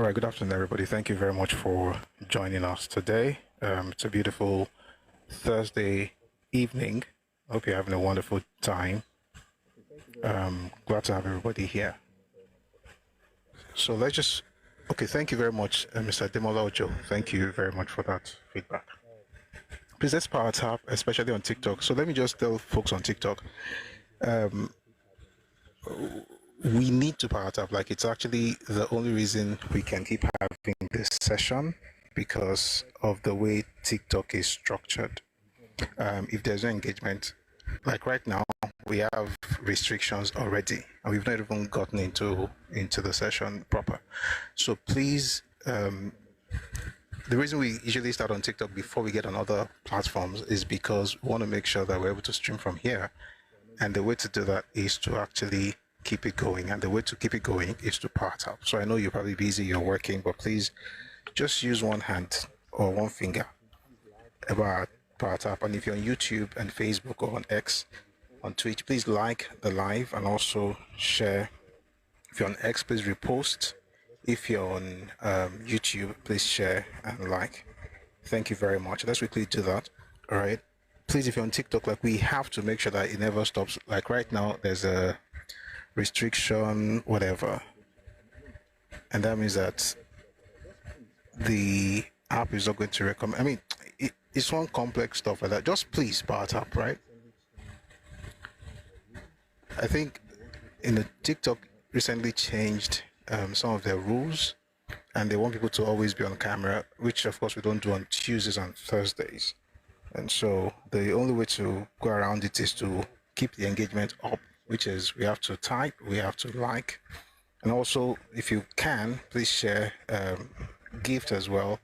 right, good afternoon, everybody. Thank you very much for joining us today. It's a beautiful Thursday evening. Hope you're having a wonderful time. Glad to have everybody here. So let's just, okay, thank you very much, Mr. Demola Ojo. Thank you very much for that feedback. Please let's power tap, especially on TikTok. So let me just tell folks on TikTok, we need to power tap. Like, it's actually the only reason we can keep having this session because of the way TikTok is structured. If there's no engagement, like right now, we have restrictions already, and we've not even gotten into the session proper. So please, the reason we usually start on TikTok before we get on other platforms is because we want to make sure that we're able to stream from here, and the way to do that is to actually keep it going, and the way to keep it going is to power tap. So I know you're probably busy, you're working, but please just use one hand or one finger about power tap. And if you're on YouTube and Facebook or on X, on Twitch, please like the live and also share. If you're on X, please repost. If you're on YouTube, please share and like. Thank you very much. Let's quickly do that. All right. Please, if you're on TikTok, like, we have to make sure that it never stops. Like right now, there's a restriction, whatever, and that means that the app is not going to recommend. I mean, it's one complex stuff like that. Just please power tap, right? I think in the TikTok recently changed some of their rules, and they want people to always be on camera, which of course we don't do on Tuesdays and Thursdays. And so the only way to go around it is to keep the engagement up, which is we have to type, we have to like, and also if you can, please share, gift as well.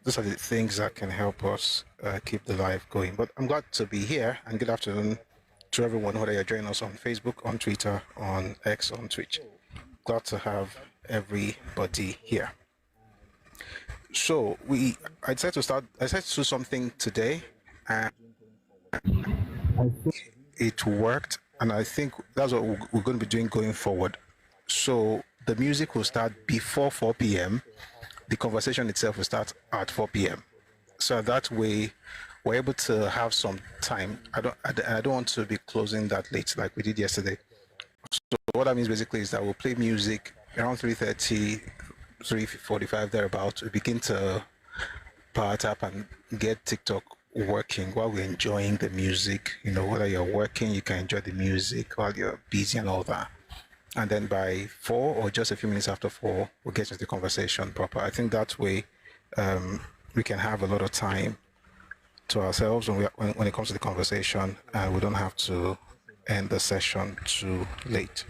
Those are the things that can help us keep the live going. But I'm glad to be here, and good afternoon to everyone, whether you're joining us on Facebook, on Twitter, on X, on Twitch. Glad to have everybody here. So I decided to do something today, and I think it worked, and I think that's what we're going to be doing going forward. So the music will start before 4 p.m. The conversation itself will start at 4 p.m. So that way, we're able to have some time. I don't want to be closing that late like we did yesterday. So what that means basically is that we'll play music around 3:30, 3:45 thereabout. We begin to power tap and get TikTok working while we're enjoying the music. You know, whether you're working, you can enjoy the music while you're busy and all that. And then by 4 or just a few minutes after 4, we'll get into the conversation proper. I think that way we can have a lot of time to ourselves when it comes to the conversation, and we don't have to end the session too late.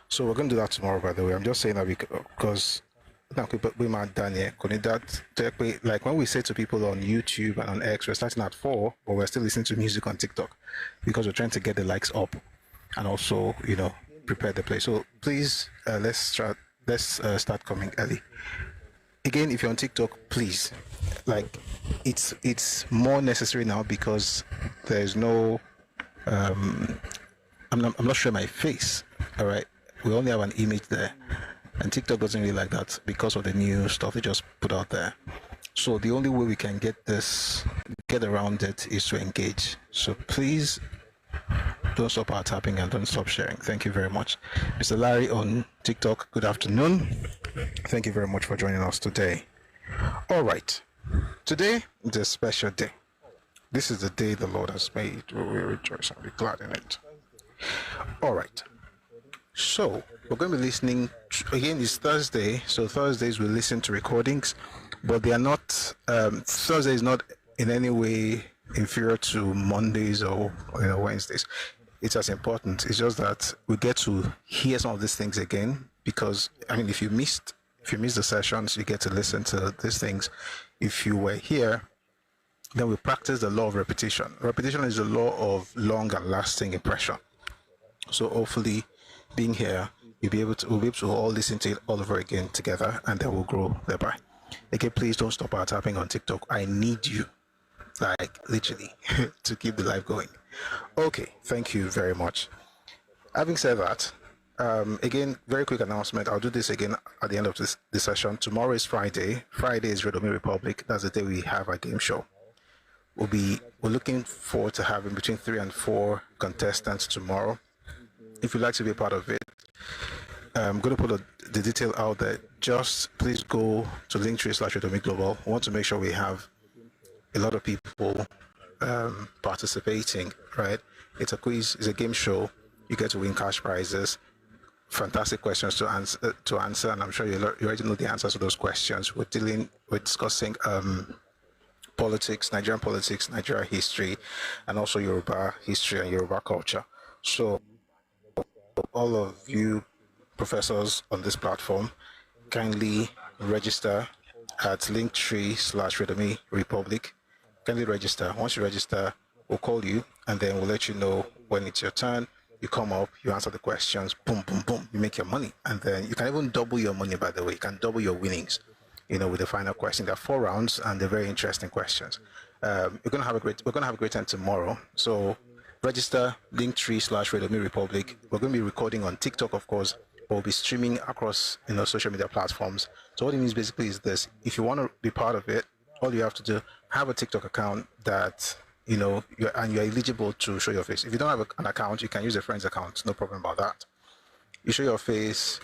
So we're going to do that tomorrow, by the way. I'm just saying that because we might done here. Like when we say to people on YouTube and on X, we're starting at 4, but we're still listening to music on TikTok because we're trying to get the likes up and also, you know, prepare the place. So please, let's start coming early. Again, if you're on TikTok, please, like, it's more necessary now because there's no, I'm not sure my face. All right, we only have an image there, and TikTok doesn't really like that because of the new stuff they just put out there. So the only way we can get around it is to engage. So please don't stop our tapping and don't stop sharing. Thank you very much. Mr. Larry on TikTok, good afternoon. Thank you very much for joining us today. All right. Today is a special day. This is the day the Lord has made. We will rejoice and be glad in it. All right. So we're going to be listening. Again, it's Thursday. So Thursdays we listen to recordings, but they are not, Thursday is not in any way inferior to Mondays or Wednesdays. It's as important. It's just that we get to hear some of these things again because, I mean, if you missed the sessions, you get to listen to these things. If you were here, then we practice the law of repetition. Repetition is the law of long and lasting impression. So hopefully, being here, we'll be able to all listen to it all over again together, and then we'll grow thereby. Again, please don't stop our tapping on TikTok. I need you, like literally, to keep the live going. Okay, thank you very much. Having said that, Again, very quick announcement. I'll do this again at the end of this session. Tomorrow is Friday. Friday is Redomi Republic. That's the day we have our game show. We're looking forward to having between 3 and 4 contestants tomorrow. If you'd like to be a part of it, I'm going to put the detail out there. Just please go to linktree/Redomi Global. We want to make sure we have a lot of people participating, right? It's a quiz, it's a game show. You get to win cash prizes, fantastic questions to answer, and I'm sure you already know the answers to those questions. We're discussing politics, Nigeria history, and also Yoruba history and Yoruba culture. So all of you professors on this platform, kindly register at linktree/Redomi Republic. Kindly register. Once you register, we'll call you and then we'll let you know when it's your turn. You come up, you answer the questions, boom, boom, boom, you make your money. And then you can even double your money, by the way. You can double your winnings, with the final question. There are 4 rounds and they're very interesting questions. We're gonna have a great time tomorrow. So register linktree/Redomi Republic. We're gonna be recording on TikTok, of course, but we'll be streaming across social media platforms. So what it means basically is this: if you want to be part of it, all you have to do, have a TikTok account that you're eligible to show your face. If you don't have an account, you can use a friend's account. No problem about that. You show your face,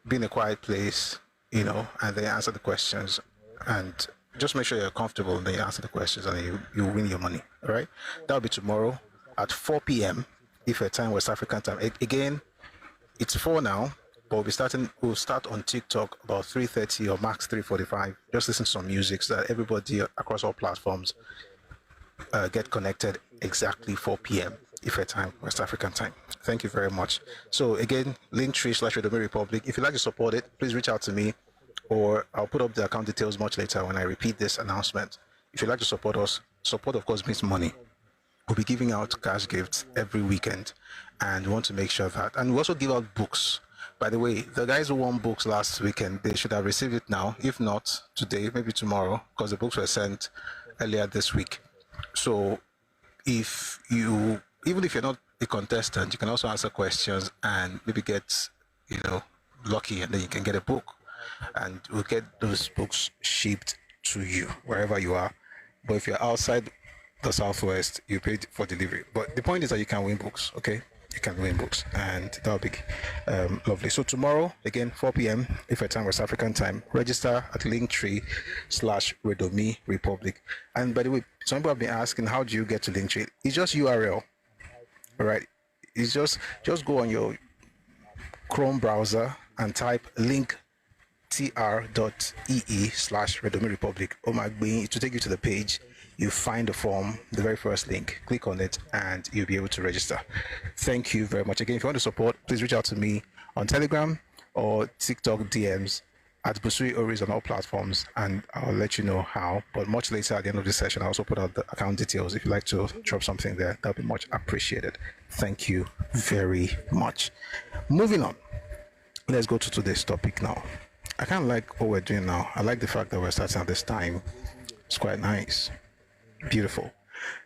be in a quiet place, and then answer the questions, and just make sure you're comfortable, and then you answer the questions, and then you win your money. All right, that'll be tomorrow at 4 p.m. if your time, West African time. Again, it's 4 now, but we'll start on TikTok about 3:30 or max 3:45. Just listen to some music so that everybody across all platforms get connected exactly 4 p.m. if your time, West African time. Thank you very much. So again, linktree/Redomi Republic. If you'd like to support it, please reach out to me, or I'll put up the account details much later when I repeat this announcement. If you'd like to support us, support of course means money. We'll be giving out cash gifts every weekend, and we want to make sure that. And we also give out books. By the way, the guys who won books last weekend, they should have received it now. If not, today, maybe tomorrow, because the books were sent earlier this week. So even if you're not a contestant, you can also answer questions and maybe get, lucky, and then you can get a book. And we'll get those books shipped to you, wherever you are. But if you're outside the Southwest, you paid for delivery. But the point is that you can win books, okay? You can win books, and that'll be lovely. So tomorrow, again, 4 p.m. if your time, West African time, register at linktree/Redomi Republic. And by the way, some people have been asking, how do you get to Linktree? It's just URL, all right? It's just go on your Chrome browser and type linktr.ee/Redomi Republic. Oh my God, it will take you to the page. You find the form, the very first link, click on it, and you'll be able to register. Thank you very much. Again, if you want to support, please reach out to me on Telegram or TikTok DMs at Busui Oris on all platforms, and I'll let you know how. But much later at the end of this session, I'll also put out the account details. If you'd like to drop something there, that'll be much appreciated. Thank you very much. Moving on, let's go to today's topic now. I kind of like what we're doing now. I like the fact that we're starting at this time. It's quite nice. Beautiful.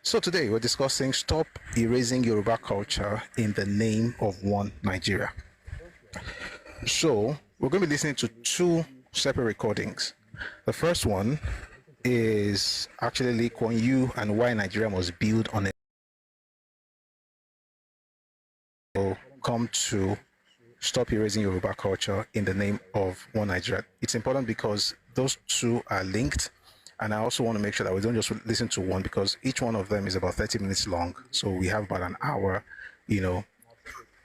So today we're discussing stop erasing Yoruba culture in the name of one Nigeria. So we're going to be listening to 2 separate recordings. The first one is actually Lee Kuan Yew and why Nigeria must build on it. So come to stop erasing Yoruba culture in the name of one Nigeria. It's important because those 2 are linked. And I also want to make sure that we don't just listen to one, because each one of them is about 30 minutes long. So we have about an hour,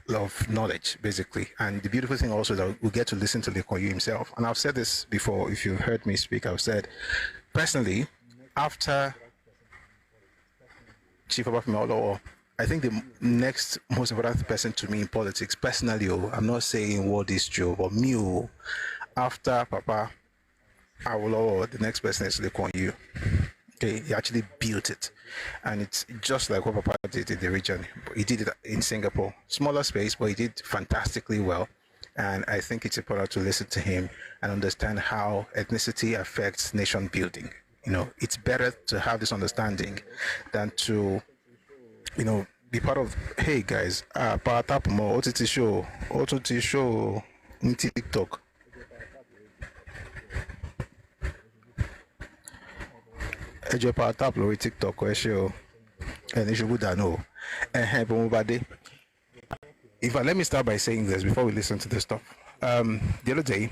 of knowledge, basically. And the beautiful thing also is that we get to listen to Lee Kuan Yew himself. And I've said this before, if you've heard me speak, I've said, personally, after Chief Obafemi Awolowo, I think the next most important person to me in politics, personally, I'm not saying world history, but me, after Papa Awolowo, the next person is Lee Kuan Yew. Okay, he actually built it, and it's just like what Papa did in the region. He did it in Singapore, smaller space, but he did fantastically well. And I think it's important to listen to him and understand how ethnicity affects nation building. It's better to have this understanding than to, be part of. Hey guys, power tap more. OTT show, in TikTok. Ẹ power tap lórí TikTok ẹ ṣé o. Ẹni ṣubú dànù o. Bó bá dé. In fact, let me start by saying this before we listen to this stuff. The other day,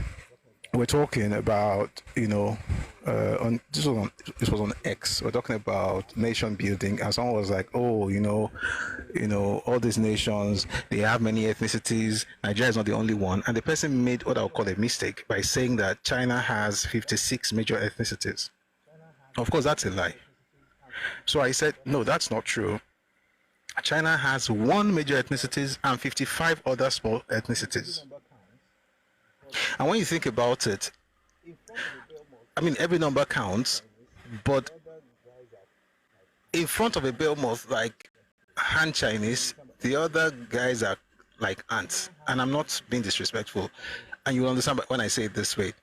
we're talking about, this was on X. We're talking about nation building, and someone was like, "Oh, all these nations, they have many ethnicities. Nigeria is not the only one." And the person made what I would call a mistake by saying that China has 56 major ethnicities. Of course, that's a lie. So I said, no, that's not true. China has one major ethnicity and 55 other small ethnicities. And when you think about it, I mean, every number counts, but in front of a behemoth like Han Chinese, the other guys are like ants. And I'm not being disrespectful. And you will understand when I say it this way.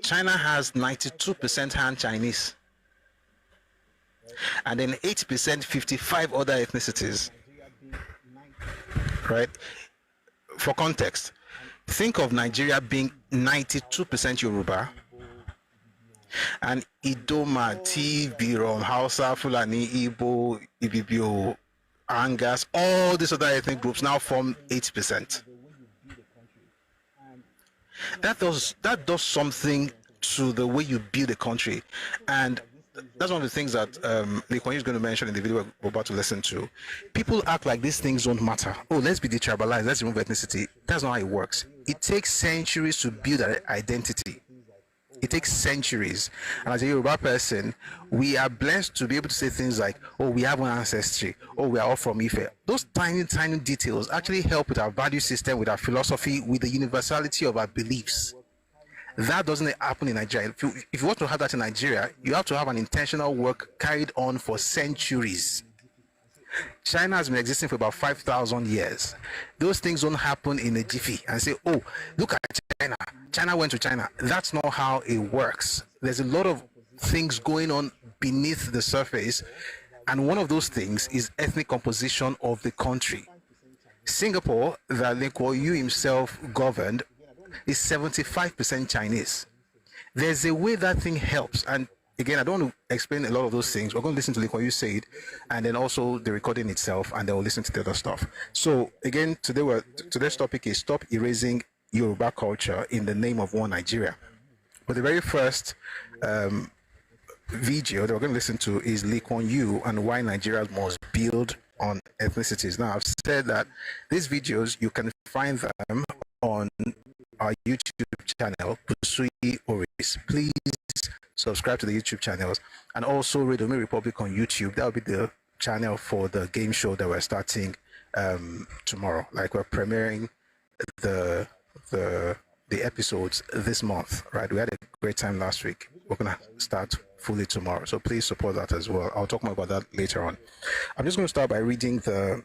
China has 92% Han Chinese. And then 8%, 55 other ethnicities. Right? For context, think of Nigeria being 92% Yoruba, and Idoma, Birom, Hausa, Fulani, Igbo, Ibibio, Angas, all these other ethnic groups now form 8%. That does something to the way you build a country, and that's one of the things that Lee Kuan Yew is going to mention in the video we're about to listen to. People act like these things don't matter. Oh, let's be detribalized, let's remove ethnicity. That's not how it works. It takes centuries to build an identity. It takes centuries. And as a Yoruba person, we are blessed to be able to say things like, oh, we have one ancestry, oh, we are all from Ife. Those tiny, tiny details actually help with our value system, with our philosophy, with the universality of our beliefs. That doesn't happen in Nigeria. If you want to have that in Nigeria, you have to have an intentional work carried on for centuries. China has been existing for about 5,000 years. Those things don't happen in a jiffy and say, oh, look at China. China went to China. That's not how it works. There's a lot of things going on beneath the surface. And one of those things is ethnic composition of the country. Singapore, that Lee Kuan Yew himself governed, is 75% Chinese. There's a way that thing helps, and again, I don't want to explain a lot of those things. We're going to listen to Lee Kuan Yew say it, and then also the recording itself, and then we'll listen to the other stuff. So again, today's topic is stop erasing Yoruba culture in the name of one Nigeria. But the very first video that we're going to listen to is Lee Kuan Yew and why Nigeria must build on ethnicities. Now, I've said that these videos, you can find them on our YouTube channel, Pusui Oris. Please subscribe to the YouTube channels, and also Radio Me Republic on YouTube. That will be the channel for the game show that we're starting tomorrow. Like, we're premiering the episodes this month, right? We had a great time last week. We're gonna start fully tomorrow, so please support that as well. I'll talk more about that later on. I'm just going to start by reading the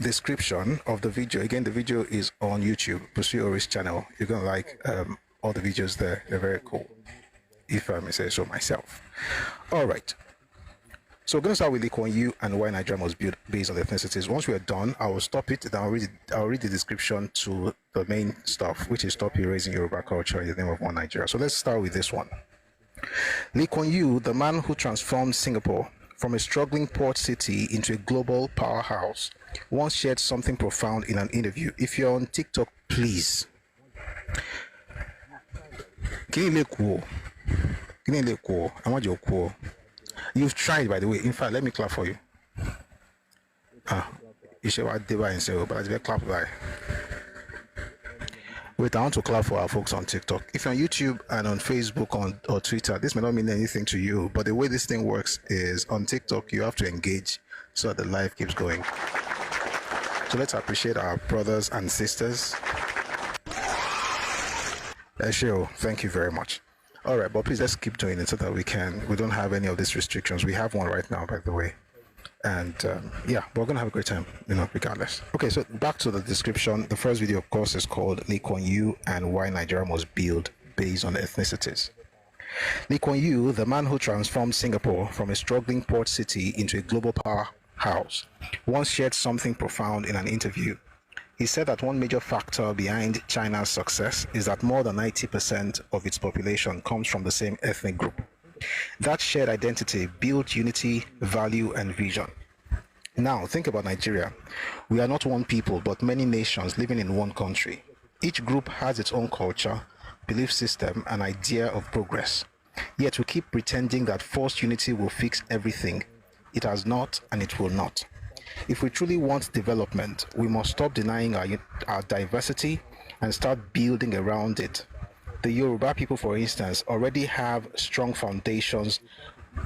description of the video. Again, the video is on YouTube, Pursue Oris channel. You're gonna like all the videos there. They're very cool, if I may say so myself. All right, so we're gonna start with Lee Kuan Yew and why Nigeria must build based on ethnicities. Once we are done, I will stop it, then I'll read the description to the main stuff, which is stop erasing Yoruba culture in the name of one Nigeria. So let's start with this one. Lee Kuan Yew, the man who transformed Singapore from a struggling port city into a global powerhouse, once shared something profound in an interview. If you're on TikTok, please. You've tried, by the way. In fact, let me clap for you. You should have and say, but I clap by. Wait, I want to clap for our folks on TikTok. If you're on YouTube and on Facebook or Twitter, this may not mean anything to you, but the way this thing works is on TikTok, you have to engage so that the live keeps going. So let's appreciate our brothers and sisters. Eshio, thank you very much. All right, but please let's keep doing it so that we don't have any of these restrictions. We have one right now, by the way. And yeah, but we're gonna have a great time, regardless. Okay, so back to the description. The first video, of course, is called Lee Kuan Yew and why Nigeria must build based on ethnicities. Lee Kuan Yew, the man who transformed Singapore from a struggling port city into a global powerhouse, House, once shared something profound in an interview. He said that one major factor behind China's success is that more than 90% of its population comes from the same ethnic group. That shared identity built unity, value, and vision. Now, think about Nigeria. We are not one people, but many nations living in one country. Each group has its own culture, belief system, and idea of progress. Yet we keep pretending that forced unity will fix everything. It has not, and it will not. If we truly want development, we must stop denying our diversity and start building around it. The Yoruba people, for instance, already have strong foundations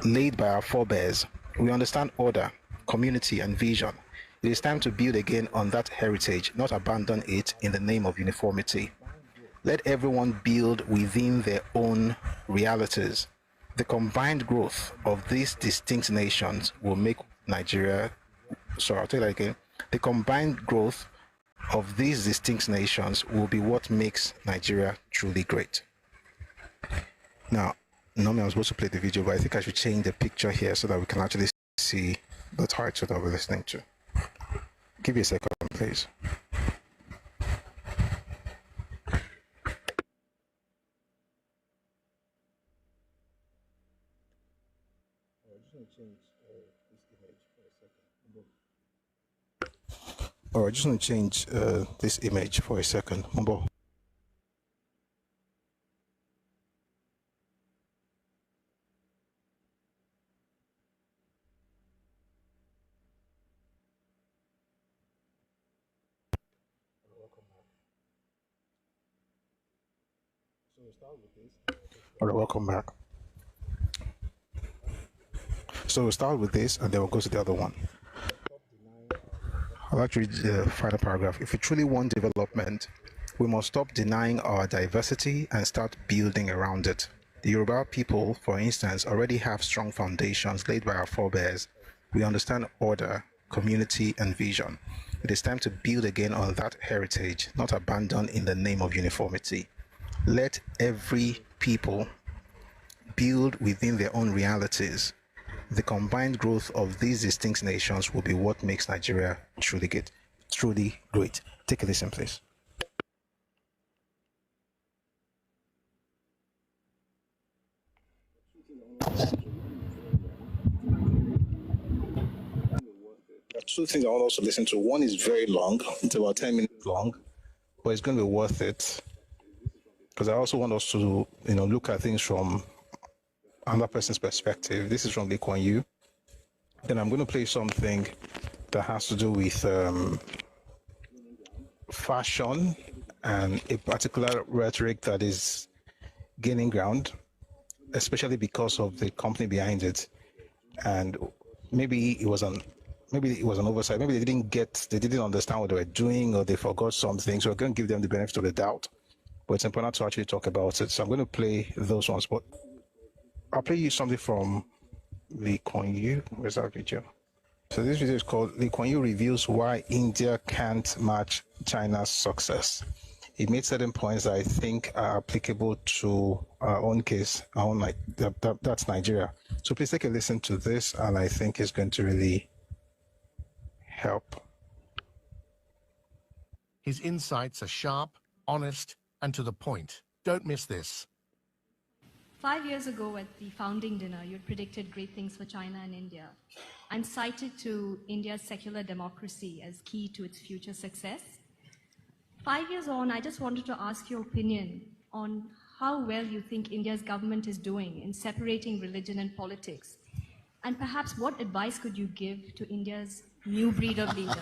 laid by our forebears. We understand order, community, and vision. It is time to build again on that heritage, not abandon it in the name of uniformity. Let everyone build within their own realities. The combined growth of these distinct nations will make Nigeria. Sorry, I'll take that again. The combined growth of these distinct nations will be what makes Nigeria truly great. Now, normally I was supposed to play the video, but I think I should change the picture here so that we can actually see the title that we're listening to. Give me a second, please. All right, I just want to change this image for a second. Mumbo. All right, welcome back. So we'll start with this and then we'll go to the other one. I'd like to read the final paragraph. If we truly want development, we must stop denying our diversity and start building around it. The Yoruba people, for instance, already have strong foundations laid by our forebears. We understand order, community, and vision. It is time to build again on that heritage, not abandon in the name of uniformity. Let every people build within their own realities. The combined growth of these distinct nations will be what makes Nigeria truly great. Take a listen, please. Two things I want us to listen to. One is very long, it's about 10 minutes long, but it's going to be worth it because I also want us to, look at things from another person's perspective. This is from Lee Kuan Yew. Then I'm going to play something that has to do with fashion and a particular rhetoric that is gaining ground, especially because of the company behind it. And maybe it was an oversight. Maybe they didn't understand what they were doing, or they forgot something. So we're going to give them the benefit of the doubt. But it's important to actually talk about it. So I'm going to play those ones. But I'll play you something from Lee Kuan Yew. Where's that video? So this video is called Lee Kuan Yew Reveals Why India Can't Match China's Success. He made certain points that I think are applicable to our own case, that's Nigeria. So please take a listen to this, and I think it's going to really help. His insights are sharp, honest, and to the point. Don't miss this. 5 years ago at the founding dinner, you had predicted great things for China and India and cited to India's secular democracy as key to its future success. 5 years on, I just wanted to ask your opinion on how well you think India's government is doing in separating religion and politics. And perhaps what advice could you give to India's new breed of leaders?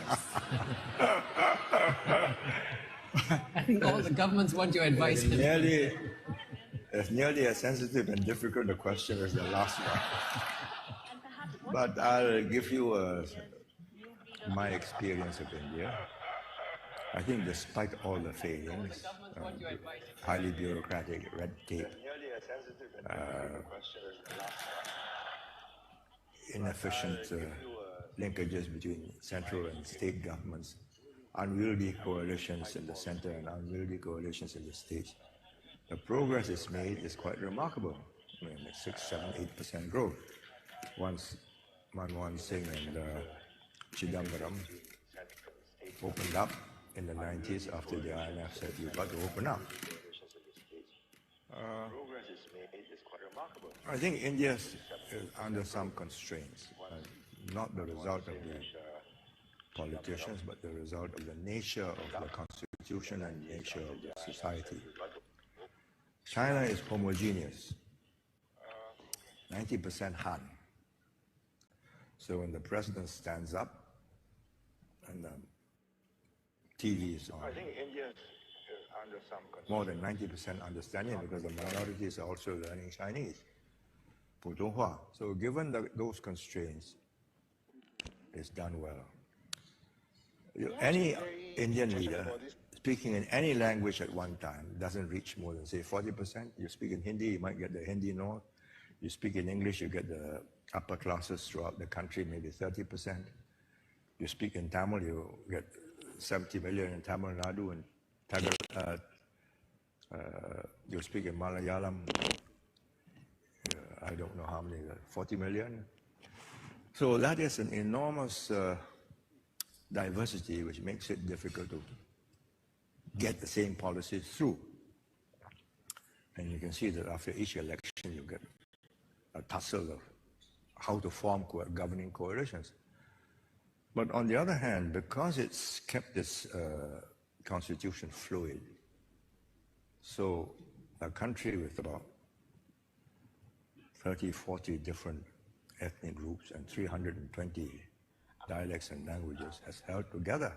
I think all the governments want your advice. It's nearly as sensitive and difficult a question as the last one. But I'll give you my experience of India. I think despite all the failings, highly bureaucratic, red tape, inefficient linkages between central and state governments, unwieldy coalitions in the center and unwieldy coalitions in the states, the progress is made is quite remarkable. I mean, 6, 7, 8% growth. Once Manmohan Singh and Chidambaram opened up in the 90s after the IMF said, you've got to open up. I think India is under some constraints, not the result of the politicians, but the result of the nature of the constitution and nature of the society. China is homogeneous, 90% Han. So when the president stands up and the TV is on, I think India is under some more than 90% understanding because the minorities are also learning Chinese, Putonghua. So given those constraints, it's done well. Any Indian leader speaking in any language at one time doesn't reach more than, say, 40%. You speak in Hindi, you might get the Hindi North. You speak in English, you get the upper classes throughout the country, maybe 30%. You speak in Tamil, you get 70 million in Tamil Nadu, and you speak in Malayalam, I don't know how many, 40 million. So that is an enormous diversity which makes it difficult to get the same policies through. And you can see that after each election you get a tussle of how to form governing coalitions. But on the other hand, because it's kept this constitution fluid, so a country with about 30, 40 different ethnic groups and 320 dialects and languages has held together.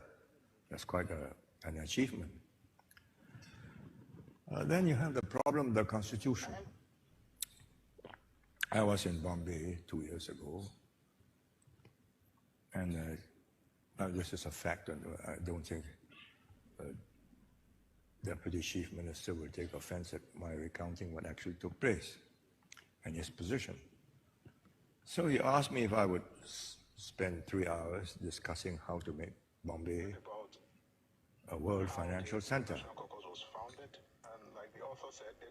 That's quite an achievement. Then you have the problem of the constitution. I was in Bombay 2 years ago, and this is a fact, and I don't think Deputy Chief Minister will take offense at my recounting what actually took place and his position. So he asked me if I would spend 3 hours discussing how to make Bombay a world financial center.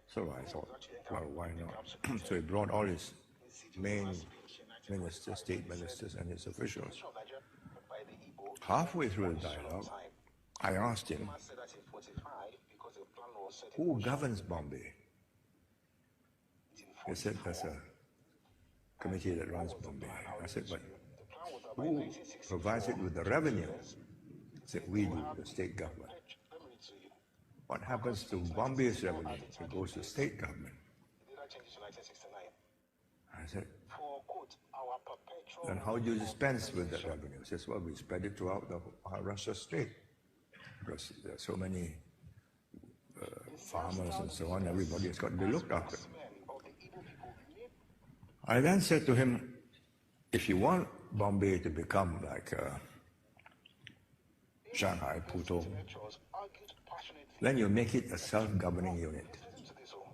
So I thought, well, why not? So he brought all his main ministers, state ministers, and his officials. Halfway through the dialogue, I asked him, who governs Bombay? He said, there's a committee that runs Bombay. I said, but who provides it with the revenue? He said, we do, the state government. What happens to Bombay's revenue? It goes to state government. I said, then how do you dispense with that revenue? He says, well, we spread it throughout the Maharashtra state because there are so many farmers and so on, everybody has got to be looked after. I then said to him, if you want Bombay to become like Shanghai, Pudong, then you make it a self-governing unit,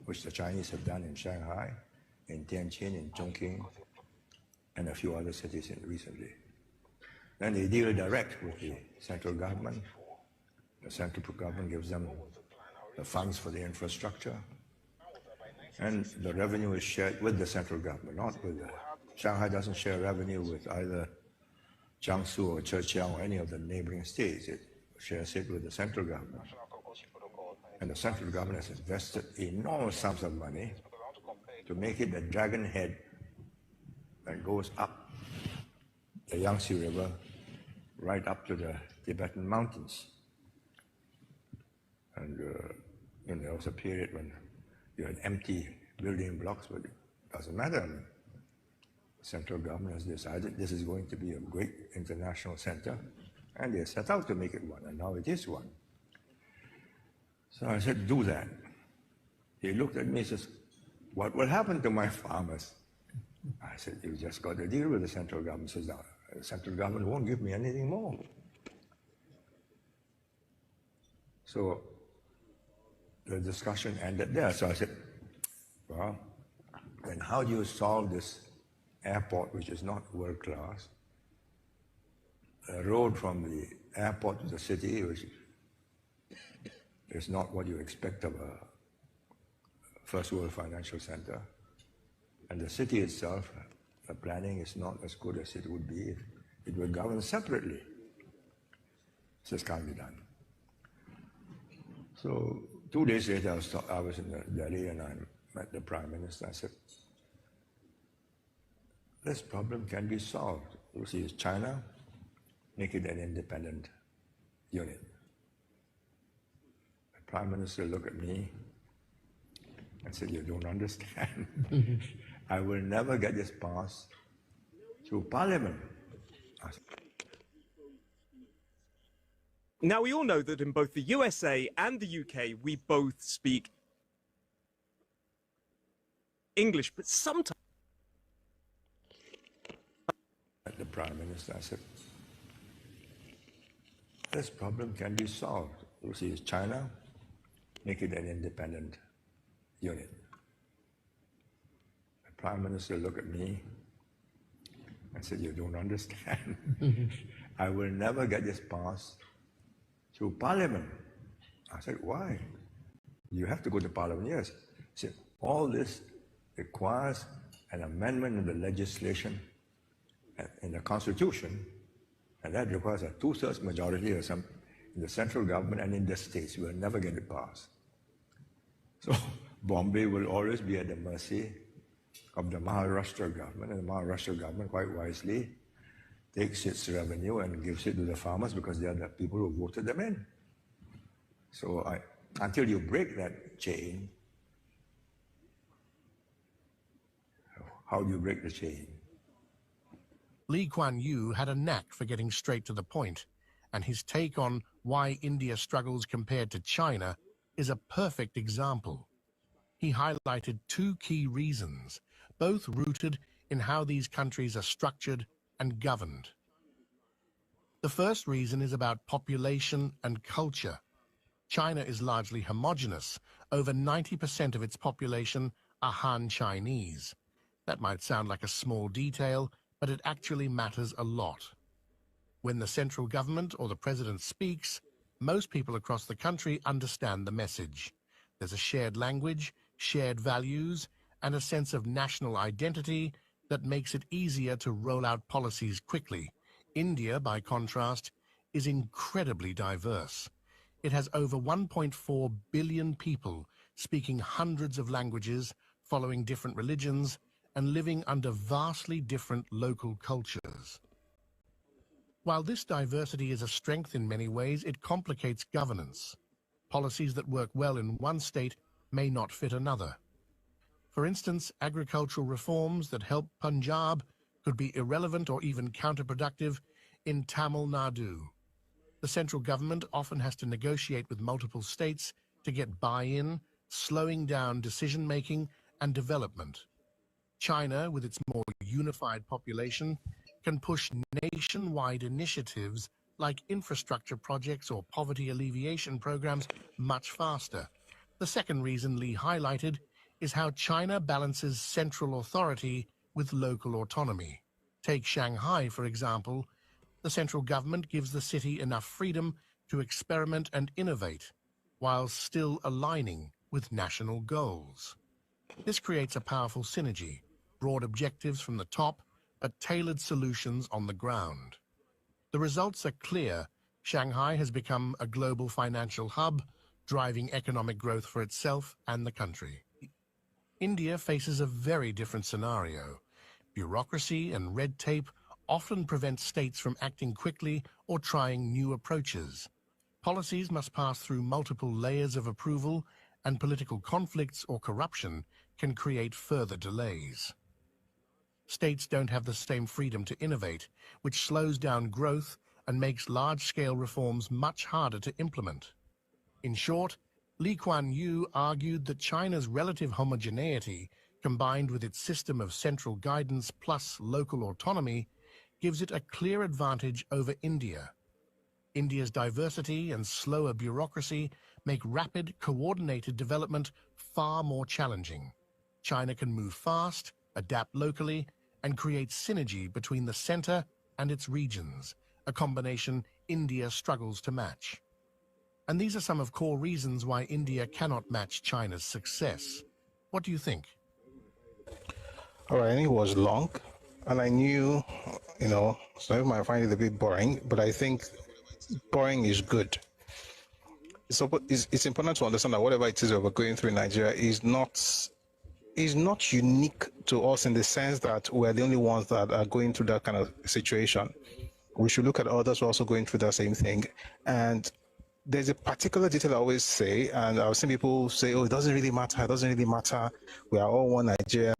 which the Chinese have done in Shanghai, in Tianjin, in Chongqing, and a few other cities recently. Then they deal direct with the central government. The central government gives them the funds for the infrastructure, and the revenue is shared with the central government, not with the... Shanghai doesn't share revenue with either Jiangsu or Zhejiang or any of the neighboring states. It shares it with the central government. And the central government has invested enormous sums of money to make it a dragon head that goes up the Yangtze River right up to the Tibetan mountains. And there was a period when you had empty building blocks, but it doesn't matter. I mean, the central government has decided this is going to be a great international center, and they set out to make it one, and now it is one. So I said, do that. He looked at me and says, what will happen to my farmers? I said, you just got to deal with the central government. He says, no, the central government won't give me anything more. So the discussion ended there. So I said, well, then how do you solve this airport, which is not world class? A road from the airport to the city, which is not what you expect of a first world financial center. And the city itself, the planning is not as good as it would be if It will govern separately. This can't be done. So 2 days later, I was in Delhi and I met the Prime Minister. I said, this problem can be solved. You see, it's China, make it an independent unit. The Prime Minister looked at me and said, you don't understand. I will never get this passed through Parliament. I said, Now, we all know that in both the USA and the UK, we both speak English, but sometimes... the Prime Minister, I said, this problem can be solved. You see, it's China, make it an independent unit. The Prime Minister looked at me and said, you don't understand. I will never get this passed through Parliament. I said, why? You have to go to Parliament, yes. He said, all this requires an amendment in the legislation, in the Constitution, and that requires a 2/3 majority or some in the central government and in the states. We will never get it passed. So Bombay will always be at the mercy of the Maharashtra government, and the Maharashtra government, quite wisely, takes its revenue and gives it to the farmers because they are the people who voted them in. So until you break that chain, how do you break the chain? Lee Kuan Yew had a knack for getting straight to the point, and his take on why India struggles compared to China is a perfect example. He highlighted 2 key reasons, both rooted in how these countries are structured and governed. The first reason is about population and culture. China is largely homogeneous. Over 90% of its population are Han Chinese. That might sound like a small detail, but it actually matters a lot. When the central government or the president speaks, most people across the country understand the message. There's a shared language, shared values, and a sense of national identity that makes it easier to roll out policies quickly. India, by contrast, is incredibly diverse. It has over 1.4 billion people speaking hundreds of languages, following different religions, and living under vastly different local cultures. While this diversity is a strength in many ways, it complicates governance. Policies that work well in one state may not fit another. For instance, agricultural reforms that help Punjab could be irrelevant or even counterproductive in Tamil Nadu. The central government often has to negotiate with multiple states to get buy-in, slowing down decision-making and development. China, with its more unified population, can push nationwide initiatives like infrastructure projects or poverty alleviation programs much faster. The second reason Lee highlighted is how China balances central authority with local autonomy. Take Shanghai, for example. The central government gives the city enough freedom to experiment and innovate, while still aligning with national goals. This creates a powerful synergy, broad objectives from the top, but tailored solutions on the ground. The results are clear. Shanghai has become a global financial hub, driving economic growth for itself and the country. India faces a very different scenario. Bureaucracy and red tape often prevent states from acting quickly or trying new approaches. Policies must pass through multiple layers of approval, and political conflicts or corruption can create further delays. States don't have the same freedom to innovate, which slows down growth and makes large-scale reforms much harder to implement. In short, Lee Kuan Yew argued that China's relative homogeneity, combined with its system of central guidance plus local autonomy, gives it a clear advantage over India. India's diversity and slower bureaucracy make rapid, coordinated development far more challenging. China can move fast, adapt locally, and create synergy between the center and its regions, a combination India struggles to match. And these are some of core reasons why India cannot match China's success. What do you think? All right, I think it was long, and I knew, some people might find it a bit boring, but I think boring is good. It's important to understand that whatever it is that we're going through in Nigeria is not unique to us in the sense that we're the only ones that are going through that kind of situation. We should look at others who are also going through the same thing. And there's a particular detail I always say, and I've seen people say, oh, it doesn't really matter. We are all one Nigeria.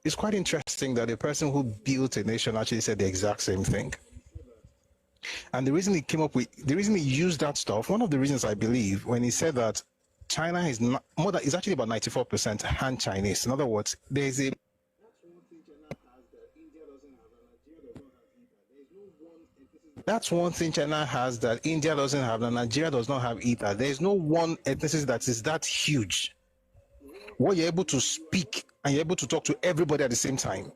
It's quite interesting that the person who built a nation actually said the exact same thing. And the reason he used that stuff, one of the reasons I believe, when he said that China is is actually about 94% Han Chinese. In other words, there's a That's one thing China has that India doesn't have, and Nigeria does not have either. There's no one ethnicity that is that huge, where you're able to speak and you're able to talk to everybody at the same time,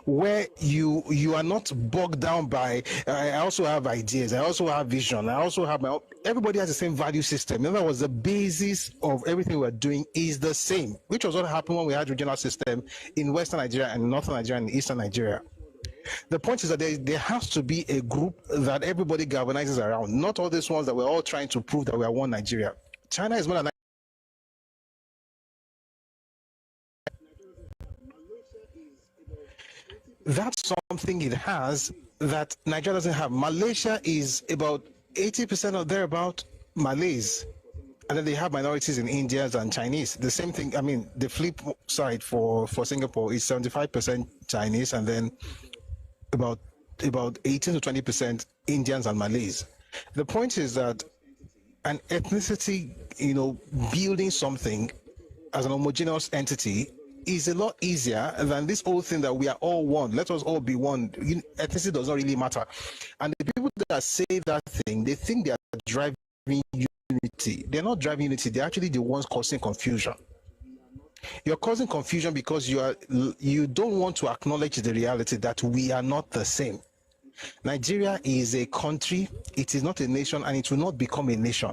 where you are not bogged down by I also have ideas, I also have vision, I also have everybody has the same value system. In other words, the basis of everything we're doing is the same, which was what happened when we had regional system in Western Nigeria and Northern Nigeria and Eastern Nigeria. The point is that there has to be a group that everybody galvanizes around, not all these ones that we're all trying to prove that we are one Nigeria. China is more than that's something it has that Nigeria doesn't have. Malaysia is about 80% or thereabout Malays. And then they have minorities in Indians and Chinese. The same thing, I mean, the flip side for Singapore is 75% Chinese and then about 18 to 20% Indians and Malays. The point is that an ethnicity, building something as an homogeneous entity is a lot easier than this whole thing that we are all one. Let us all be one. Ethnicity does not really matter. And the people that say that thing, they think they are driving unity. They're not driving unity. They're actually the ones causing confusion. You're causing confusion because you don't want to acknowledge the reality that we are not the same. Nigeria is a country. It is not a nation, and it will not become a nation.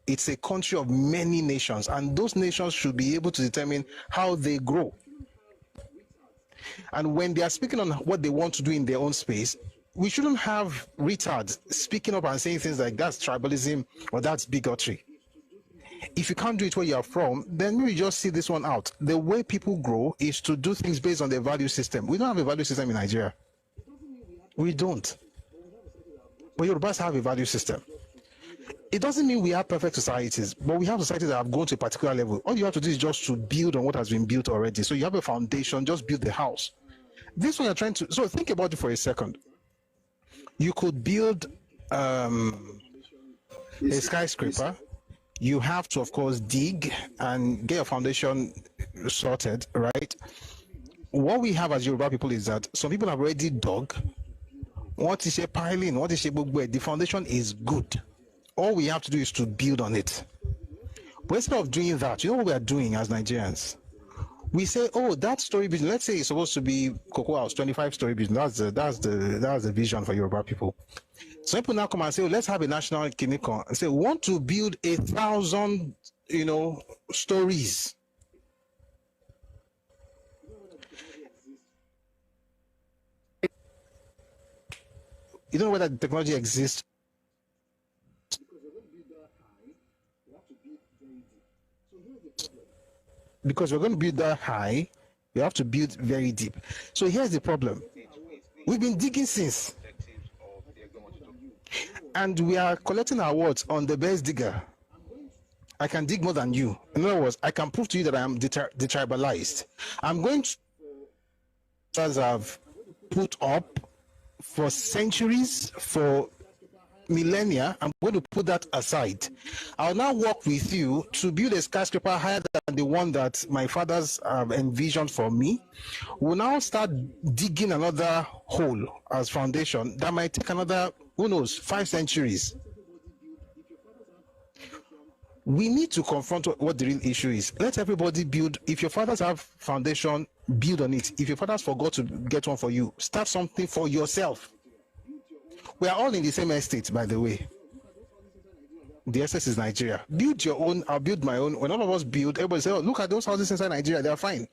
It's a country of many nations, and those nations should be able to determine how they grow. And when they are speaking on what they want to do in their own space, we shouldn't have retards speaking up and saying things like that's tribalism or that's bigotry. If you can't do it where you are from, then maybe just see this one out. The way people grow is to do things based on their value system. We don't have a value system in Nigeria. We don't. But Yorubas have a value system. It doesn't mean we have perfect societies, but we have societies that have gone to a particular level. All you have to do is just to build on what has been built already. So you have a foundation, just build the house. This one you're trying to, so think about it for a second. You could build a skyscraper. You have to, of course, dig and get your foundation sorted, right? What we have as Yoruba people is that some people have already dug. What is a piling? What is a bugwe? The foundation is good. All we have to do is to build on it. But instead of doing that, you know what we are doing as Nigerians? We say, oh, that story business, let's say it's supposed to be Cocoa House, 25-story business. That's the vision for Yoruba people. Some people now come and say, oh, let's have a national clinic and say, we want to build 1,000, stories. You don't know whether the technology exists. Because we're going to build that high, we have to build very deep. So here's the problem. We've been digging since. And we are collecting awards on the best digger. I can dig more than you. In other words, I can prove to you that I am detribalized. I'm going to, as I've put up for centuries, for millennia, I'm going to put that aside. I'll now work with you to build a skyscraper higher than the one that my fathers have envisioned for me. We'll now start digging another hole as foundation that might take another, who knows, 5 centuries. We need to confront what the real issue is. Let everybody build. If your fathers have foundation, build on it. If your fathers forgot to get one for you, start something for yourself. We are all in the same estate, by the way. The essence is Nigeria. Build your own, I'll build my own. When all of us build, everybody say, oh, look at those houses inside Nigeria, they are fine.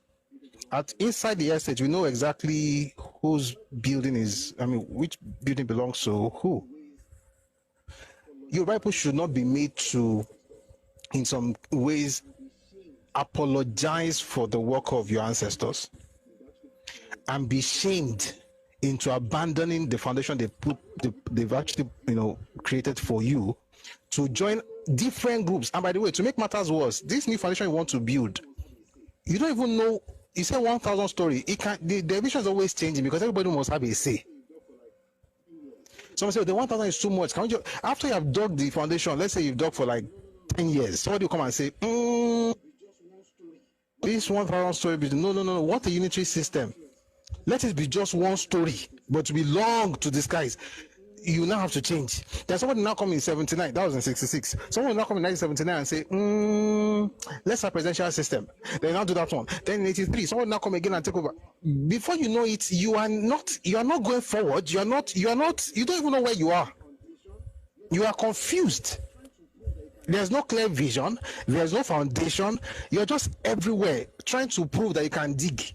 inside the estate, we know exactly whose building is, which building belongs to who. Your people should not be made to, in some ways, apologize for the work of your ancestors and be shamed into abandoning the foundation they've actually created for you to join different groups. And by the way, to make matters worse, this new foundation you want to build, you don't even know. You say 1,000 story. It can the vision is always changing because everybody must have a say. Someone say the 1,000 is too much. Can you after you have dug the foundation? Let's say you've dug for like 10 years. Somebody will come and say, this 1,000 story building. No. What a unitary system. Let it be just one story, but to be long to disguise. You now have to change. There's somebody now come in 79. That was in 66. Someone will now come in 1979 and say, let's have a presidential system. They now do that one. Then in 83, someone will now come again and take over. Before you know it, you are not going forward. You don't even know where you are. You are confused. There's no clear vision. There's no foundation. You're just everywhere trying to prove that you can dig.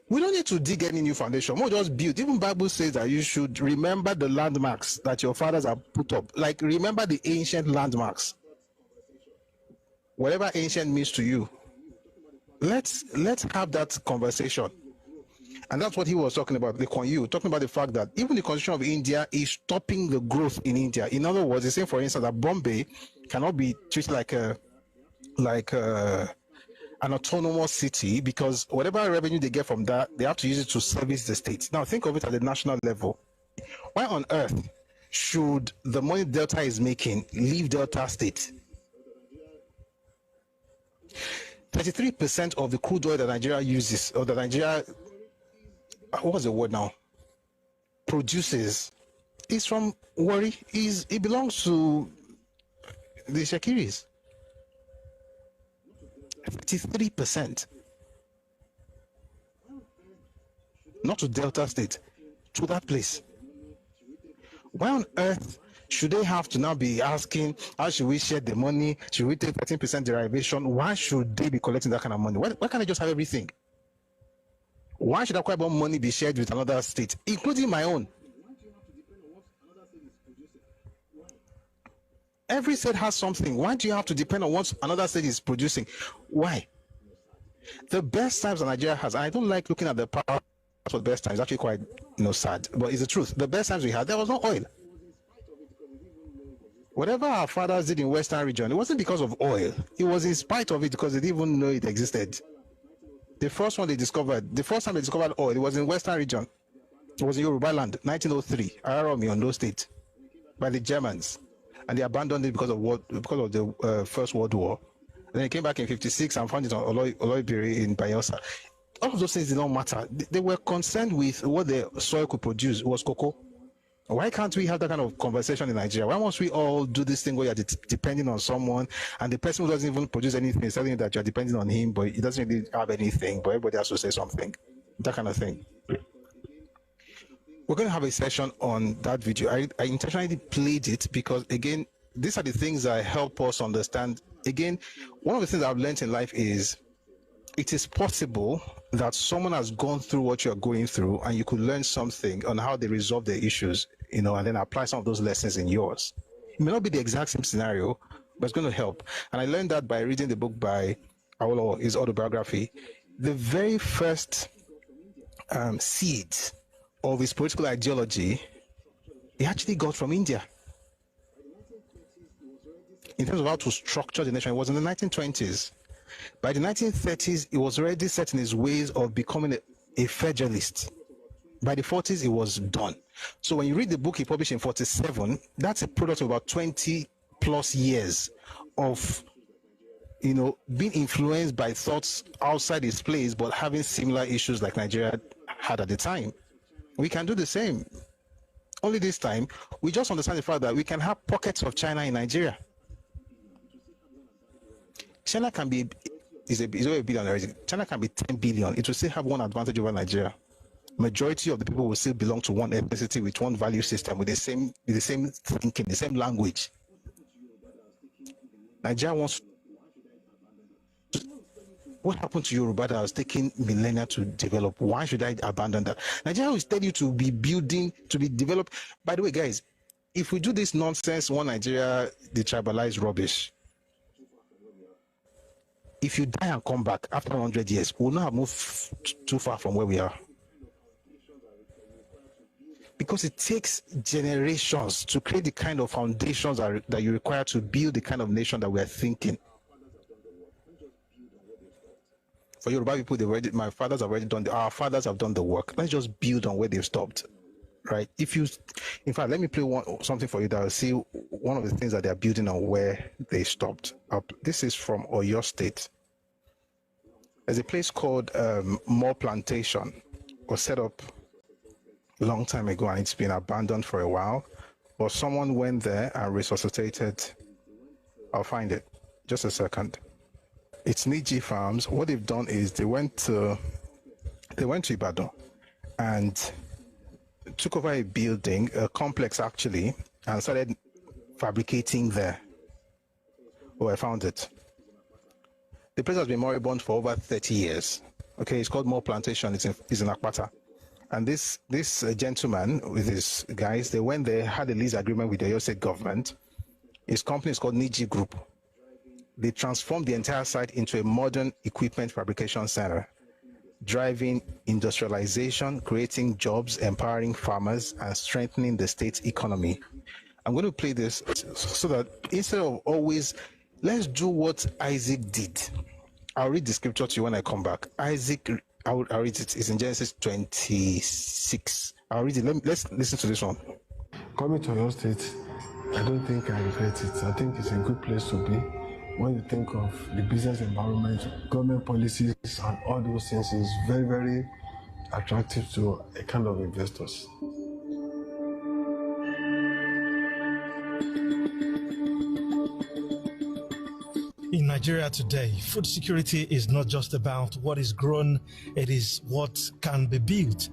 We don't need to dig any new foundation. We'll just build. Even Bible says that you should remember the landmarks that your fathers have put up. Like, remember the ancient landmarks. Whatever ancient means to you. Let's have that conversation. And that's what he was talking about, talking about the fact that even the constitution of India is stopping the growth in India. In other words, he's saying, for instance, that Bombay cannot be treated like an autonomous city because whatever revenue they get from that, they have to use it to service the state. Now, think of it at the national level. Why on earth should the money Delta is making leave Delta State? 33% of the crude oil that Nigeria uses, or that Nigeria, what was the word now, produces, is from Warri. It belongs to the Shakiris. 53%. Not to Delta State, to that place. Why on earth should they have to now be asking, how should we share the money? Should we take 13% derivation? Why should they be collecting that kind of money? Why can't they just have everything? Why should Akwa Ibom money be shared with another state, including my own? Every state has something. Why do you have to depend on what another state is producing? Why? The best times that Nigeria has, and I don't like looking at the power for the best times, actually quite sad, but it's the truth. The best times we had, there was no oil. Whatever our fathers did in Western region, it wasn't because of oil. It was in spite of it because they didn't even know it existed. The first time they discovered oil, it was in Western region. It was in Yoruba land, 1903, Araromi, Ondo State, by the Germans. And they abandoned it because of the First World War. And then they came back in 56 and found it on Oloibiri in Bayelsa. All of those things did not matter. They were concerned with what the soil could produce. It was cocoa. Why can't we have that kind of conversation in Nigeria? Why must we all do this thing where you're depending on someone and the person who doesn't even produce anything is telling you that you're depending on him, but he doesn't really have anything, but everybody has to say something? That kind of thing. We're going to have a session on that video. I intentionally played it because, again, these are the things that help us understand. Again, one of the things I've learned in life is it is possible that someone has gone through what you're going through and you could learn something on how they resolve their issues, and then apply some of those lessons in yours. It may not be the exact same scenario, but it's going to help. And I learned that by reading the book by Awolowo, his autobiography. The very first seeds of his political ideology, he actually got from India. In terms of how to structure the nation, it was in the 1920s. By the 1930s, he was already set in his ways of becoming a federalist. By the 40s, it was done. So when you read the book he published in 47, that's a product of about 20 plus years of being influenced by thoughts outside his place, but having similar issues like Nigeria had at the time. We can do the same. Only this time, we just understand the fact that we can have pockets of China in Nigeria. China can be, is over a billion already. China can be 10 billion. It will still have one advantage over Nigeria. Majority of the people will still belong to one ethnicity with one value system, with the same thinking, the same language. Nigeria wants. What happened to Yoruba that was taking millennia to develop? Why should I abandon that? Nigeria will tell you to be building, to be developed. By the way, guys, if we do this nonsense, one Nigeria, the tribalized rubbish, if you die and come back after 100 years, we'll not have moved too far from where we are. Because it takes generations to create the kind of foundations that you require to build the kind of nation that we are thinking. For Yoruba people, our fathers have done the work. Let's just build on where they've stopped, right? In fact, let me play something for you that will see one of the things that they are building on where they stopped. This is from Oyo State. There's a place called More Plantation, was set up a long time ago, and it's been abandoned for a while. But someone went there and resuscitated. I'll find it. Just a second. It's Niji Farms. What they've done is they went to Ibadan and took over a building, a complex actually, and started fabricating there. Oh, I found it. The place has been moribund for over 30 years. Okay, it's called More Plantation. It's in Akpata. And this gentleman with his guys, they went there, had a lease agreement with the Oyo State government. His company is called Niji Group. They transformed the entire site into a modern equipment fabrication center, driving industrialization, creating jobs, empowering farmers, and strengthening the state's economy. I'm going to play this so that instead of always, let's do what Isaac did. I'll read the scripture to you when I come back. Isaac, I'll read it. It's in Genesis 26. I'll read it. Let's listen to this one. Coming to your state, I don't think I regret it. I think it's a good place to be. When you think of the business environment, government policies, and all those things, is very, very attractive to a kind of investors. In Nigeria today, food security is not just about what is grown, it is what can be built.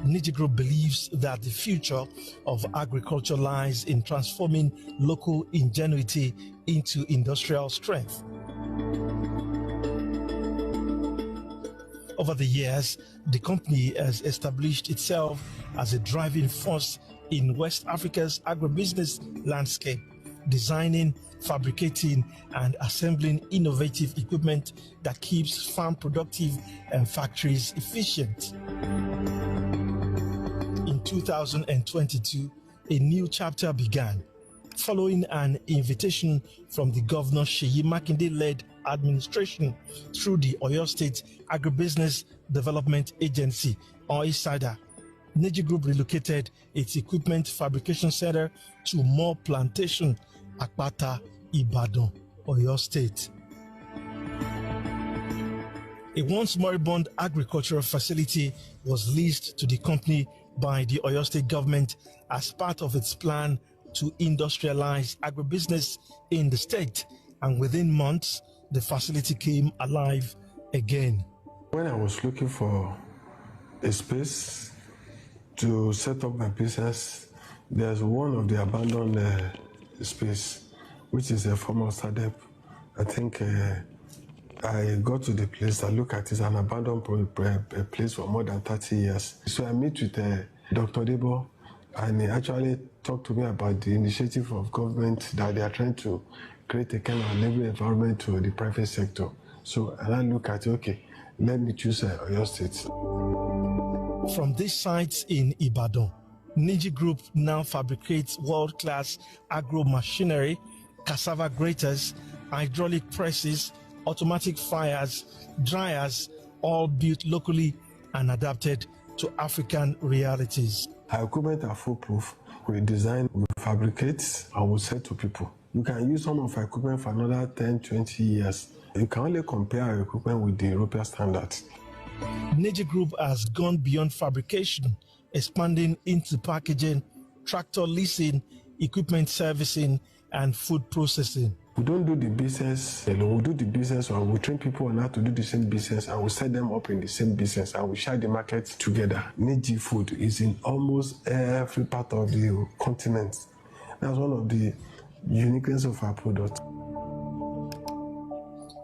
Niji Group believes that the future of agriculture lies in transforming local ingenuity into industrial strength. Over the years, the company has established itself as a driving force in West Africa's agribusiness landscape, designing, fabricating, and assembling innovative equipment that keeps farm productive and factories efficient. In 2022, a new chapter began, following an invitation from the Governor Seyi Makinde-led administration through the Oyo State Agribusiness Development Agency, OISADA. Niji Group relocated its equipment fabrication center to More Plantation, Akpata, Ibadan, Oyo State. A once moribund agricultural facility was leased to the company by the Oyo State government as part of its plan to industrialize agribusiness in the state, and within months, the facility came alive again. When I was looking for a space to set up my business, there's one of the abandoned space, which is a former startup. I think I got to the place, I look at it, an abandoned place for more than 30 years. So I meet with Dr. Debo, and he actually talked to me about the initiative of government that they are trying to create a kind of enabling environment to the private sector. So and I look at, okay, let me choose Oyo State. From these sites in Ibadan, Niji Group now fabricates world-class agro machinery, cassava graters, hydraulic presses, automatic fryers, dryers, all built locally and adapted to African realities. Our equipment are foolproof. We design, we fabricate, and we sell to people. You can use some of our equipment for another 10, 20 years. You can only compare our equipment with the European standards. Niji Group has gone beyond fabrication, expanding into packaging, tractor leasing, equipment servicing, and food processing. We don't do the business alone. We do the business, or we train people on how to do the same business, and we set them up in the same business, and we share the market together. Niji food is in almost every part of the continent. That's one of the uniqueness of our product.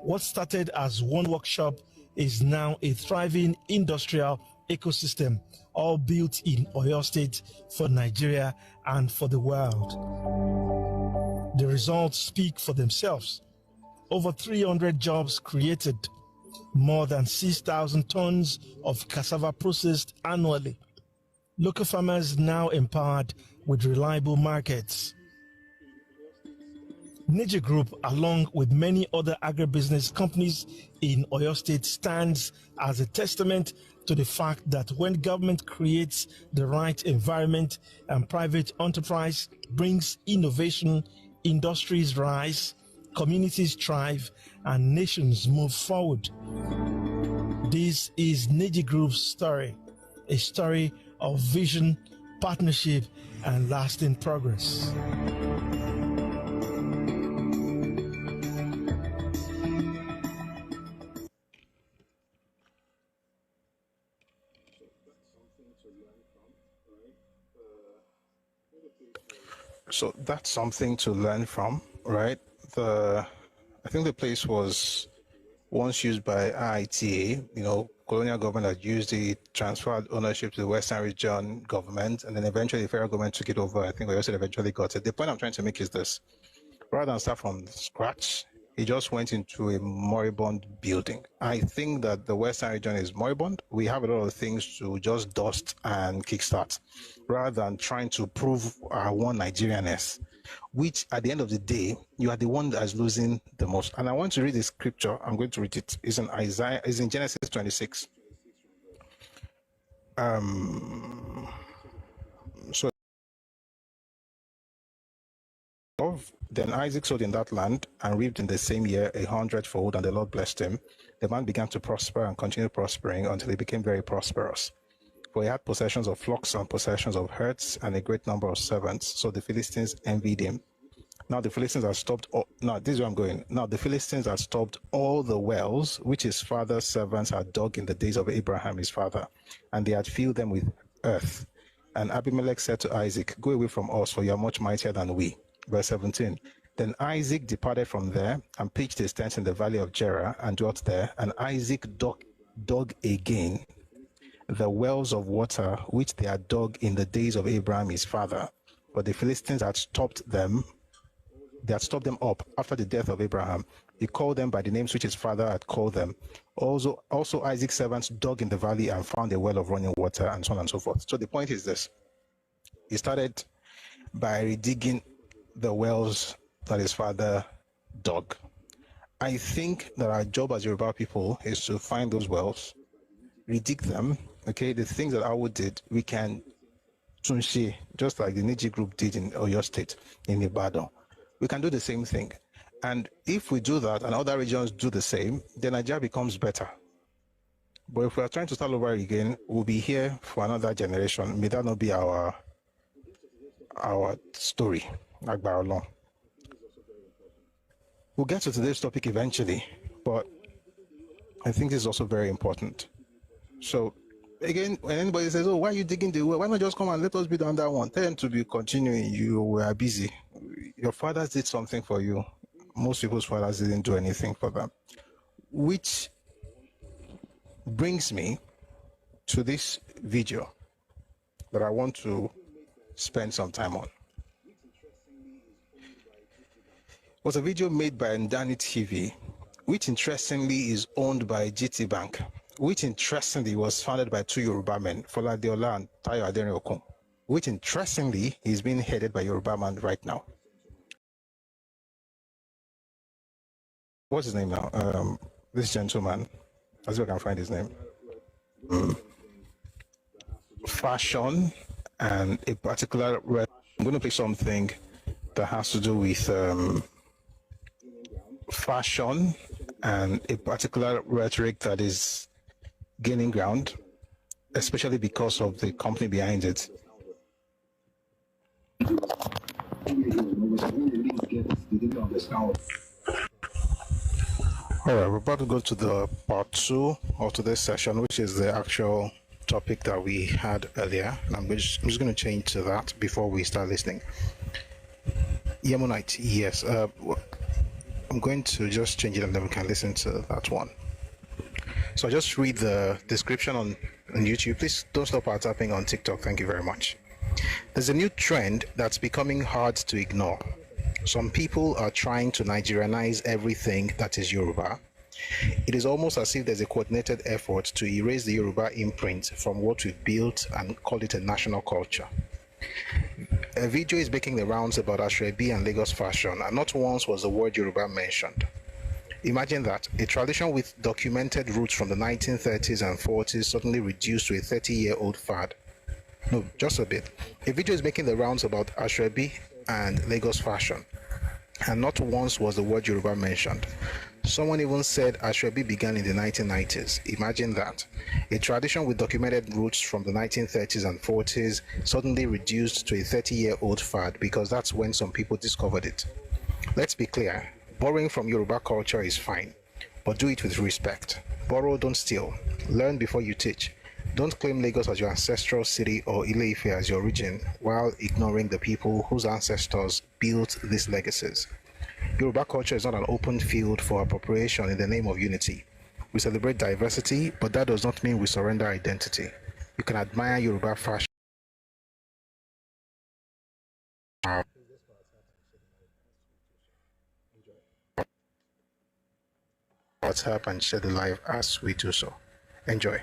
What started as one workshop is now a thriving industrial ecosystem, all built in Oyo State for Nigeria and for the world. The results speak for themselves. Over 300 jobs created, more than 6,000 tons of cassava processed annually. Local farmers now empowered with reliable markets. Niger Group, along with many other agribusiness companies in Oyo State, stands as a testament to the fact that when government creates the right environment and private enterprise brings innovation, industries rise, communities thrive, and nations move forward. This is Niger Group's story, a story of vision, partnership, and lasting progress. So that's something to learn from, right? I think the place was once used by IITA, colonial government had used it, transferred ownership to the Western region government, and then eventually the federal government took it over. I think we also eventually got it. The point I'm trying to make is this: rather than start from scratch, he just went into a moribund building. I think that the Western region is moribund. We have a lot of things to just dust and kickstart, rather than trying to prove our one Nigerianness, which at the end of the day, you are the one that is losing the most. And I want to read the scripture. I'm going to read it. It's in Isaiah, it's in Genesis 26. Then Isaac sowed in that land and reaped in the same year 100-fold, and the Lord blessed him. The man began to prosper and continued prospering until he became very prosperous. For he had possessions of flocks and possessions of herds and a great number of servants. So the Philistines envied him. Now the Philistines had stopped. This is where I'm going. Now the Philistines had stopped all the wells which his father's servants had dug in the days of Abraham his father, and they had filled them with earth. And Abimelech said to Isaac, "Go away from us, for you are much mightier than we." Verse 17. Then Isaac departed from there and pitched his tent in the valley of Gerar and dwelt there. And Isaac dug again the wells of water which they had dug in the days of Abraham his father. But the Philistines had stopped them. They had stopped them up after the death of Abraham. He called them by the names which his father had called them. Also Isaac's servants dug in the valley and found a well of running water, and so on and so forth. So the point is this: he started by redigging the wells that his father dug. I think that our job as Yoruba people is to find those wells, redig them. Okay, the things that Awo did, we can tunshi, just like the Niger Group did in Oyo State, in Ibadan. We can do the same thing. And if we do that and other regions do the same, then Nigeria becomes better. But if we are trying to start over again, we'll be here for another generation. May that not be our story. We'll get to today's topic eventually, but I think this is also very important. So again, when anybody says, "Oh, why are you digging the well? Why not just come and let us be down that one?" Tell them to be continuing. You were busy. Your fathers did something for you. Most people's fathers didn't do anything for them. Which brings me to this video that I want to spend some time on. It was a video made by Ndani TV, which interestingly is owned by GT Bank, which interestingly was founded by two Yoruba men, Foladeola and Tayo Aderin-Okun, which interestingly is being headed by Yoruba man right now. What's his name now? This gentleman, as if I can find his name. Fashion and a particular. I'm going to play something that has to do with fashion and a particular rhetoric that is gaining ground, especially because of the company behind it. All right, we're about to go to the part 2 of today's session, which is the actual topic that we had earlier. And I'm just going to change to that before we start listening. Yemenite, yes. I'm going to just change it and then we can listen to that one. So I just read the description on YouTube. Please don't stop our tapping on TikTok. Thank you very much. There's a new trend that's becoming hard to ignore. Some people are trying to Nigerianize everything that is Yoruba. It is almost as if there's a coordinated effort to erase the Yoruba imprint from what we've built and call it a national culture. A video is making the rounds about Ashrebi and Lagos fashion, and not once was the word Yoruba mentioned. Imagine that, a tradition with documented roots from the 1930s and 40s suddenly reduced to a 30-year-old fad. No, just a bit. A video is making the rounds about Ashrebi and Lagos fashion, and not once was the word Yoruba mentioned. Someone even said Ashrebi began in the 1990s. Imagine that. A tradition with documented roots from the 1930s and 40s suddenly reduced to a 30-year-old fad because that's when some people discovered it. Let's be clear, borrowing from Yoruba culture is fine, but do it with respect. Borrow, don't steal. Learn before you teach. Don't claim Lagos as your ancestral city or Ile-Ife as your origin while ignoring the people whose ancestors built these legacies. Yoruba culture is not an open field for appropriation in the name of unity. We celebrate diversity, but that does not mean we surrender identity. You can admire Yoruba fashion, WhatsApp, and share the live as we do so. Enjoy.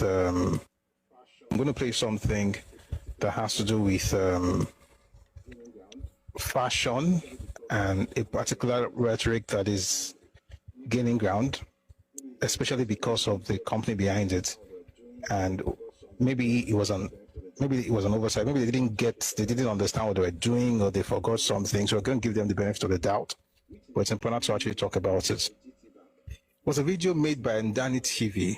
I'm going to play something that has to do with fashion and a particular rhetoric that is gaining ground, especially because of the company behind it. And maybe it was an oversight. Maybe they didn't understand what they were doing, or they forgot something. So we're going to give them the benefit of the doubt. But it's important to actually talk about it. It was a video made by Ndani TV,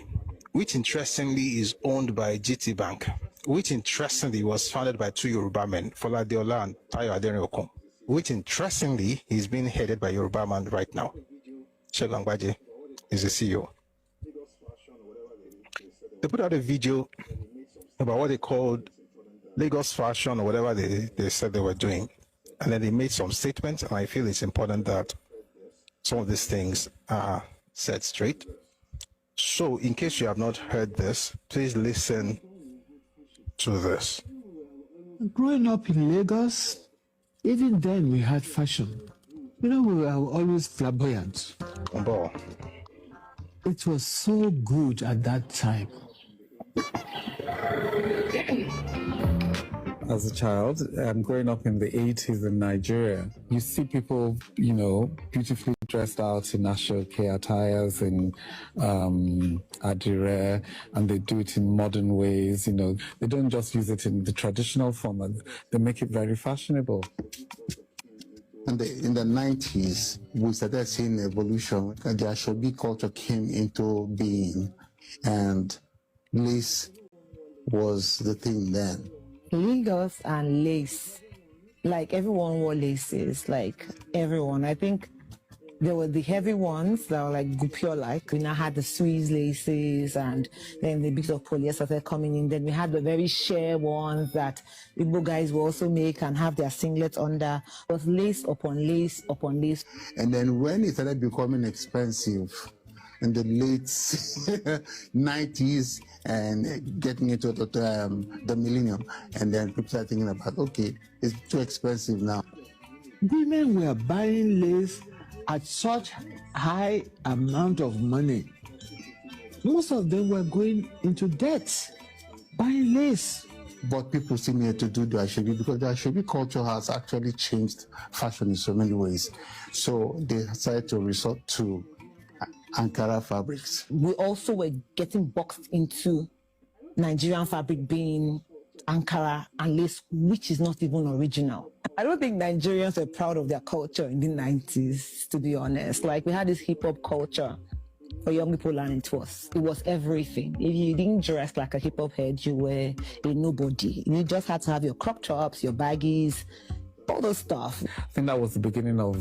which interestingly is owned by GT Bank, which interestingly was founded by two Yoruba men, Fola Deola and Tayo Aderin-Okun, which interestingly is being headed by Yoruba man right now. Segun Agbaje is the CEO. They put out a video about what they called Lagos fashion or whatever they said they were doing. And then they made some statements, and I feel it's important that some of these things are set straight. So, in case you have not heard this, please listen to this. Growing up in Lagos, even then we had fashion. You know, we were always flamboyant. It was so good at that time. As a child, growing up in the 80s in Nigeria, you see people, you know, beautifully dressed out in Ashoke attires and Adire, and they do it in modern ways. You know, they don't just use it in the traditional format, they make it very fashionable. And in the 90s, we started seeing evolution. The Ashobi culture came into being, and lace was the thing then. Lagos and lace, like everyone wore laces, like everyone. I think there were the heavy ones that were like Gupio-like. We now had the Swiss laces, and then the bits of polyester started coming in. Then we had the very sheer ones that Igbo guys will also make and have their singlets under. It was lace upon lace upon lace. And then when it started becoming expensive in the late 90s and getting into the millennium, and then people started thinking about, okay, it's too expensive now. Women were buying lace at such high amount of money. Most of them were going into debt, buying lace. But people still need to do the Ashobi because the Ashobi culture has actually changed fashion in so many ways. So they decided to resort to Ankara fabrics. We also were getting boxed into Nigerian fabric being Ankara and lace, which is not even original. I don't think Nigerians were proud of their culture in the 90s, to be honest. Like, we had this hip-hop culture for young people, and it was everything. If you didn't dress like a hip-hop head, you were a nobody. You just had to have your crop tops, your baggies, all those stuff. I think that was the beginning of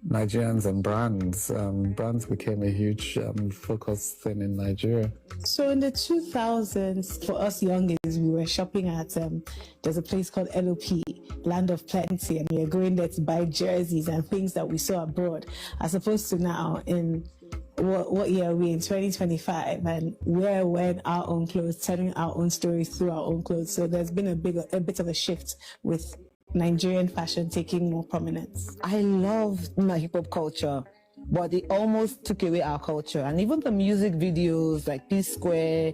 Nigerians and brands. Brands became a huge focus thing in Nigeria. So in the 2000s, for us youngins, we were shopping at, there's a place called LOP, Land of Plenty, and we were going there to buy jerseys and things that we saw abroad, as opposed to now in, what year are we in, 2025, and we're wearing our own clothes, telling our own stories through our own clothes. So there's been a bit of a shift with Nigerian fashion taking more prominence. I love my hip hop culture, but it almost took away our culture. And even the music videos like P Square,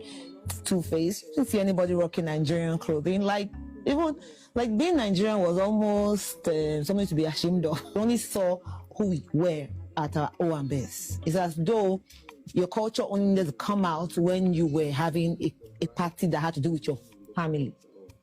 Two-Face, you didn't see anybody rocking Nigerian clothing. Like, even like being Nigerian was almost something to be ashamed of. We only saw who we were at our Owambes. It's as though your culture only needed to come out when you were having a party that had to do with your family.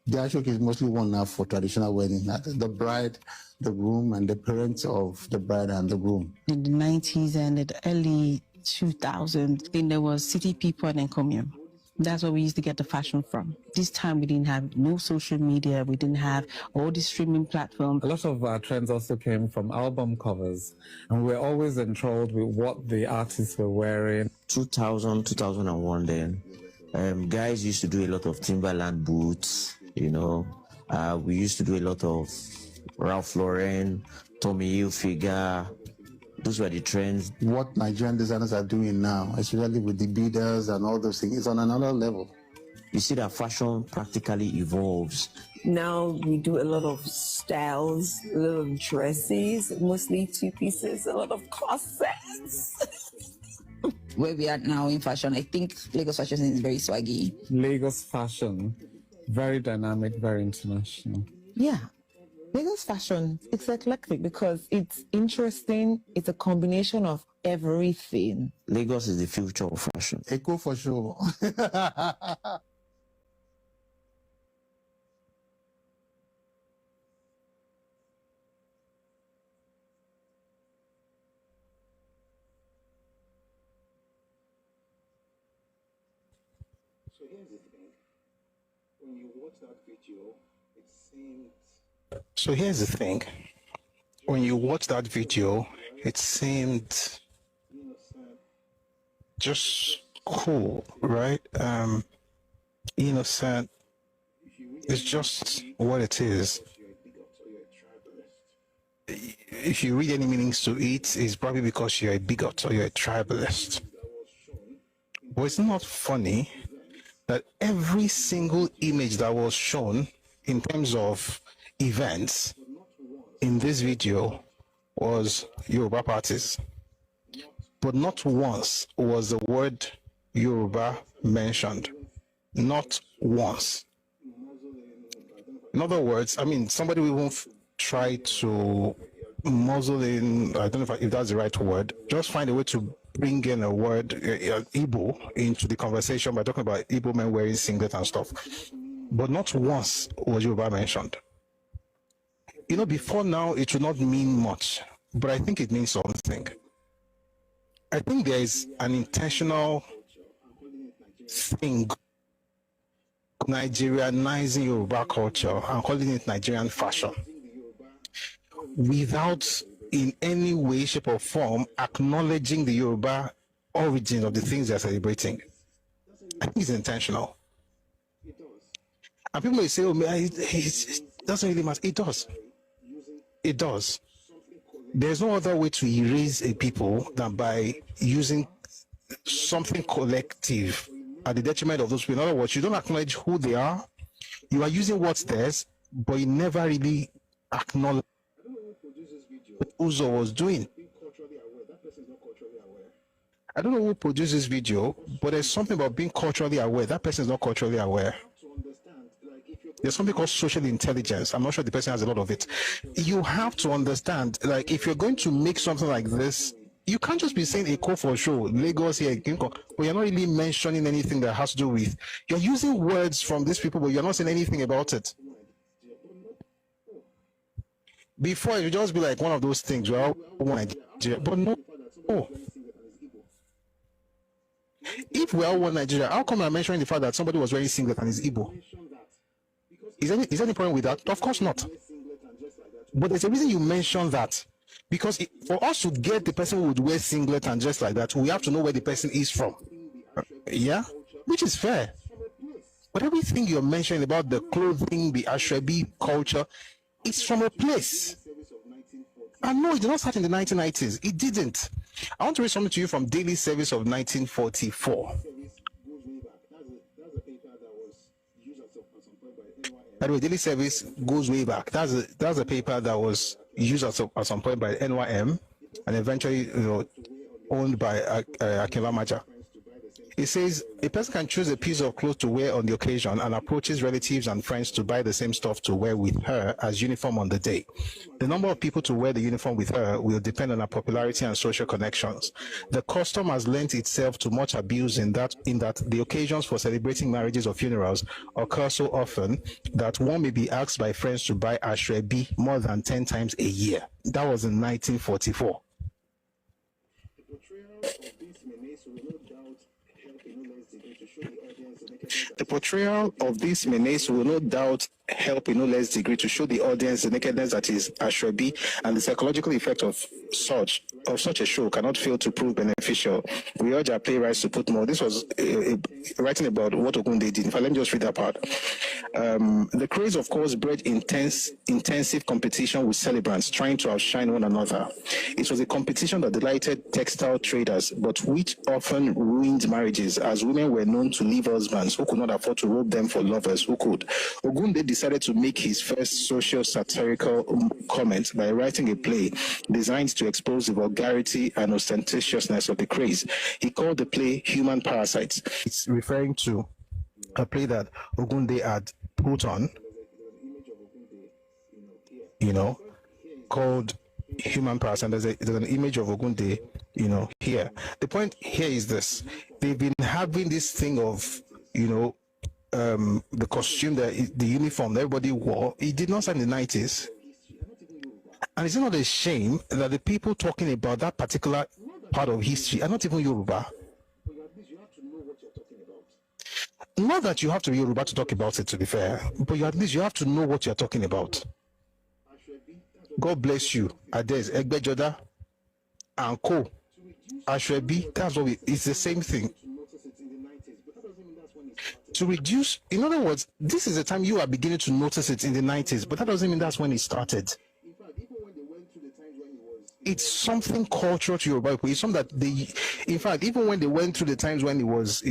The ashok is mostly worn now for traditional wedding. The bride, the groom, and the parents of the bride and the groom. In the 90s and the early 2000s, then there was City People and Encomium. That's where we used to get the fashion from. This time we didn't have no social media, we didn't have all the streaming platforms. A lot of our trends also came from album covers, and we were always enthralled with what the artists were wearing. 2000, 2001 then, guys used to do a lot of Timberland boots, you know. We used to do a lot of Ralph Lauren, Tommy Hilfiger. Those were the trends. What Nigerian designers are doing now, especially with the beaders and all those things, is on another level. You see that fashion practically evolves. Now we do a lot of styles, a lot of dresses, mostly two pieces, a lot of corsets. Where we are now in fashion, I think Lagos fashion is very swaggy. Lagos fashion, very dynamic, very international. Yeah. Lagos fashion, it's eclectic because it's interesting. It's a combination of everything. Lagos is the future of fashion. Echo for sure. So here's the thing. When you watch that video, it seems... So here's the thing. When you watch that video, it seemed just cool, right? Innocent. It's just what it is. If you read any meanings to it, it's probably because you're a bigot or you're a tribalist. But it's not funny that every single image that was shown in terms of events in this video was Yoruba parties, but not once was the word Yoruba mentioned. Not once. In other words, I mean, somebody will won't try to muzzle in, I don't know if that's the right word, just find a way to bring in a word, Igbo, into the conversation by talking about Igbo men wearing singlet and stuff. But not once was Yoruba mentioned. You know, before now, it would not mean much, but I think it means something. I think there is an intentional thing, Nigerianizing Yoruba culture and calling it Nigerian fashion, without in any way, shape, or form acknowledging the Yoruba origin of the things they're celebrating. I think it's intentional. And people will say, oh, man, it doesn't really matter. It does. It does. There's no other way to erase a people than by using something collective at the detriment of those people. In other words, you don't acknowledge who they are. You are using what's theirs, but you never really acknowledge what Uzo was doing. I don't know who produced this video, but there's something about being culturally aware. That person is not culturally aware. There's something called social intelligence. I'm not sure the person has a lot of it. You have to understand, like, if you're going to make something like this, you can't just be saying a call for show, Lagos here, but you're not really mentioning anything that has to do with, you're using words from these people, but you're not saying anything about it. Before, it would just be like one of those things, well, Nigeria, but no. If we all want Nigeria, how come I'm mentioning the fact that somebody was wearing singlet and is Igbo? Is there any problem with that? Of course not. But there's a reason you mentioned that. Because for us to get the person who would wear singlet and dress like that, we have to know where the person is from. Yeah? Which is fair. But everything you're mentioning about the clothing, the Ashwebi culture, it's from a place. And no, it did not start in the 1990s. It didn't. I want to read something to you from Daily Service of 1944. By the way, Daily Service goes way back. That's a paper that was used at some point by NYM and eventually owned by Akinva Maja. It says a person can choose a piece of cloth to wear on the occasion and approaches relatives and friends to buy the same stuff to wear with her as uniform on the day. The number of people to wear the uniform with her will depend on her popularity and social connections. The custom has lent itself to much abuse in that the occasions for celebrating marriages or funerals occur so often that one may be asked by friends to buy ashrebi more than 10 times a year. That was in 1944. The portrayal of this menace will no doubt help in no less degree to show the audience the nakedness that is Ashwebi, and the psychological effect of such a show cannot fail to prove beneficial. We urge our playwrights to put more. This was writing about what Ogunde did. In fact, let me just read that part. The craze, of course, bred intensive competition with celebrants trying to outshine one another. It was a competition that delighted textile traders, but which often ruined marriages, as women were known to leave husbands who could not afford to rob them for lovers who could. Ogunde decided to make his first social satirical comment by writing a play designed to expose the vulgarity and ostentatiousness of the craze. He called the play Human Parasites. It's referring to a play that Ogunde had put on, called Human Parasites. And there's an image of Ogunde, here. The point here is this. They've been having this thing of, the costume, the uniform that everybody wore. It did not start in the 90s. And it's not a shame that the people talking about that particular part of history are not even Yoruba. Not that you have to be Yoruba to talk about it, to be fair, but at least you have to know what you're talking about. God bless you. Ades, Egbejoda, and Co. Ashwebi, that's what it's the same thing. To reduce, in other words, this is the time you are beginning to notice it in the 90s, but that doesn't mean that's when it started. It's something cultural to Yoruba people. It's something that in fact, even when they went through the times when it was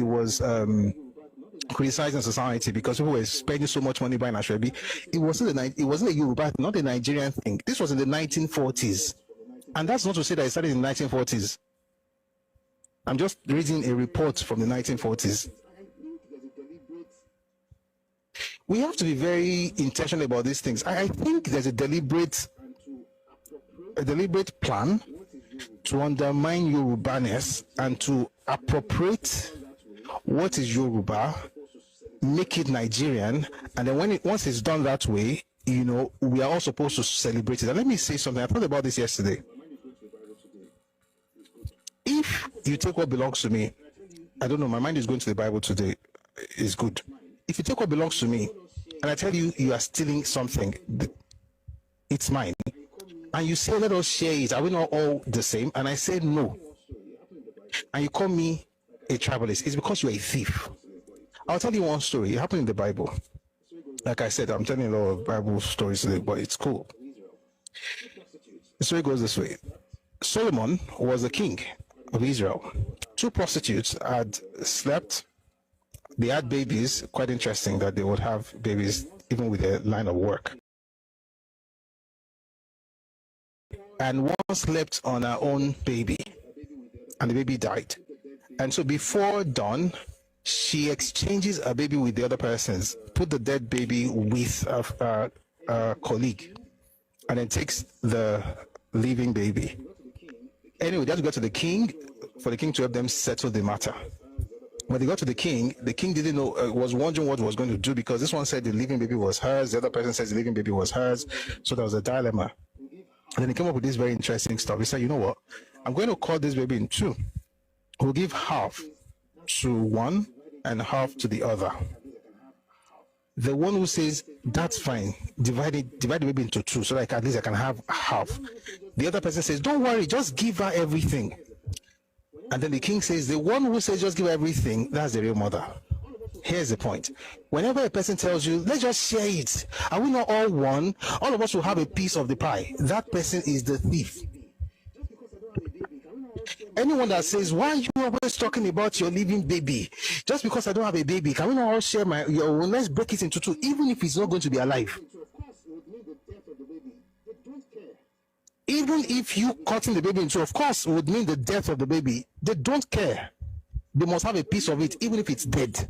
criticizing society because people were spending so much money buying Ashwebi, it wasn't a Yoruba, not a Nigerian thing. This was in the 1940s, and that's not to say that it started in the 1940s. I'm just reading a report from the 1940s. We have to be very intentional about these things. I think there's a deliberate plan to undermine Yorubaness and to appropriate what is Yoruba, make it Nigerian, and then once it's done that way, we are all supposed to celebrate it. And let me say something. I thought about this yesterday. If you take what belongs to me, I don't know, my mind is going to the Bible today. It's good. If you take what belongs to me, and I tell you you are stealing something, it's mine, and you say, let us share it, are we not all the same? And I say no, and you call me a tribalist, it's because you're a thief. I'll tell you one story. It happened in the Bible. Like I said, I'm telling a lot of Bible stories today, but it's cool. The story goes this way. Solomon was the king of Israel. Two prostitutes had slept. They had babies. Quite interesting that they would have babies even with their line of work. And one slept on her own baby, and the baby died. And so before dawn, she exchanges a baby with the other person's, put the dead baby with a colleague, and then takes the living baby. Anyway, they had to go to the king for the king to help them settle the matter. When they got to the king didn't know, was wondering what he was going to do, because this one said the living baby was hers, the other person says the living baby was hers, so there was a dilemma. And then he came up with this very interesting stuff. He said, you know what, I'm going to cut this baby in two. We'll give half to one and half to the other. The one who says, that's fine, divide the baby into two so that at least I can have half. The other person says, don't worry, just give her everything. And then the king says, the one who says just give her everything, that's the real mother. Here's the point. Whenever a person tells you, let's just share it, are we not all one? All of us will have a piece of the pie. That person is the thief. Anyone that says, why are you always talking about your living baby? Just because I don't have a baby, can we not all share your own? Let's break it into two, even if it's not going to be alive. Even if you cutting the baby in two, of course, would mean the death of the baby. They don't care. They must have a piece of it, even if it's dead.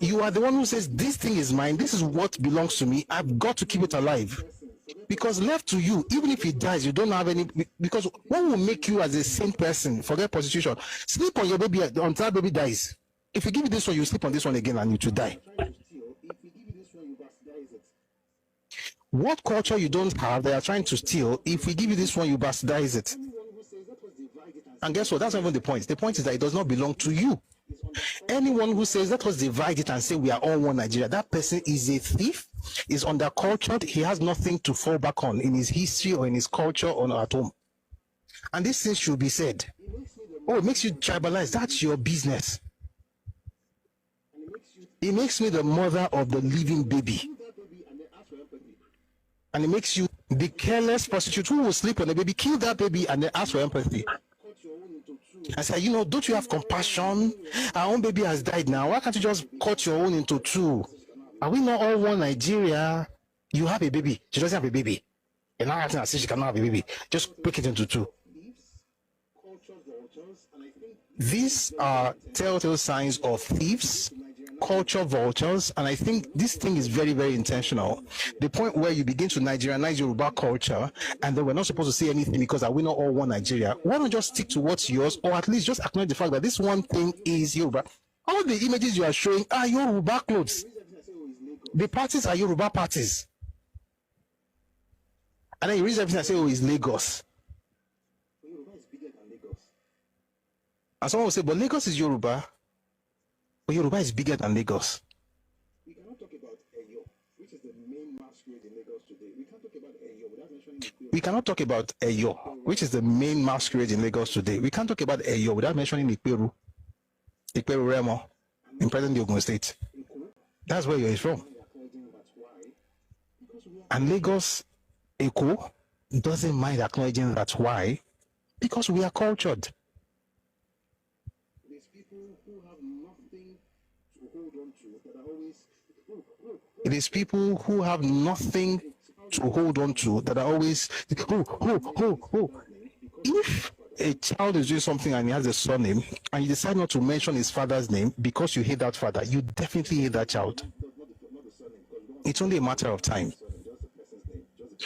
You are the one who says, this thing is mine, this is what belongs to me, I've got to keep it alive. Because left to you, even if it dies, you don't have any, because what will make you as a sane person, forget prostitution, sleep on your baby until that baby dies. If you give it this one, you sleep on this one again and you will die. What culture you don't have, they are trying to steal, if we give you this one, you bastardize it. And guess what, that's not even the point. The point is that it does not belong to you. Anyone who says let us divide it and say we are all one Nigeria, that person is a thief, is undercultured, he has nothing to fall back on in his history or in his culture or at home. And this thing should be said. Oh, it makes you tribalize, that's your business. It makes me the mother of the living baby. And it makes you the careless prostitute who will sleep on the baby, kill that baby and then ask for empathy. I said, you know, don't you have compassion? Our own baby has died now. Why can't you just cut your own into two? Are we not all one Nigeria? You have a baby. She doesn't have a baby. And now acting as if she cannot have a baby. Just break it into two. These are telltale signs of thieves, culture vultures, and I think this thing is very, very intentional. The point where you begin to Nigerianize Yoruba culture, and then we're not supposed to say anything because are we not all one Nigeria? Why not just stick to what's yours, or at least just acknowledge the fact that this one thing is Yoruba? All the images you are showing are Yoruba clothes. The parties are Yoruba parties. And then you read everything and say, oh, it's Lagos. And someone will say, but Lagos is Yoruba. But Yoruba is bigger than Lagos. We cannot talk about Eyo, which is the main masquerade in Lagos today. We can't talk about Eyo without mentioning Ikperu. We cannot talk about Eyo, which is the main masquerade in Lagos today. We can't talk about Eyo without mentioning Ikperu. Ikperu Remo in present Ogun State. That's where you're from. And Lagos, Eko, doesn't mind acknowledging that's why, because we are cultured. It is people who have nothing to hold on to that are always, If a child is doing something and he has a surname and you decide not to mention his father's name because you hate that father, you definitely hate that child. It's only a matter of time.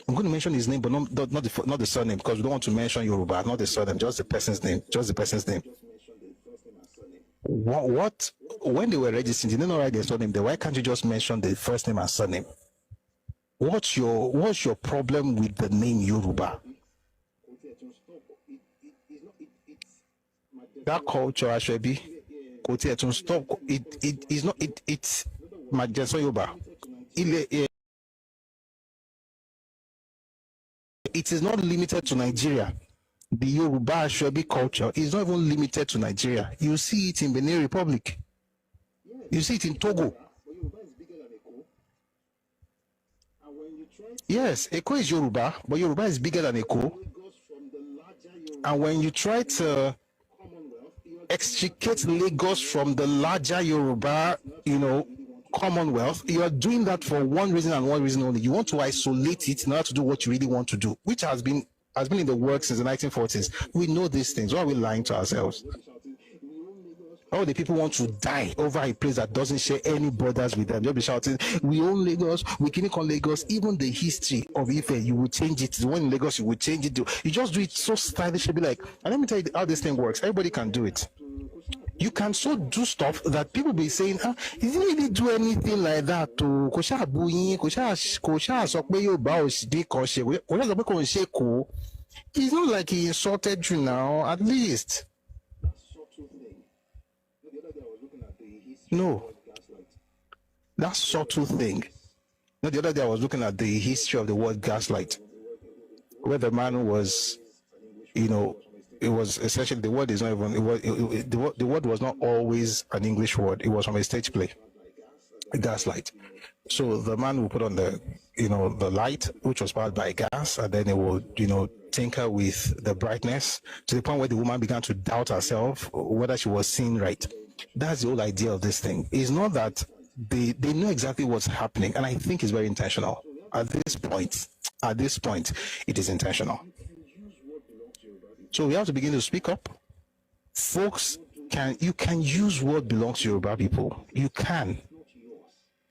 I'm going to mention his name, but not the surname, because we don't want to mention Yoruba, not the surname, just the person's name, just the person's name. What when they were registering, they didn't know write their surname there. Why can't you just mention the first name and surname? What's your problem with the name Yoruba? That culture actually stop. It is not it's Majeso Yoruba. It is not limited to Nigeria. The Yoruba Ashwebi culture is not even limited to Nigeria. You see it in Benin Republic. You see it in Togo. Yes, Eko is Yoruba, but Yoruba is bigger than Eko. And when you try to extricate Lagos from the larger Yoruba, Commonwealth, you are doing that for one reason and one reason only. You want to isolate it in order to do what you really want to do, which has been in the works since the 1940s. We know these things. Why are we lying to ourselves? All the people want to die over a place that doesn't share any borders with them. They'll be shouting, we own Lagos, we can call Lagos. Even the history of Ife, you will change it. The one in Lagos, you will change it. You just do it so stylishly. Be like, and let me tell you how this thing works. Everybody can do it. You can so do stuff that people be saying, he didn't really do anything like that. It's not like he insulted you now, at least. No, that subtle thing. Now, the other day I was looking at the history of the word gaslight, where the man was, you know, it was essentially, the word is not even, the word was not always an English word. It was from a stage play, gaslight. So the man will put on the, you know, the light, which was powered by gas, and then it would, you know, tinker with the brightness to the point where the woman began to doubt herself whether she was seeing right. That's the whole idea of this thing. It's not that they know exactly what's happening, and I think it's very intentional. At this point, it is intentional. So we have to begin to speak up. Folks, you can use what belongs to Yoruba people. You can.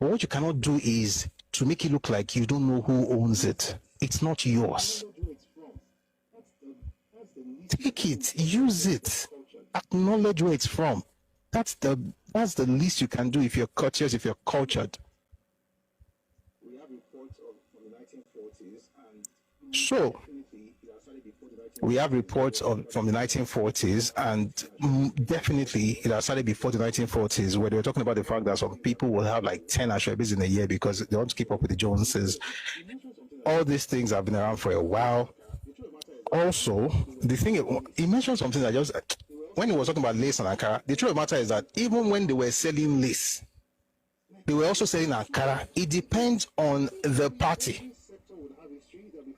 But what you cannot do is to make it look like you don't know who owns it. It's not yours. Take it, use it, acknowledge where it's from. That's the least you can do if you're courteous, if you're cultured. We have reports from the 1940s, and so we have reports from the 1940s, and definitely it has started before the 1940s, where they were talking about the fact that some people will have like 10 ashwebis in a year because they want to keep up with the Joneses. All these things have been around for a while. Also, the thing, he mentioned something that just, when he was talking about lace and Ankara, the truth of the matter is that even when they were selling lace, they were also selling Ankara. It depends on the party.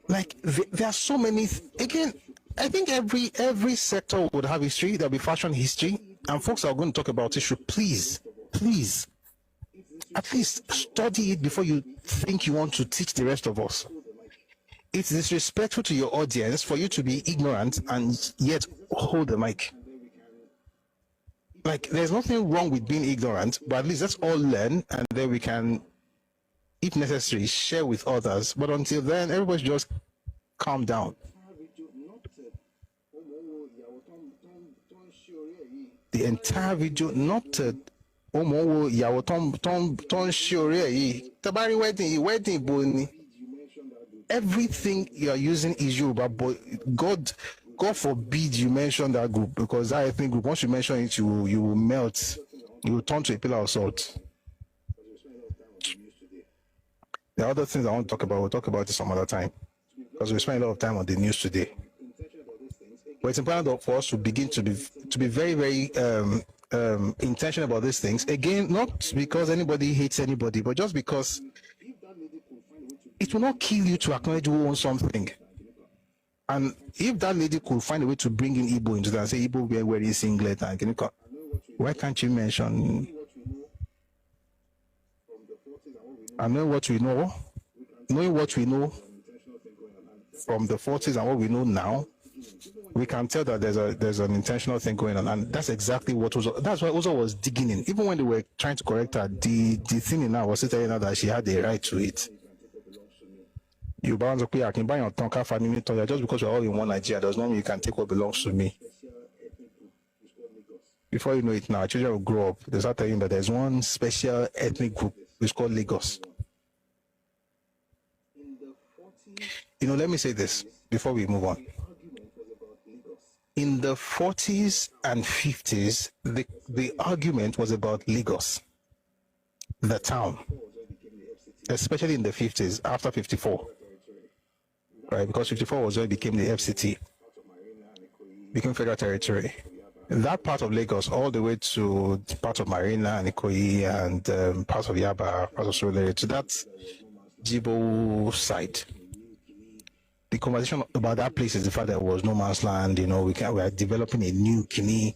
Like, there are so many, again, I think every sector would have history. There'll be fashion history, and folks are going to talk about issue. Please, at least study it before you think you want to teach the rest of us. It's disrespectful to your audience for you to be ignorant and yet hold the mic. Like, there's nothing wrong with being ignorant, but at least let's all learn, and then we can, if necessary, share with others. But until then, everybody just calm down. The entire video, not Omowo Yawo Ton Shore Tabari wedding Boni. Everything you are using is Yoruba, but God forbid you mention that group, because that ethnic group, once you mention it, you will melt. You will turn to a pillar of salt. There are other things I want to talk about. We'll talk about it some other time, because we spend a lot of time on the news today. But it's important for us to begin to be very, very intentional about these things. Again, not because anybody hates anybody, but just because it will not kill you to acknowledge who owns something. And if that lady could find a way to bring in Igbo into that and say Igbo were wearing singlet, and why can't you mention? And knowing what we know from the 40s and what we know now, we can tell that there's an intentional thing going on, and that's exactly what was. That's why Uzo was digging in. Even when they were trying to correct her, the thing in her was telling her that she had the right to it. Just because we're all in one Nigeria does not mean you can take what belongs to me. Before you know it now, children will grow up. They start telling you that there's one special ethnic group, it's called Lagos. You know, let me say this before we move on. In the 40s and 50s, the argument was about Lagos, the town, especially in the 50s, after 54. Right, because 54 was when it became the FCT, became federal territory. That part of Lagos, all the way to part of Marina and Ikoyi and parts of Yaba, parts of Surulere, to that Jibo side. The conversation about that place is the fact that it was no man's land. You know, we are developing a new Kini.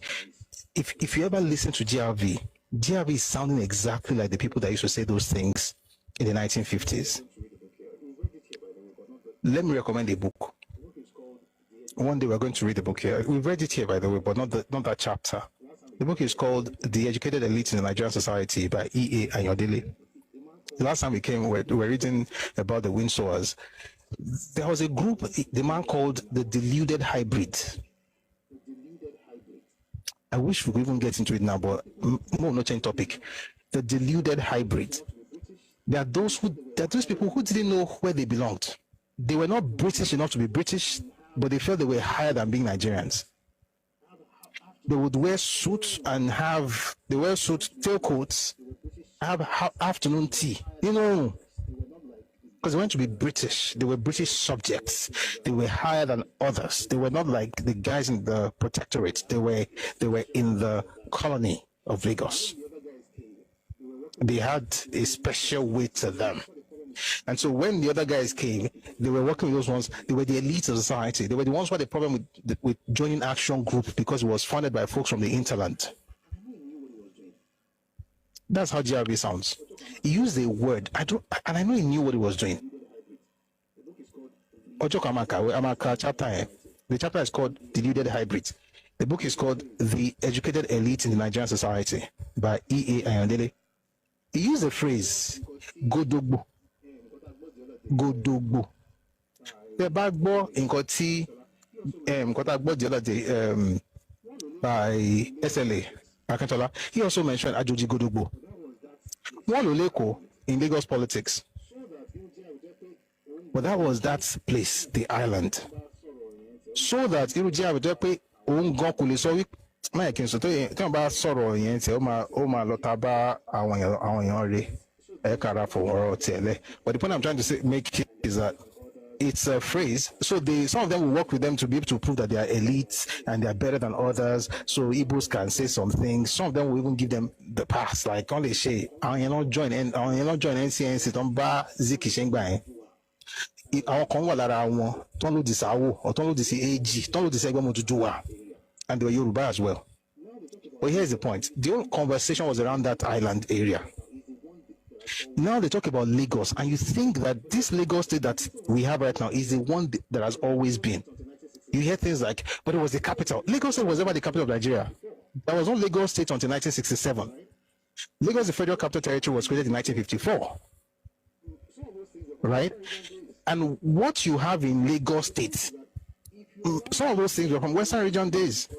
If you ever listen to GRV is sounding exactly like the people that used to say those things in the 1950s. Let me recommend a book. One day we're going to read the book here. We've read it here, by the way, but not that chapter. The book is called The Educated Elite in the Nigerian Society by E.A. Ayodele. The last time we came, we were reading about the Windsors. There was a group, the man called the Deluded Hybrid. I wish we could even get into it now, but no change topic. The Deluded Hybrid. There are those people who didn't know where they belonged. They were not British enough to be British, but they felt they were higher than being Nigerians. They would wear suits and tailcoats, have afternoon tea. Because they went to be British. They were British subjects. They were higher than others. They were not like the guys in the protectorate. They were in the colony of Lagos. They had a special weight to them. And so when the other guys came, they were working with those ones. They were the elite of society. They were the ones who had a problem with joining action group because it was funded by folks from the hinterland. That's how GRB sounds. He used a word. I know he knew what he was doing. Amaka chapter. The chapter is called Deluded Hybrid. The book is called The Educated Elite in the Nigerian Society by E.A. Ayondele. He used the phrase Godogbo. Godogbo. The bagbo in Koti Kotakbo the other day by SLA. He also mentioned Ajoji Godogbo. Leko in Lagos politics. But that was that place, the island. So that Irujia would pay own Gokuli. So we my king so talk about sorrow yen te o ma lotaba awon ekara for tele. But the point I'm trying to make is that it's a phrase. So some of them will work with them to be able to prove that they are elites and they are better than others. So Igbos can say some things. Some of them will even give them the pass, like only say, "I not join NCNC. Don't buy Ziki Shengbai." Our Congo Lara won. Don't lose this AO or don't lose this AG. Don't lose this Egbomo to do, and they were Yoruba as well. But here's the point: the whole conversation was around that island area. Now they talk about Lagos, and you think that this Lagos state that we have right now is the one that has always been. You hear things like, but it was the capital. Lagos state was never the capital of Nigeria. There was no Lagos state until 1967. Lagos, the federal capital territory, was created in 1954. Right? And what you have in Lagos state, some of those things were from Western region days.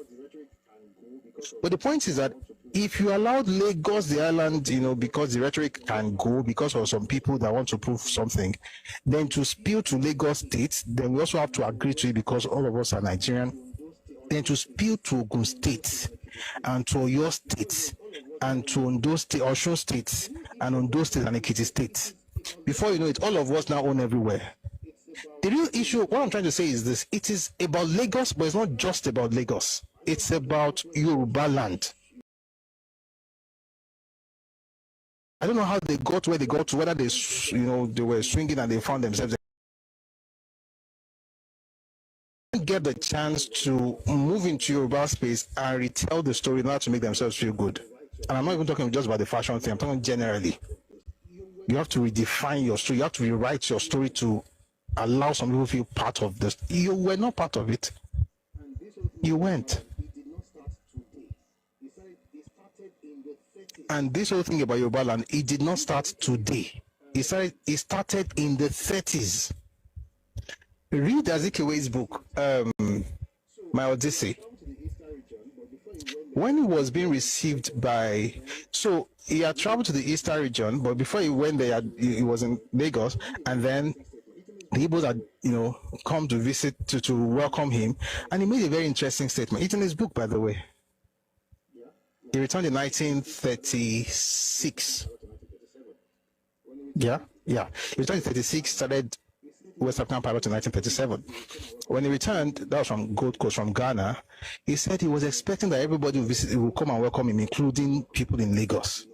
But the point is that if you allowed Lagos, the island, because the rhetoric can go because of some people that want to prove something, then to spill to Lagos State, then we also have to agree to it because all of us are Nigerian. Then to spill to Ogun State and to Oyo State and to Ondo State, Osun State and Ondo State and Ekiti State. Before you know it, all of us now own everywhere. The real issue, what I'm trying to say is this: it is about Lagos, but it's not just about Lagos. It's about Yoruba land. I don't know how they got where they got to, whether they were swinging and they found themselves. They didn't get the chance to move into Yoruba space and retell the story in order to make themselves feel good. And I'm not even talking just about the fashion thing, I'm talking generally. You have to redefine your story, you have to rewrite your story to allow some people to feel part of this. You were not part of it. You weren't. And this whole thing about Yoruba land, it did not start today. It started in the 30s. Read Azikiwe's book, My Odyssey. When he was being received by, so he had traveled to the Eastern region, but before he went there, he was in Lagos, and then the Igbos had, come to visit to welcome him, and he made a very interesting statement. It's in his book, by the way. He returned in 1936. Yeah. He returned in 1936, started West African pilot in 1937. When he returned, that was from Gold Coast, from Ghana, he said he was expecting that everybody will come and welcome him, including people in Lagos.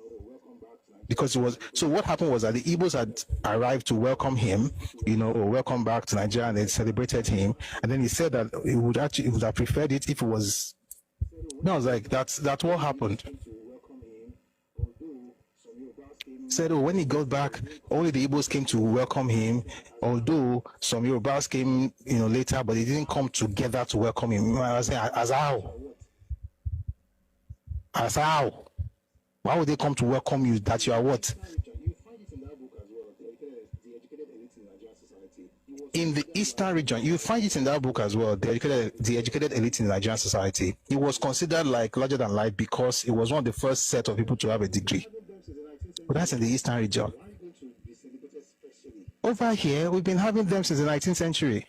Because so what happened was that the Igbos had arrived to welcome him, or welcome back to Nigeria, and they celebrated him. And then he said that he would have preferred it if it was. No, I was like, that's what happened. Said, when he got back, only the Igbos came to welcome him, although some Yorubas came, later, but they didn't come together to welcome him. I was saying, as how? Why would they come to welcome you? That you are what? In the Eastern region, you find it in that book as well, the educated elite in the Nigerian society. It was considered like larger than life because it was one of the first set of people to have a degree. But that's in the Eastern region. Over here, we've been having them since the 19th century.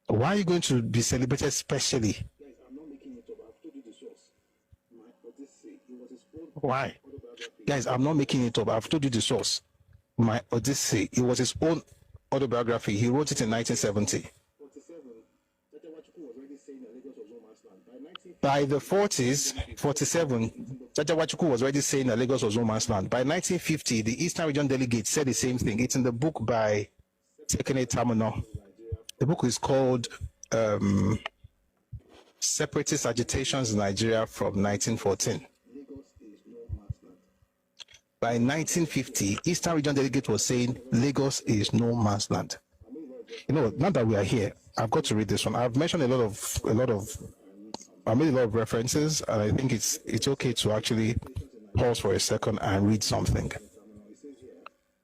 Why are you going to be celebrated specially? Why? Guys, I'm not making it up. I've told you the source. My Odyssey, it was his own autobiography. He wrote it in 1970. By the 40s, 47, Jaja Wachuku was already saying that Lagos was no man's land. By 1950, the Eastern Region delegate said the same thing. It's in the book by Tekene Tamino. The book is called Separatist Agitations in Nigeria from 1914. By 1950, Eastern Region delegate was saying Lagos is no man's land. You know, now that we are here, I've got to read this one. I've mentioned I made a lot of references, and I think it's okay to actually pause for a second and read something.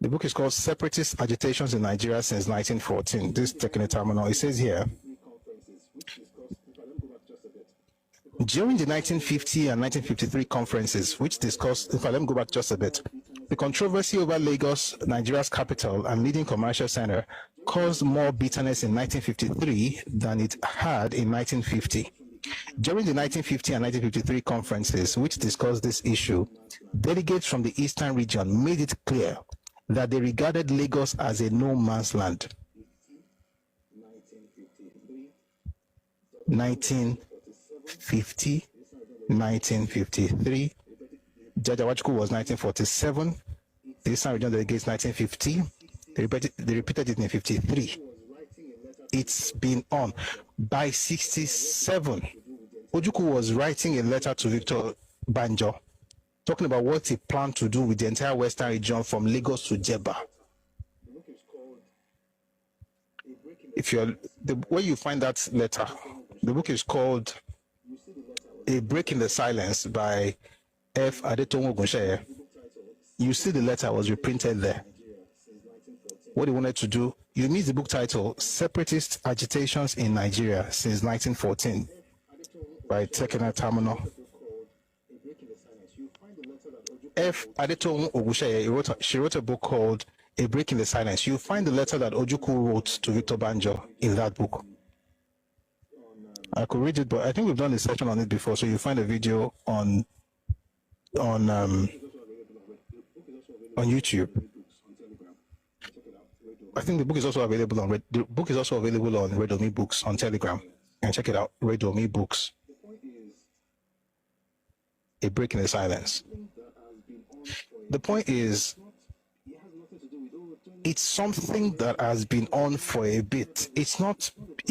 The book is called Separatist Agitations in Nigeria since 1914. This technical terminal, it says here, during the 1950 and 1953 conferences, which discussed, let me go back just a bit, the controversy over Lagos, Nigeria's capital and leading commercial center, caused more bitterness in 1953 than it had in 1950. During the 1950 and 1953 conferences, which discussed this issue, delegates from the Eastern region made it clear that they regarded Lagos as a no man's land. 1950, 1953, Jaja Wachuku was 1947, the Eastern region delegates 1950, they repeated it in 53. It's been on. By 67, Ojukwu was writing a letter to Victor Banjo, talking about what he planned to do with the entire Western region from Lagos to Jebba. Where you find that letter, the book is called A Break in the Silence by F. Adetomo Ogunsheye. You see the letter was reprinted there. What he wanted to do, you meet the book title, Separatist Agitations in Nigeria since 1914 by Tekena Tamino. F. Adetomo Ogunsheye, she wrote a book called A Break in the Silence. You find the letter that Ojukwu wrote to Victor Banjo in that book. I could read it, but I think we've done a section on it before, so you find a video on YouTube. I think the book is also available on Redomi Books on Telegram. And check it out, Redomi Books. A Break in the Silence. The point is, it's something that has been on for a bit. It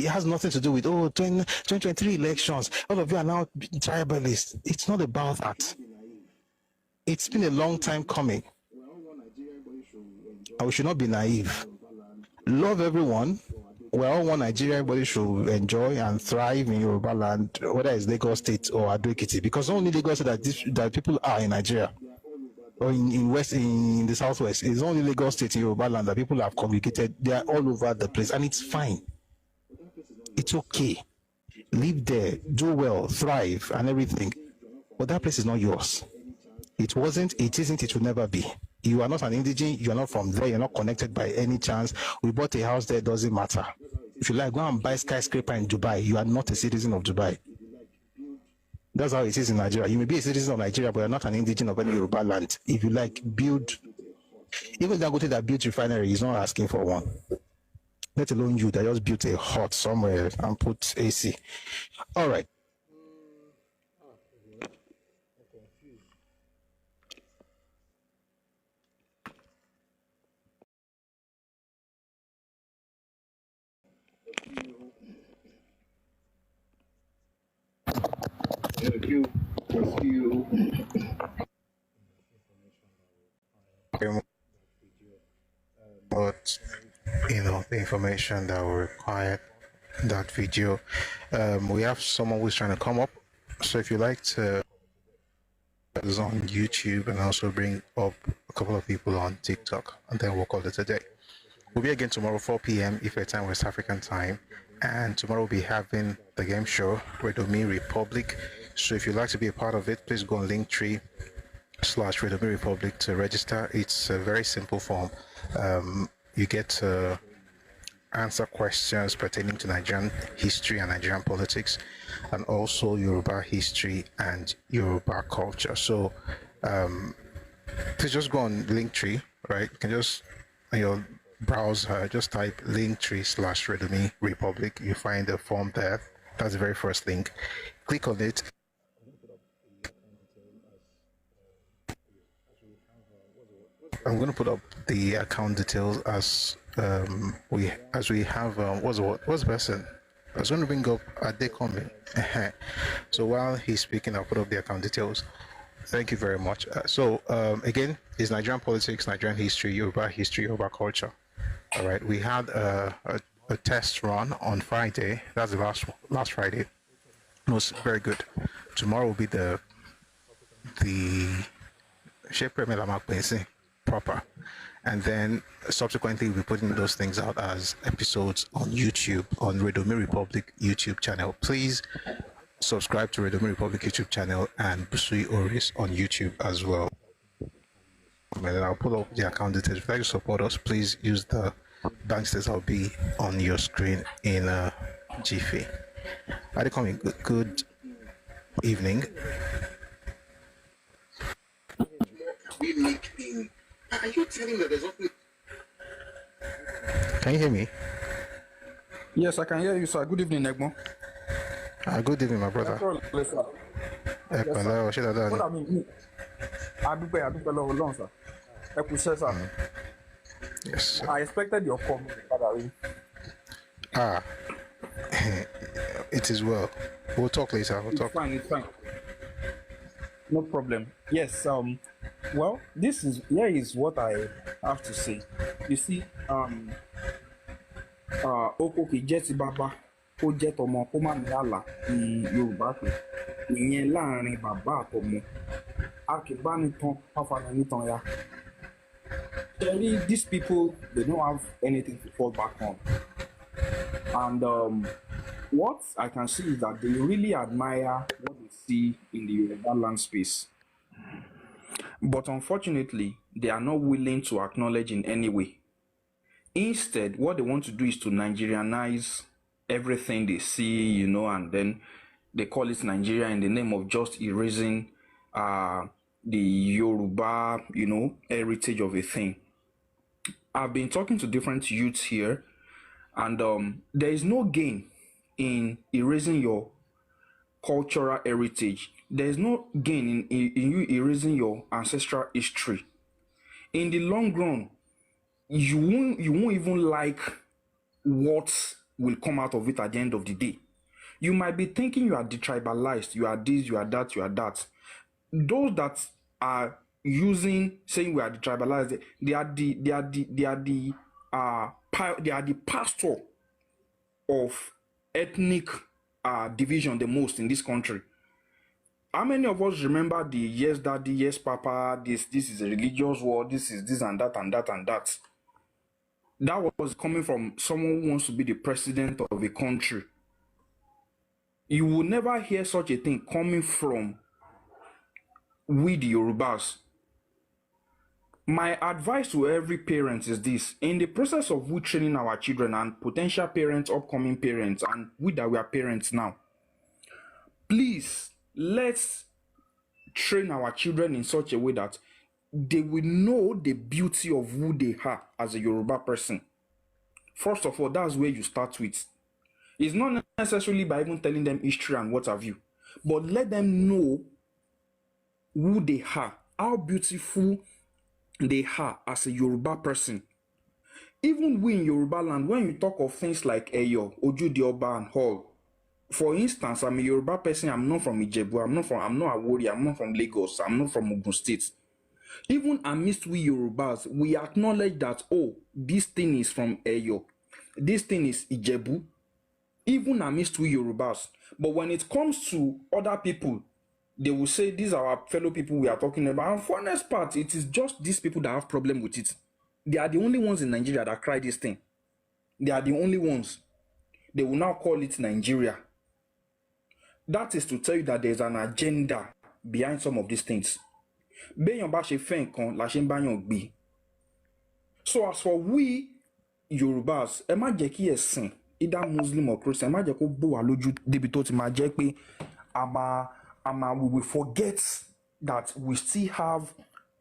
has nothing to do with 2023 elections. All of you are now tribalists. It's not about that. It's been a long time coming. And we should not be naive. Love everyone. We're all one Nigeria. Everybody should enjoy and thrive in Yoruba land, whether it's Lagos State or Ado-Ekiti, because only Lagos State that people are in Nigeria, or in the southwest. It's only Lagos State in Yoruba land that people have congregated. They are all over the place, and it's fine. It's okay. Live there, do well, thrive, and everything. But that place is not yours. It wasn't, it isn't, it will never be. You are not an indigene, you are not from there, you're not connected by any chance. We bought a house there, it doesn't matter. If you like, go and buy skyscraper in Dubai, you are not a citizen of Dubai. That's how it is in Nigeria. You may be a citizen of Nigeria, but you're not an indigene of any Yoruba land. If you like, build, even Dangote that built refinery is not asking for one. Let alone you that just built a hut somewhere and put AC. All right. But the information that we required, that video, we have someone who's trying to come up. So if you like to, is on YouTube, and also bring up a couple of people on TikTok, and then we'll call it a day. We'll be again tomorrow 4 p.m. Ife time, West African time, and tomorrow we'll be having the game show Redomi Republic. So if you'd like to be a part of it, please go on Linktree/Redomi Republic to register. It's a very simple form. You get to answer questions pertaining to Nigerian history and Nigerian politics, and also Yoruba history and Yoruba culture. So Please just go on Linktree, right? You can just on your browser just type Linktree/Redomi Republic. You find the form there. That's the very first link. Click on it. I'm going to put up the account details as we have what's the person? I was going to bring up Adekomi. So while he's speaking, I'll put up the account details. Thank you very much. Again, it's Nigerian politics, Nigerian history, Yoruba culture. All right. We had a test run on Friday. That's the last Friday. It was very good. Tomorrow will be the Shape proper, and then subsequently we'll be putting those things out as episodes on YouTube, on Redomi Republic YouTube channel. Please subscribe to Redomi Republic YouTube channel and Busui Oris on YouTube as well. And then I'll pull up the account details. If you'd like to support us, please use the bank details that'll be on your screen in Jiffy. Adekomi, good evening. Are you telling that there's nothing? Can you hear me? Yes, I can hear you, sir. Good evening, Egmo. Good evening, my brother. Yes, sir. What I mean, I do alone, sir. Yes. I expected your comment, Father. It is well. We'll talk later. It's fine. No problem. Yes. Well, here is what I have to say. You see, oko kì í jẹ́ ti bàbá, ó jẹ́ tọmọ, kó má ní àlà ní Yorùbá pé ìyẹn láàrin bàbá àtọmọ. A kì í bá nìtàn, àfààní nìtàn ya. These people, they don't have anything to fall back on. And what I can see is that they really admire what they see in the Yoruba land space. But unfortunately, they are not willing to acknowledge in any way. Instead, what they want to do is to Nigerianize everything they see, and then they call it Nigeria in the name of just erasing the Yoruba, heritage of a thing. I've been talking to different youths here, and there is no gain in erasing your cultural heritage. There is no gain in you erasing your ancestral history. In the long run, you won't even like what will come out of it at the end of the day. You might be thinking you are detribalized, you are this, you are that, you are that. Those that are saying we are detribalized, they are the pastor of ethnic division the most in this country. How many of us remember the yes daddy, yes papa, this is a religious war, this is this and that and that and that? That was coming from someone who wants to be the president of a country. You will never hear such a thing coming from we the Yorubas. My advice to every parent is this: in the process of we training our children and potential parents, upcoming parents, and we that we are parents now, please, let's train our children in such a way that they will know the beauty of who they are as a Yoruba person. First of all, that's where you start with. It's not necessarily by even telling them history and what have you, but let them know who they are, how beautiful they are as a Yoruba person. Even we in Yoruba land, when you talk of things like Eyo, Ojudioba and all, for instance, I'm a Yoruba person, I'm not from Ijebu, I'm not Awori, I'm not from Lagos, I'm not from Ogun State. Even amidst we Yorubas, we acknowledge that, oh, this thing is from Eyo, this thing is Ijebu, even amidst we Yorubas. But when it comes to other people, they will say these are our fellow people we are talking about. And for the next part, it is just these people that have problem with it. They are the only ones in Nigeria that cry this thing. They are the only ones. They will now call it Nigeria. That is to tell you that there's an agenda behind some of these things. So as for we Yorubas, ẹ má jẹ́ kí ẹ̀sìn, either Muslim or Christian, ẹ má jẹ́ kó bò wá lójú débi tó ti máa jẹ́ pé we will forget that we still have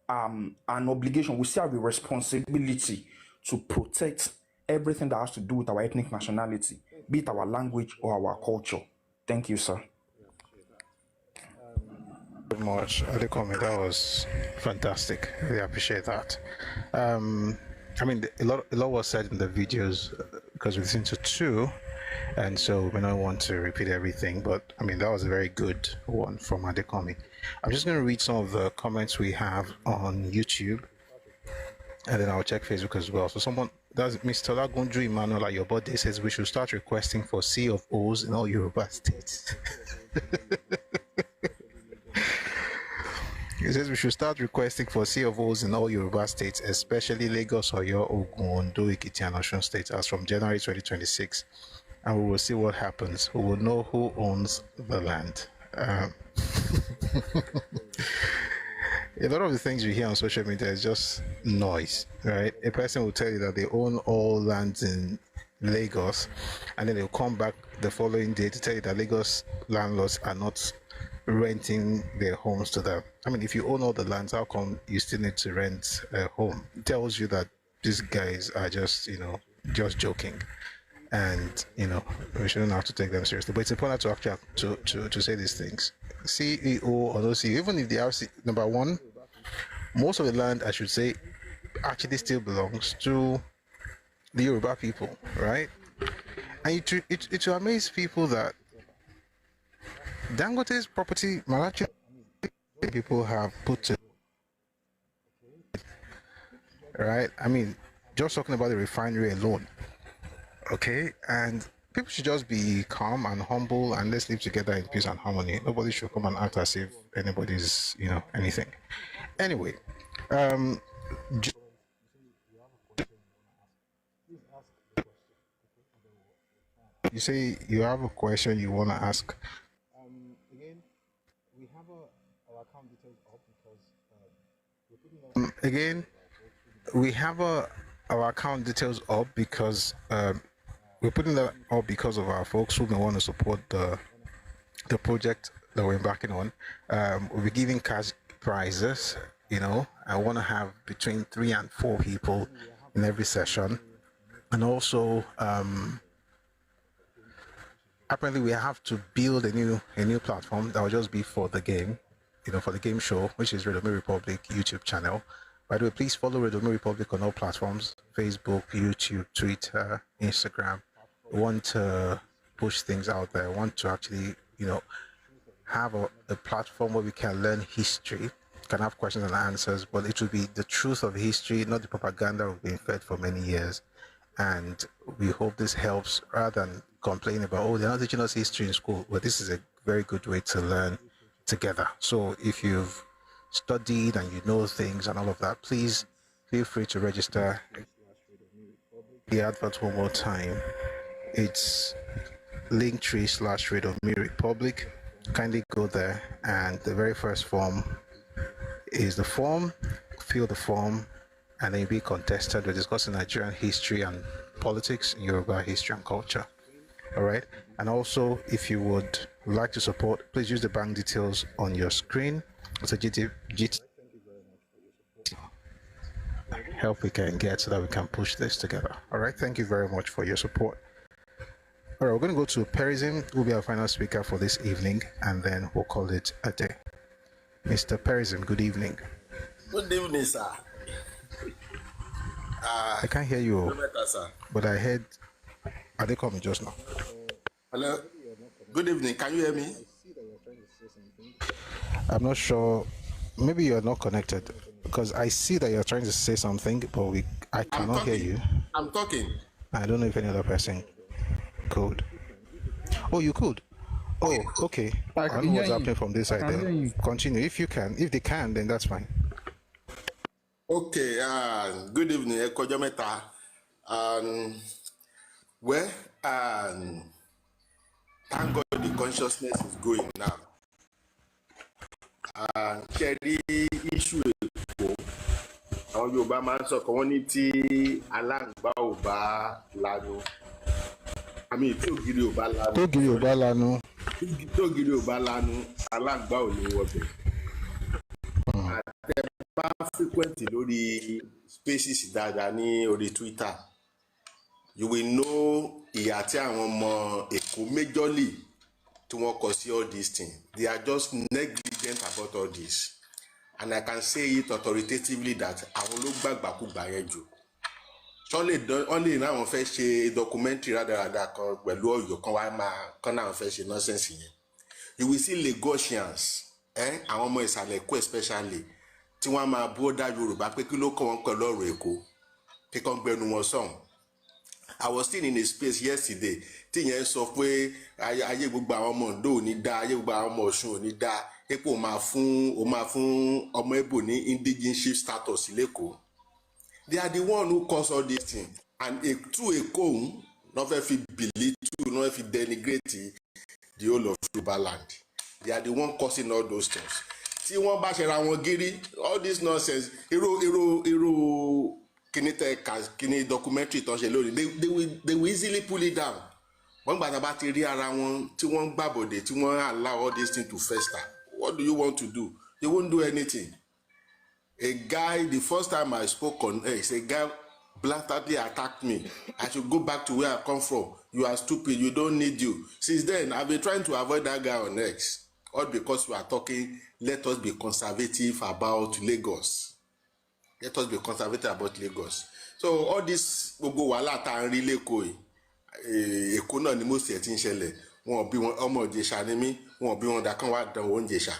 an obligation, we still have a responsibility to protect everything that has to do with our ethnic nationality, be it our language or our culture. Thank you, sir. Very much, Adekomi. That was fantastic. I really appreciate that. I mean, a lot was said in the videos because we listened to two, and so we don't want to repeat everything. But I mean, that was a very good one from Adekomi. I'm just going to read some of the comments we have on YouTube, and then I'll check Facebook as well. So someone, that's Mr. Lagundru Emmanuel at your birthday, says we should start requesting for C of O's in all Yoruba states. He says we should start requesting for C of O's in all Yoruba states, especially Lagos, Oyo, Ogun, Ondo, Ekiti, and Osun states, as from January 2026. And we will see what happens. We will know who owns the land. A lot of the things you hear on social media is just noise, right? A person will tell you that they own all lands in Lagos, and then they'll come back the following day to tell you that Lagos landlords are not renting their homes to them. I mean, if you own all the lands, how come you still need to rent a home? It tells you that these guys are just, just joking, and we shouldn't have to take them seriously. But it's important to actually to say these things. CEO or no CEO, even if they are number one, most of the land, I should say, actually still belongs to the Yoruba people, right? And it will amaze people that Dangote's property, Malachi, people have put to, right? I mean, just talking about the refinery alone, okay? And people should just be calm and humble, and let's live together in peace and harmony. Nobody should come and act as if anybody's, anything. Anyway, you say you have a question you want to ask. Again, we have our account details up because we're putting that up because of our folks who may want to support the project that we're embarking on. We'll be giving cash prizes. I want to have between 3 and 4 people in every session, and also apparently we have to build a new platform that will just be for the game. For the game show, which is Redomi Republic YouTube channel. By the way, please follow Redomi Republic on all platforms: Facebook, YouTube, Twitter, Instagram. We want to push things out there. We want to actually, have a platform where we can learn history, can have questions and answers, but it will be the truth of history, not the propaganda we've been fed for many years. And we hope this helps, rather than complain about, they're not teaching us history in school. Well, this is a very good way to learn together. So if you've studied and you know things and all of that, please feel free to register. The advert one more time. It's linktree/Redomi Republic. Kindly go there, and the very first form is the form. Fill the form, and then you'll be contested. We're discussing Nigerian history and politics, Yoruba history and culture. All right. And also, if you would like to support, please use the bank details on your screen. It's a GT help we can get so that we can push this together. All right. Thank you very much for your support. All right. We're going to go to Perizim, who will be our final speaker for this evening, and then we'll call it a day. Mr. Perizim, good evening. Good evening, sir. I can't hear you, but I heard. Are they coming just now? Hello. Good evening. Can you hear me? I'm not sure. Maybe you're not connected, because I see that you're trying to say something, but I cannot hear you. I'm talking. I don't know if any other person could. Oh, you could. Oh, okay. I don't know what's happening from this side there. Continue. If you can. If they can, then that's fine. Okay. Good evening, Ekojometa. Thank God the consciousness is going now. Cherry issue àwọn Yorùbá máa ń sọ kàn wọ́n ní tí aláǹgbá ò bá lanu àmì tí ògiri ò bá lanu tógiri ò bá lanu aláǹgbá ò ní wọbẹ̀. frequent lórí spaces dáadáa ní orí Twitter, you will know ìyà tí àwọn ọmọ Èkó majorly tí wọ́n kọ sí all these things. They are just negligent about all this. And I can say it authoritatively that àwọn ló gbàgbàkúgbà yẹn jù. Only now wọ́n fẹ́ ṣe documentary rádaràda kan pẹ̀lú Ọ̀yọ́ kan wá máa kan náà fẹ́ ṣe nonsense yẹn. You will see Lagosians, àwọn ọmọ ìsàlẹ̀ Èkó especially, tí wọ́n máa bọ́dá Yorùbá pé kí ló kọ́ wọn pẹ̀lú ọ̀rọ̀ Èkó, kí kan gbẹnu wọn sọ̀hún. I was still in a space yesterday tí yẹn sọ pé ayé gbogbo àwọn ọmọ Oǹdó ò ní dá, ayé gbogbo àwọn ọmọ Ọ̀ṣun ò ní dá, epo ó máa fún ọmọ Ìgbò ní indigenship status lẹ́kọ̀ọ́. They are the one who cause all these things, and through Èkó no fẹ́ fi belittle, no fẹ́ fi denigrate the whole of Yoruba land. They are the one causing all those things. Tí wọ́n bá ṣe ra wọn gírí, all this nonsense, irú kini documentary tó ń ṣe lórí, they will easily pull it down. Wọ́n gbàdá bá ti rí ara wọn tí wọ́n gbàbọ̀dé tí wọ́n allow all these things to fester. What do you want to do? You won't do anything. A guy, the first time I spoke on X, a guy blatantly attacked me. I should go back to where I come from. You are stupid. You don't need you. Since then, I've been trying to avoid that guy on X. All because we are talking, let us be conservative about Lagos. Let us be conservative about Lagos. So all this gbogbo wàhálà tá ń rí lẹ́kọ̀ọ́ yìí, Èkó náà ni most ẹ̀ ti ń ṣẹlẹ̀. Wọ́n bí wọn ọmọ Ìjẹ̀ṣà ni mí, wọ́n bí wọn dá kan wá dán wọn Ìjẹ̀ṣà.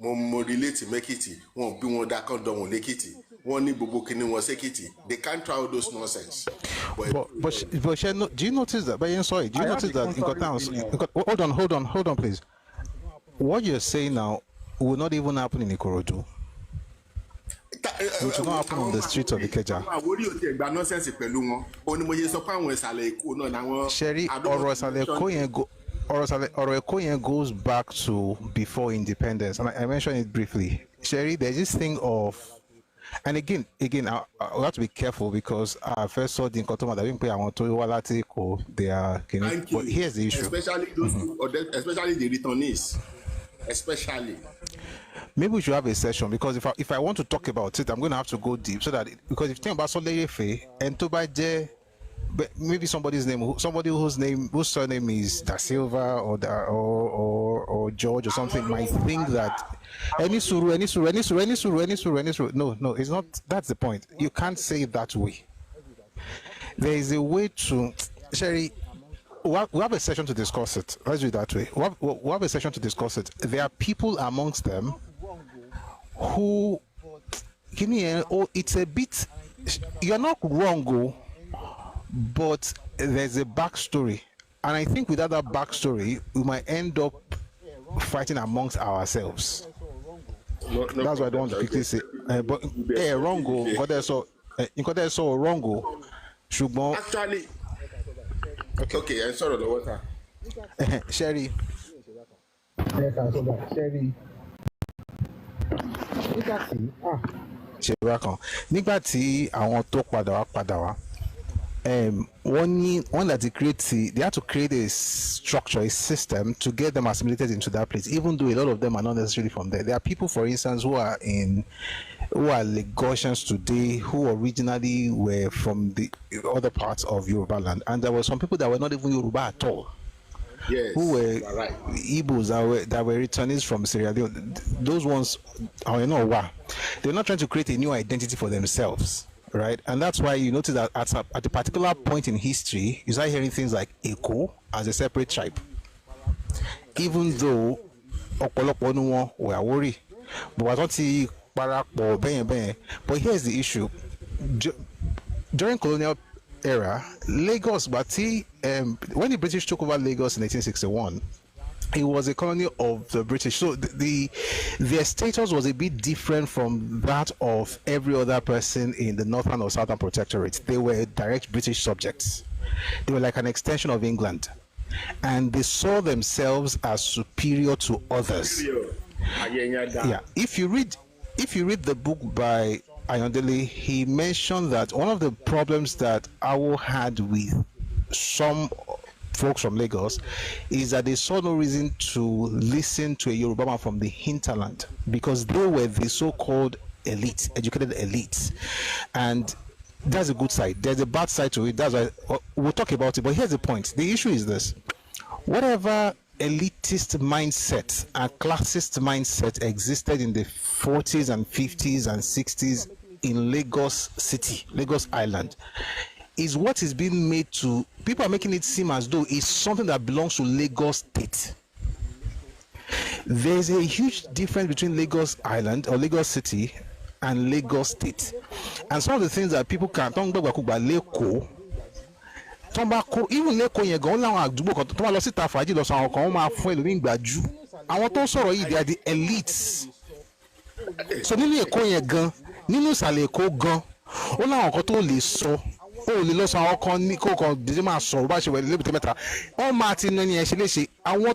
Mo relate mẹ́kìtì, wọ́n bí wọn dá kan dán wọn lẹ́kìtì. Wọ́n ní gbogbo kíní wọn sẹ́kìtì. They can't try all those nonsense. But do you notice that? But sorry, do you notice that? Hold on, please. What you're saying now will not even happen in Ikorodu. It will not happen on the streets of Ikeja. Sherry, Ọ̀rọ̀ Èkó yẹn goes back to before independence, and I mentioned it briefly. Sherry, there's this thing of, and again, I have to be careful because I first saw the Nkotoma that I want to walati ko they are. But here's the issue. Especially those, especially the returnees. Especially, maybe we should have a session, because if I want to talk about it, I'm going to have to go deep, so that because if you think about Soleyefe and Tobaje, maybe somebody whose surname is Da Silva or George or something might think that any suru. No, it's not. That's the point. You can't say it that way. There is a way to, Sherry. We have a session to discuss it. Let's do it that way. We'll have a session to discuss it. There are people amongst them who, it's a bit, you're not wrong, but there's a backstory. And I think without that backstory, we might end up fighting amongst ourselves. That's why I don't want to quickly say, but wrong, because wrong. Actually, okay, I'm sorry, the water. Sherry. Nígbà tí àwọn tó padà wá, one that they had to create a structure, a system to get them assimilated into that place, even though a lot of them are not necessarily from there. There are people, for instance, who are Lagosians today, who originally were from the other parts of Yoruba land, and there were some people that were not even Yoruba at all. Yes, who were Igbos that were returnees from Sierra Leone. Those ones, they're not trying to create a new identity for themselves, right? And that's why you notice that at a particular point in history, you start hearing things like Eko as a separate tribe, even though Okolopo were worried. But here's the issue: during colonial era, Lagos, when the British took over Lagos in 1861, it was a colony of the British. So their status was a bit different from that of every other person in the Northern or Southern Protectorate. They were direct British subjects. They were like an extension of England, and they saw themselves as superior to others. Yeah, if you read the book by Ayondele, he mentioned that one of the problems that Awo had with some folks from Lagos is that they saw no reason to listen to a Yoruba man from the hinterland, because they were the so-called elite, educated elites. And that's a good side. There's a bad side to it. That's why we'll talk about it. But here's the point. The issue is this. Whatever elitist mindset and classist mindset existed in the 40s and 50s and 60s in Lagos City, Lagos Island, is what is being made to, people are making it seem as though it's something that belongs to Lagos State. There's a huge difference between Lagos Island or Lagos City and Lagos State. And some of the things that people can talk about Leko, even Leko yẹn gan láwọn àdúgbò kan tó máa lọ sí Tàfàjì lọ sọ àwọn kan wọ́n máa fún ẹlòmíì gbàjú. Àwọn tó ń sọ̀rọ̀ yìí they are the elites. So nínú Èkó yẹn gan, nínú ìsàlẹ̀ Èkó gan, ó láwọn kan tó lè sọ. Ó lè lọ sọ àwọn kan ní kó kan dídí máa sọ̀rọ̀ bá ṣe wẹ̀ lébùté mẹ́ta. Wọ́n máa ti nani ẹ̀ ṣe léṣe. Àwọn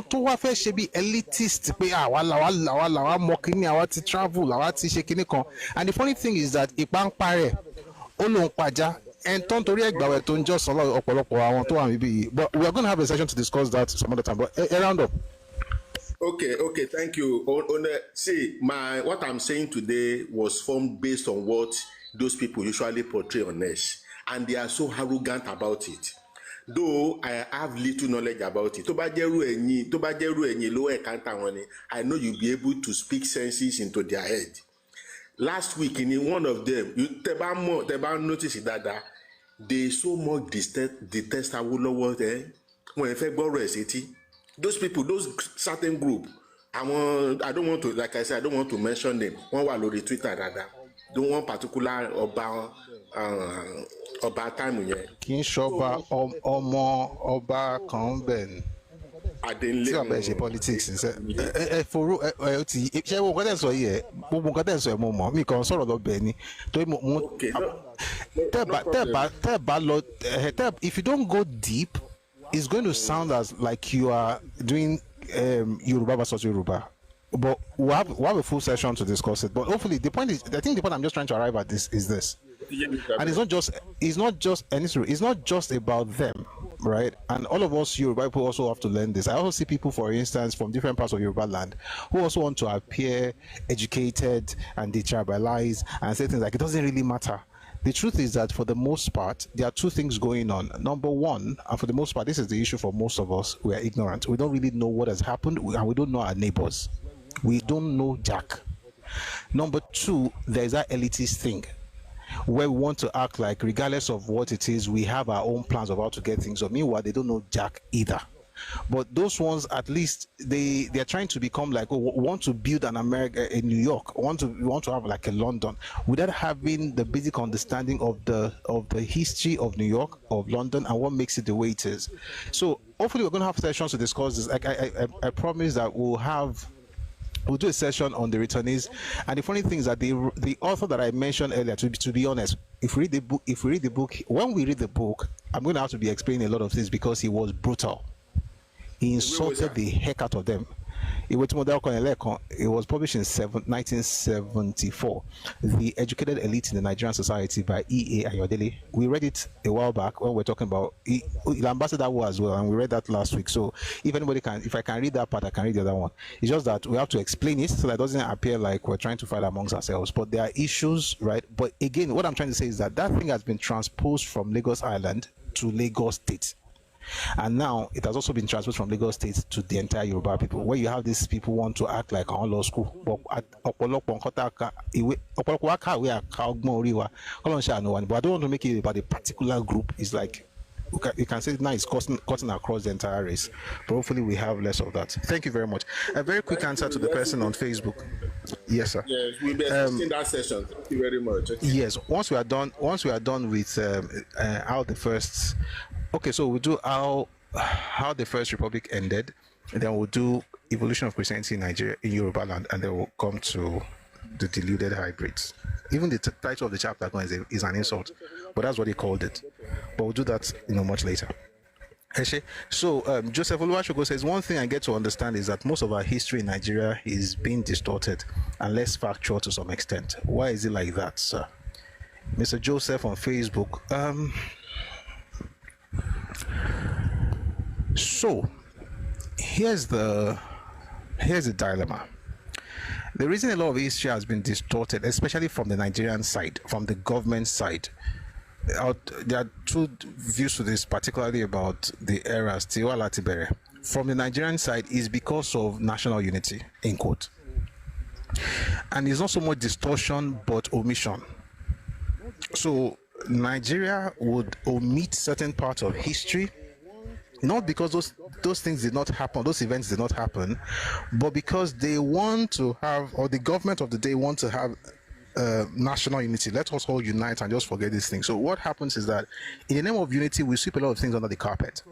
tó wá fẹ́ ṣe bí elitist pé àwa mọ kíní, àwa ti travel, àwa ti ṣe kíní kan. And the funny thing is that ìpánpá rẹ̀ ó lóun pàjá. And tó ń torí ẹgbàwẹ̀ tó ń jọ́ sọ́lọ́ ọ̀pọ̀lọpọ̀ àwọn tó wà níbí yìí. But we are going to have a session to discuss that some other time. But a round up. Okay, thank you. See, what I'm saying today was formed based on what those people usually portray on us, and they are so arrogant about it. Though I have little knowledge about it. Tó bá jẹ́rú ẹ̀yin ló ẹ̀kántà wọn ni, I know you'll be able to speak senses into their head. Last week, in one of them, tẹ́ bá notice dáadáa, they so much detest Awólọ́wọ́ wọ́n fẹ́ gbọ́rọ̀ ẹ̀ sétí. Those people, those certain group, I don't want to, like I said, I don't want to mention them. Wọ́n wà lórí Twitter dáadáa. Don't one particular ọba time yẹn. Kì í ṣọba ọmọ ọba kan bẹ́ẹ̀ ni. Tí ọba ẹ̀ ṣe politics ẹ forú ẹ ti ṣe gbogbo nǹkan tẹ̀ ń sọ yìí ẹ gbogbo nǹkan tẹ̀ ń sọ ẹ mo mọ̀ mí kàn sọ̀rọ̀ lọ bẹ́ẹ̀ ni torí mo tẹ́ bá lọ if you don't go deep it's going to sound as like you are doing Yoruba versus Yoruba. But we'll have a full session to discuss it. But hopefully, the point I'm just trying to arrive at this is this, and it's not just about them, right? And all of us Yoruba people also have to learn this. I also see people, for instance, from different parts of Yoruba land, who also want to appear educated and detribalize and say things like it doesn't really matter. The truth is that for the most part, there are two things going on. Number one, and for the most part, this is the issue for most of us, we are ignorant. We don't really know what has happened, and we don't know our neighbors. We don't know Jack. Number two, there's that elitist thing where we want to act like, regardless of what it is, we have our own plans of how to get things done. Meanwhile, they don't know Jack either. But those ones, at least, they're trying to become like, want to build an America in New York, want to have like a London, without having the basic understanding of the history of New York, of London, and what makes it the way it is. So hopefully, we're going to have sessions to discuss this. I promise that we'll do a session on the returnees. And the funny thing is that the author that I mentioned earlier, to be honest, if we read the book, when we read the book, I'm going to have to be explaining a lot of things because he was brutal. He insulted the heck out of them. It was published in 1974. The Educated Elite in the Nigerian Society by E.A. Ayodele. We read it a while back when we were talking about the ambassador war as well, and we read that last week. So if I can read that part, I can read the other one. It's just that we have to explain it so that it doesn't appear like we're trying to fight amongst ourselves. But there are issues, right? But again, what I'm trying to say is that thing has been transposed from Lagos Island to Lagos State. And now it has also been transferred from Lagos State to the entire Yoruba people, where you have these people want to act like on law school. But I don't want to make it about a particular group. It's like you can say now it's cutting across the entire race. But hopefully we have less of that. Thank you very much. A very quick answer to the person on Facebook. Yes, sir. Yes, we'll be assisting that session. Thank you very much. Okay. Yes, once we are done with how the first. Okay, so we'll do how the First Republic ended, and then we'll do evolution of Christianity in Nigeria, in Yoruba land, and then we'll come to the deluded hybrids. Even the title of the chapter is an insult, but that's what he called it. But we'll do that much later. So Joseph Oluwashogo says, one thing I get to understand is that most of our history in Nigeria is being distorted and less factual to some extent. Why is it like that, sir? Mr. Joseph on Facebook. So here's the dilemma. The reason a lot of history has been distorted, especially from the Nigerian side, from the government side, there are two views to this, particularly about the era Tiwa Latibere. From the Nigerian side is because of national unity, in quote. And it's not so much distortion, but omission. So Nigeria would omit certain parts of history, not because those things did not happen, those events did not happen, but because they want to have, or the government of the day want to have national unity. Let us all unite and just forget these things. So what happens is that in the name of unity, we sweep a lot of things under the carpet.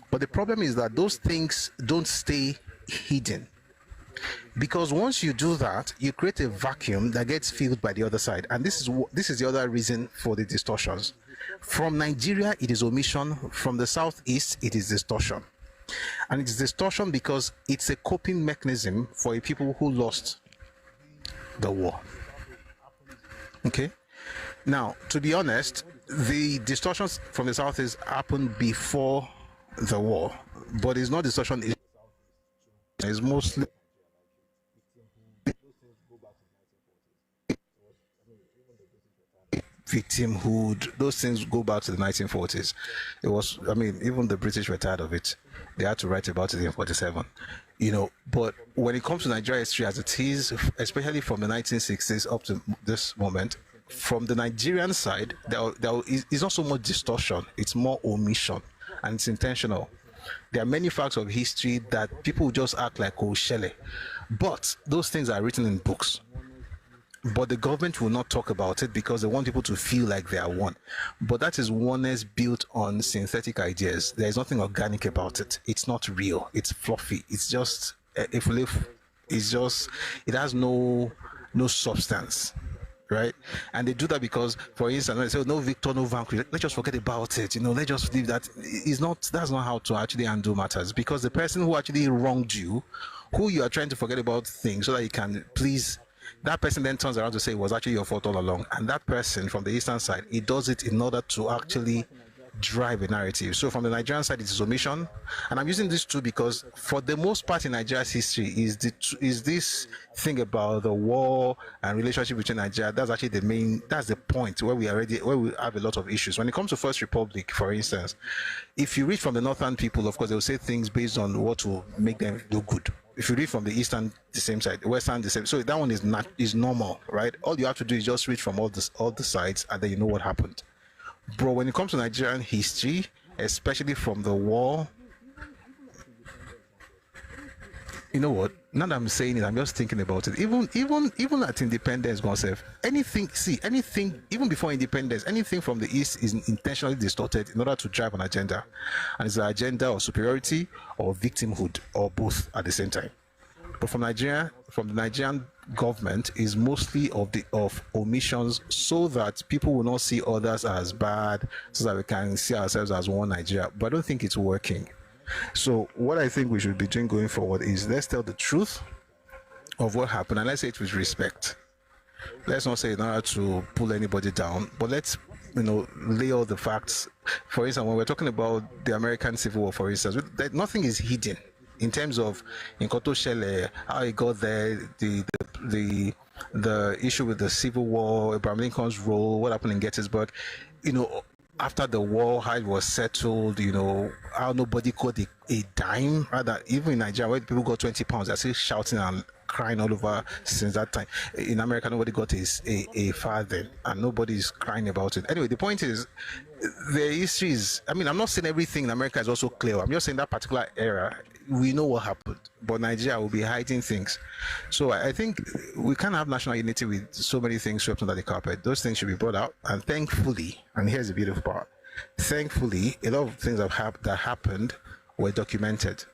But the problem is that those things don't stay hidden. Because once you do that, you create a vacuum that gets filled by the other side. And this is the other reason for the distortions. From Nigeria, it is omission. From the southeast, it is distortion. And it's distortion because it's a coping mechanism for a people who lost the war. Okay? Now, to be honest, the distortions from the southeast happened before the war. But it's not distortion. It's mostly victimhood. Those things go back to the 1940s. It was, I mean, even the British were tired of it. They had to write about it in 47. You know, but when it comes to Nigeria history as it is, especially from the 1960s up to this moment, from the Nigerian side, it's not so much distortion, it's more omission, and it's intentional. There are many facts of history that people just act like, oh, Shelley. But those things are written in books. But the government will not talk about it because they want people to feel like they are one. But that is oneness built on synthetic ideas. There is nothing organic about it. It's not real. It's fluffy. It's just, it has no substance. Right? And they do that because, for instance, they say, no victor, no vanquish. Let's just forget about it. You know, let's just leave that. That's not how to actually undo matters, because the person who actually wronged you, who you are trying to forget about things so that you can please, that person then turns around to say it was actually your fault all along. And that person from the eastern side, he does it in order to actually drive a narrative. So from the Nigerian side, it is omission. And I'm using this too because for the most part in Nigeria's history is this thing about the war and relationship between Nigeria. That's actually that's the point where we have a lot of issues. When it comes to First Republic, for instance, if you read from the northern people, of course, they will say things based on what will make them look good. If you read from the eastern, the same side, the western, the same. So that one is normal, right? All you have to do is just read from all the sides, and then you know what happened. Bro, when it comes to Nigerian history, especially from the war, you know what? Now that I'm saying it, I'm just thinking about it. Even at independence, anything, even before independence, anything from the East is intentionally distorted in order to drive an agenda. And it's an agenda of superiority or victimhood or both at the same time. But from Nigeria, from the Nigerian government is mostly of omissions so that people will not see others as bad, so that we can see ourselves as one Nigeria. But I don't think it's working. So what I think we should be doing going forward is let's tell the truth of what happened, and let's say it with respect. Let's not say it in order to pull anybody down, but let's lay all the facts. For instance, when we're talking about the American Civil War, for instance, nothing is hidden in terms of Nkoto Shele, how it got there, the issue with the Civil War, Abraham Lincoln's role, what happened in Gettysburg, after the war, how it was settled, how nobody got a dime, rather, even in Nigeria, where people got 20 pounds, they're still shouting and crying all over since that time. In America, nobody got a farthing, and nobody's crying about it. Anyway, the point is, the history is, I'm not saying everything in America is also clear. I'm just saying that particular era, we know what happened, but Nigeria will be hiding things. So I think we can't have national unity with so many things swept under the carpet. Those things should be brought out, and thankfully, and here's the beautiful part, thankfully, a lot of things that happened were documented.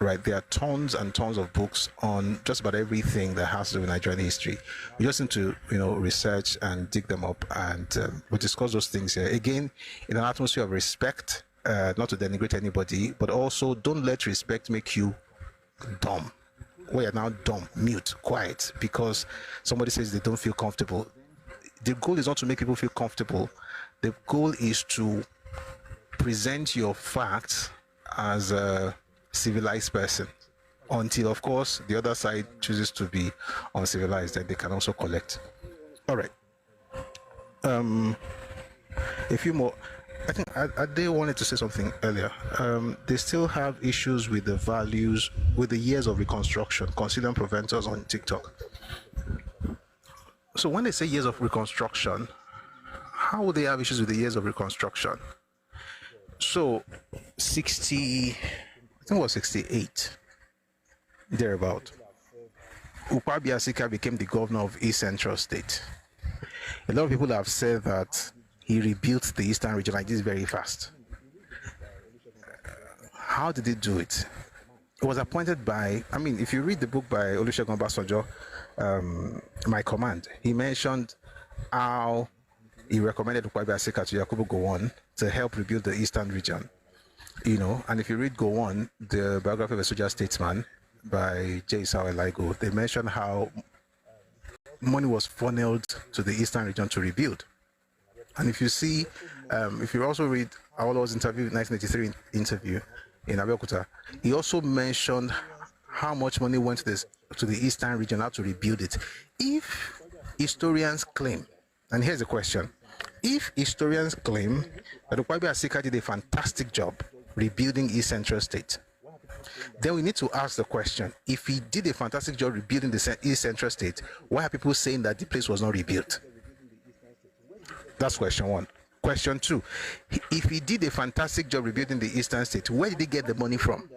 Right, there are tons and tons of books on just about everything that has to do with Nigerian history. We just need to, research and dig them up, and we discuss those things here again in an atmosphere of respect, not to denigrate anybody, but also don't let respect make you dumb. We are now dumb, mute, quiet because somebody says they don't feel comfortable. The goal is not to make people feel comfortable. The goal is to present your facts as a civilized person, until, of course, the other side chooses to be uncivilized, then they can also collect. All right. A few more. I think Ade wanted to say something earlier. They still have issues with the values, with the years of reconstruction. Consider preventers on TikTok. So when they say years of reconstruction, how would they have issues with the years of reconstruction? So 60, I think it was 68, thereabout. Ukwa Biasika became the governor of East Central State. A lot of people have said that he rebuilt the eastern region like this very fast. How did he do it? It was appointed by, I mean, if you read the book by Olusegun Obasanjo, My Command, he mentioned how he recommended Ukwa Biasika to Yakubu Gowon to help rebuild the eastern region. You know, and if you read Gowon, the biography of a soldier statesman by J. Isao Elaigo, they mention how money was funneled to the eastern region to rebuild. And if you see, if you also read Awolowo's interview, 1983 interview in Abeokuta, he also mentioned how much money went to the eastern region, how to rebuild it. If historians claim, and here's the question, if historians claim that Ukwa Biasika did a fantastic job rebuilding East Central State, then we need to ask the question, if he did a fantastic job rebuilding the East Central State, why are people saying that the place was not rebuilt? That's question one. Question two, if he did a fantastic job rebuilding the Eastern State, where did he get the money from?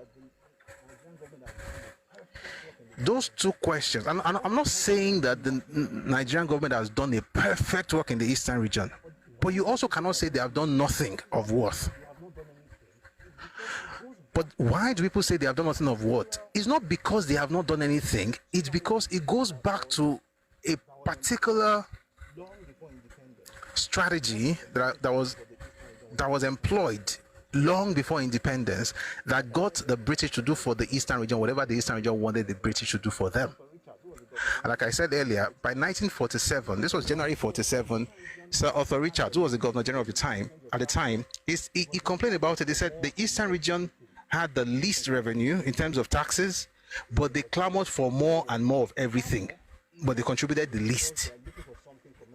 Those two questions, and I'm not saying that the Nigerian government has done a perfect work in the Eastern region, but you also cannot say they have done nothing of worth. But why do people say they have done nothing of worth? It's not because they have not done anything, it's because it goes back to a particular strategy that was employed long before independence that got the British to do for the Eastern region whatever the Eastern region wanted the British to do for them. And like I said earlier, by 1947, this was January 47, Sir Arthur Richards, who was the Governor General of the time, he complained about it. He said the Eastern region had the least revenue in terms of taxes, but they clamored for more and more of everything, but they contributed the least.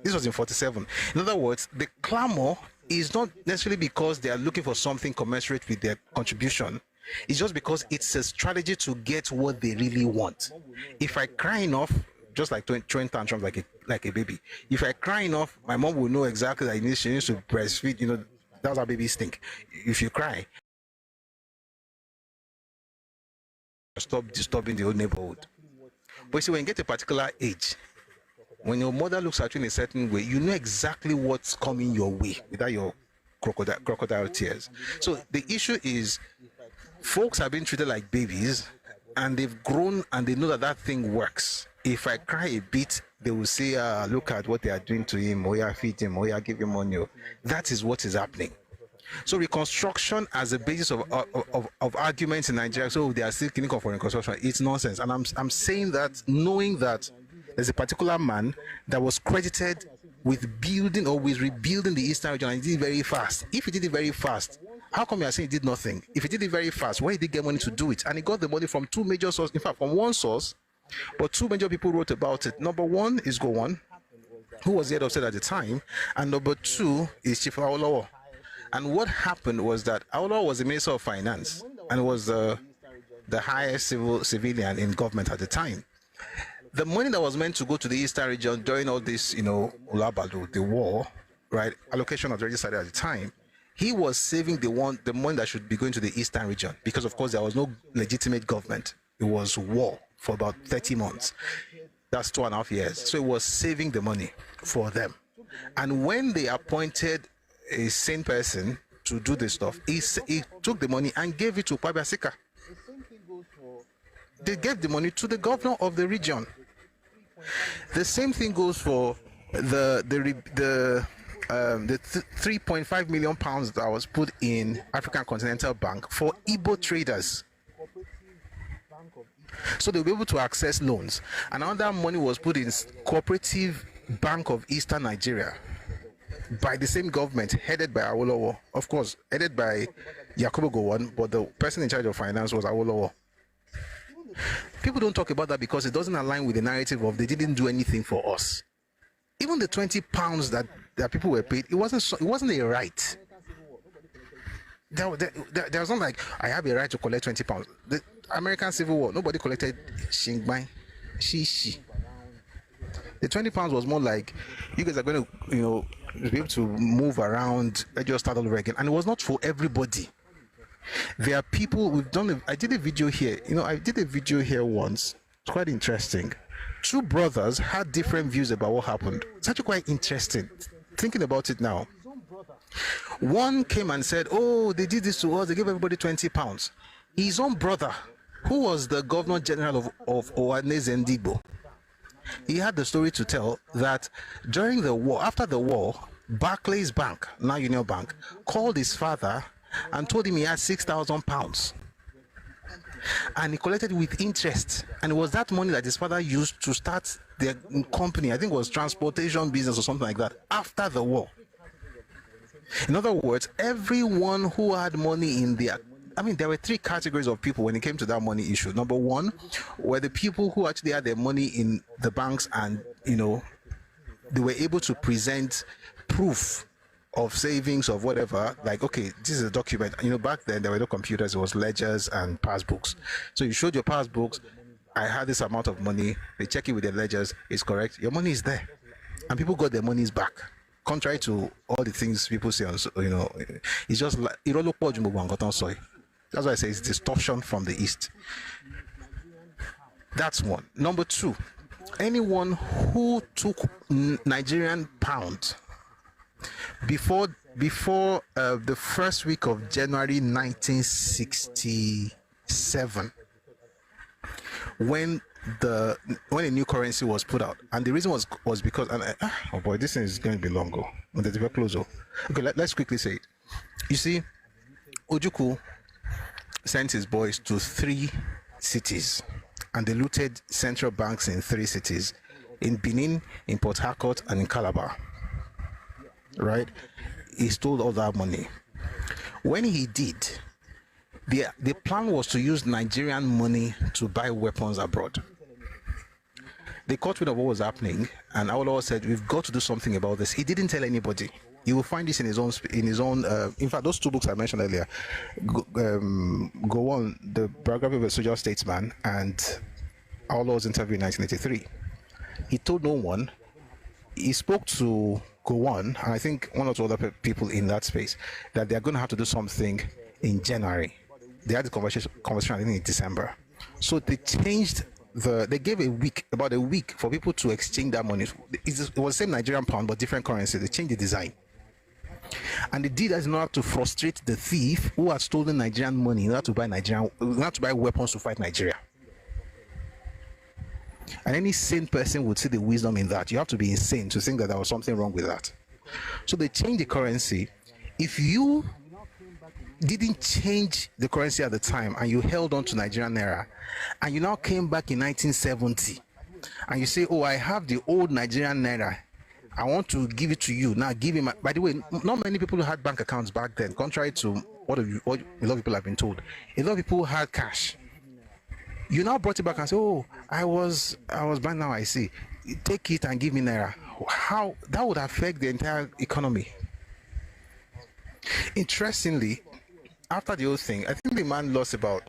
This was in 47. In other words, the clamor is not necessarily because they are looking for something commensurate with their contribution. It's just because it's a strategy to get what they really want. If I cry enough, just like throwing tantrums like a baby, if I cry enough, my mom will know exactly that she needs to breastfeed. You know, that's how babies think. If you cry, stop disturbing the whole neighborhood. But you see, when you get to a particular age, when your mother looks at you in a certain way, you know exactly what's coming your way without your crocodile tears. So the issue is, folks have been treated like babies, and they've grown and they know that that thing works. If I cry a bit, they will say, look at what they are doing to him, or yeah, feed him, or yeah, give him money. That is what is happening. So reconstruction as a basis of arguments in Nigeria, so they are still killing for reconstruction, it's nonsense. And I'm saying that knowing that there's a particular man that was credited with building or with rebuilding the Eastern region, and he did it very fast. If he did it very fast, how come you are saying he did nothing? If he did it very fast, where did he get money to do it? And he got the money from two major sources, in fact, from one source, but two major people wrote about it. Number one is Gowon, who was the head of state at the time, and number two is Chief Awolowo. And what happened was that Awolowo was the Minister of Finance and was the highest civilian in government at the time. The money that was meant to go to the Eastern region during all this, Ulabalu, the war, right, allocation was already started at the time. He was saving the money that should be going to the Eastern region because, of course, there was no legitimate government. It was war for about 30 months. That's 2.5 years. So it was saving the money for them. And when they appointed a sane person to do this stuff, he took the money and gave it to Ukwa Biasika. They gave the money to the governor of the region. The same thing goes for the 3.5 million pounds that was put in African Continental Bank for Igbo traders, so they'll be able to access loans. And another money was put in Cooperative Bank of Eastern Nigeria by the same government, headed by Awolowo, of course, headed by Yakubu Gowon, but the person in charge of finance was Awolowo. People don't talk about that because it doesn't align with the narrative of they didn't do anything for us. Even the £20 that people were paid, it wasn't a right. There was not like I have a right to collect £20. The American Civil War, nobody collected Shingbai, Shishi. The £20 was more like you guys are going to, be able to move around. Let's just start all over again, and it was not for everybody. There are people I did a video here. I did a video here once. It's quite interesting. Two brothers had different views about what happened. It's actually quite interesting. Thinking about it now. One came and said, "Oh, they did this to us. They gave everybody £20." His own brother, who was the Governor General of Oanese Ndigbo, he had the story to tell that during the war, after the war, Barclays Bank, now Union Bank, called his father and told him he had £6,000. And he collected with interest. And it was that money that his father used to start their company. I think it was transportation business or something like that after the war. In other words, everyone who had money in there were three categories of people when it came to that money issue. Number one were the people who actually had their money in the banks and, they were able to present proof of savings of whatever, like, okay, this is a document. Back then there were no computers, it was ledgers and passbooks. So you showed your passbooks, I had this amount of money, they check it with the ledgers, it's correct, your money is there. And people got their monies back. Contrary to all the things people say, it's just like, that's why I say it's distortion from the East. That's one. Number two, anyone who took Nigerian pound before the first week of January 1967, when a new currency was put out, and the reason was because, oh boy, this thing is going to be long. Okay, let's quickly say it. You see, Ojukwu sent his boys to 3 cities, and they looted central banks in 3 cities, in Benin, in Port Harcourt, and in Calabar. Right? He stole all that money. When he did, the plan was to use Nigerian money to buy weapons abroad. They caught wind of what was happening, and Awolowo said, "We've got to do something about this." He didn't tell anybody. You will find this in his own. In fact, those 2 books I mentioned earlier, Go On, the biography of a social statesman, and Awolowo's interview in 1983. He told no one. He spoke to Go On, and I think 1 or 2 other people in that space, that they are going to have to do something in January. They had the conversation I think in December. So they changed they gave about a week for people to exchange that money. It was the same Nigerian pound but different currency. They changed the design. And they did that in order to frustrate the thief who had stolen Nigerian money in order to buy weapons to fight Nigeria. And any sane person would see the wisdom in that. You have to be insane to think that there was something wrong with that. So they changed the currency. If you didn't change the currency at the time and you held on to Nigerian naira, and you now came back in 1970 and you say, "Oh, I have the old Nigerian naira, I want to give it to you now, give him." By the way, not many people had bank accounts back then, contrary to what a lot of people have been told. A lot of people had cash. You now brought it back and say, "Oh, I was bad, now I see. Take it and give me naira." How that would affect the entire economy. Interestingly, after the whole thing, I think the man lost about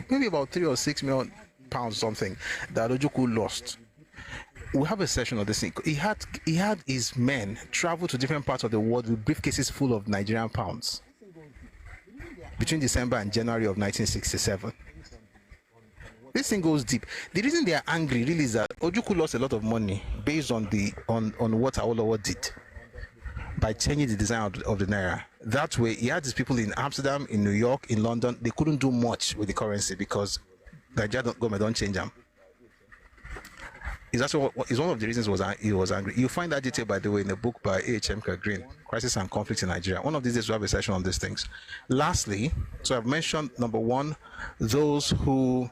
maybe about 3 or 6 million pounds something that Ojukwu lost. We have a session of this thing. He had his men travel to different parts of the world with briefcases full of Nigerian pounds between December and January of 1967. This thing goes deep. The reason they are angry really is that Ojukwu lost a lot of money based on what Awolowo did by changing the design of the naira. That way, he had these people in Amsterdam, in New York, in London. They couldn't do much with the currency because the Nigerian government don't change them. Is one of the reasons he was angry. You find that detail, by the way, in a book by A.H.M. Green, Crisis and Conflict in Nigeria. One of these days we'll have a session on these things. Lastly, so I've mentioned, number one, those who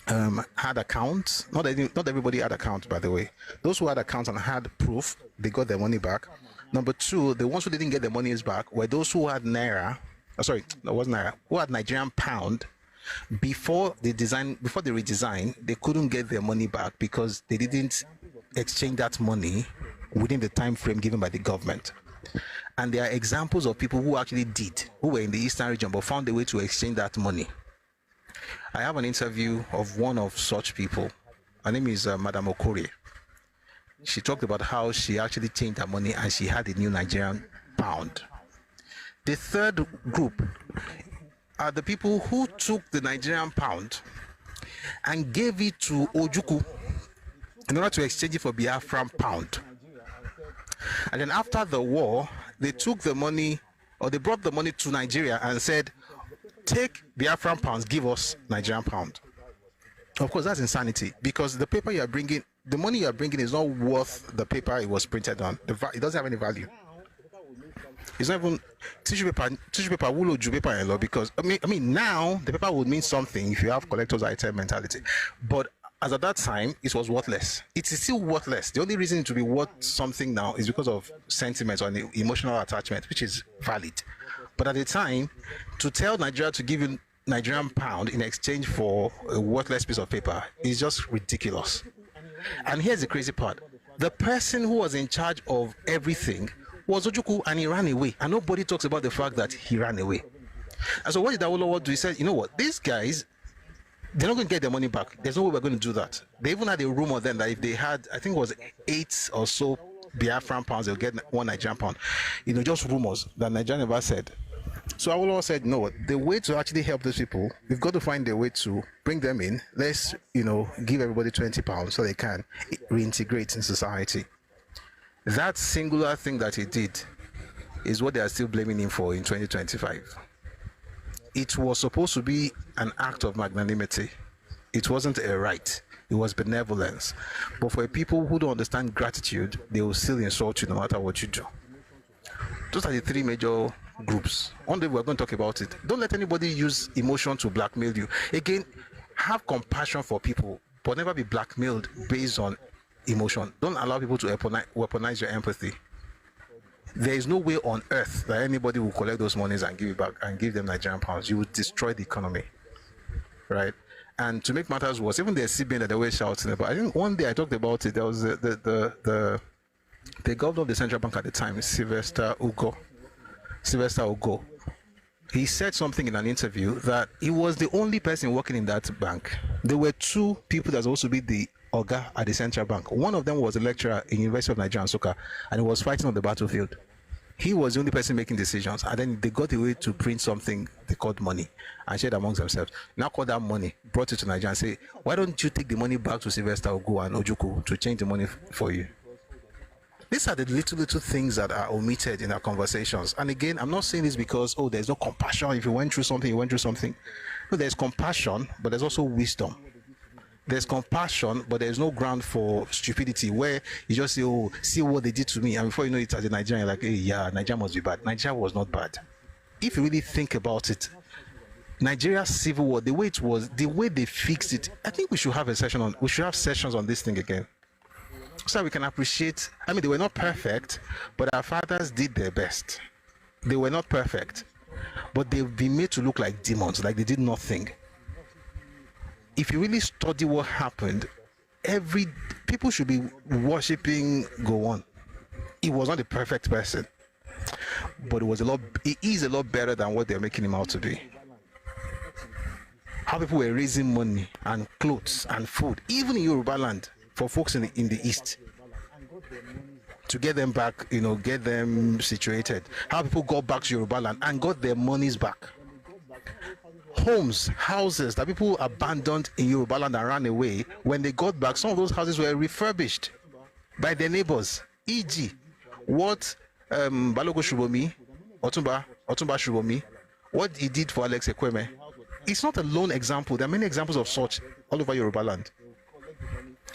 had accounts. Not everybody had accounts, by the way. Those who had accounts and had proof, they got their money back. Number two, the ones who didn't get their monies back were those who had naira. Who had Nigerian pound, Before the redesign, they couldn't get their money back because they didn't exchange that money within the time frame given by the government. And there are examples of people who actually did, who were in the eastern region, but found a way to exchange that money. I have an interview of one of such people. Her name is Madam Okori. She talked about how she actually changed her money and she had a new Nigerian pound. The third group are the people who took the Nigerian pound and gave it to Ojukwu in order to exchange it for Biafran pound. And then after the war, they took the money, or they brought the money to Nigeria and said, take Biafran pounds, give us Nigerian pound. Of course, that's insanity, because the paper you are bringing, the money you are bringing is not worth the paper it was printed on. It doesn't have any value. It's not even tissue paper will ju paper in law, because I mean now the paper would mean something if you have collector's item mentality, but as at that time it was worthless. It is still worthless. The only reason to be worth something now is because of sentiments or emotional attachment, which is valid. But at the time, to tell Nigeria to give you Nigerian pound in exchange for a worthless piece of paper is just ridiculous. And here's the crazy part: the person who was in charge of everything was Ojukwu, and he ran away, and nobody talks about the fact that he ran away. And so what did Awolowo do? He said, you know what, these guys, they're not going to get their money back. There's no way we're going to do that. They even had a rumor then that if they had, I think it was 8 or so Biafran pounds, they'll get 1 Nigerian pound. You know, just rumors that Nigeria never said. So Awolowo said, no, the way to actually help those people, we've got to find a way to bring them in. Let's, you know, give everybody 20 pounds so they can reintegrate in society. That singular thing that he did is what they are still blaming him for in 2025. It was supposed to be an act of magnanimity. It wasn't a right. It was benevolence. But for people who don't understand gratitude, they will still insult you no matter what you do. Those are the 3 major groups. One day we're going to talk about it. Don't let anybody use emotion to blackmail you. Again, have compassion for people, but never be blackmailed based on emotion. Don't allow people to weaponize your empathy. There is no way on earth that anybody will collect those monies and give it back and give them Nigerian pounds. You would destroy the economy, right? And to make matters worse, even the CBN that they were shouting about, I think one day I talked about it. There was the governor of the central bank at the time, Sylvester Ugo. He said something in an interview that he was the only person working in that bank. There were 2 people that were supposed to be the Oga at the central bank. One of them was a lecturer in University of Nigeria, Nsukka, and he was fighting on the battlefield. He was the only person making decisions, and then they got away to print something they called money and shared amongst themselves. Now call that money, brought it to Nigeria and say, why don't you take the money back to Sylvester Ugo and Ojukwu to change the money for you? These are the little things that are omitted in our conversations. And again, I'm not saying this because, oh, there's no compassion. If you went through something, you went through something. No, there's compassion, but there's also wisdom. There's compassion, but there's no ground for stupidity where you just say, oh, see what they did to me. And before you know it, as a Nigerian, you're like, hey, yeah, Nigeria must be bad. Nigeria was not bad. If you really think about it, Nigeria's civil war, the way it was, the way they fixed it, I think we should have sessions on this thing again. So we can appreciate, I mean, they were not perfect, but our fathers did their best. They were not perfect, but they've been made to look like demons, like they did nothing. If you really study what happened, people should be worshipping Gowon. He was not a perfect person, but he is a lot better than what they're making him out to be. How people were raising money and clothes and food, even in Yoruba land, for folks in the East, to get them back, you know, get them situated. How people got back to Yoruba land and got their monies back. Homes, houses that people abandoned in Yoruba land and ran away, when they got back, some of those houses were refurbished by their neighbors. E.g., what Balogo Shubomi, Otumba Shubomi, what he did for Alex Ekweme. It's not a lone example. There are many examples of such all over Yoruba land,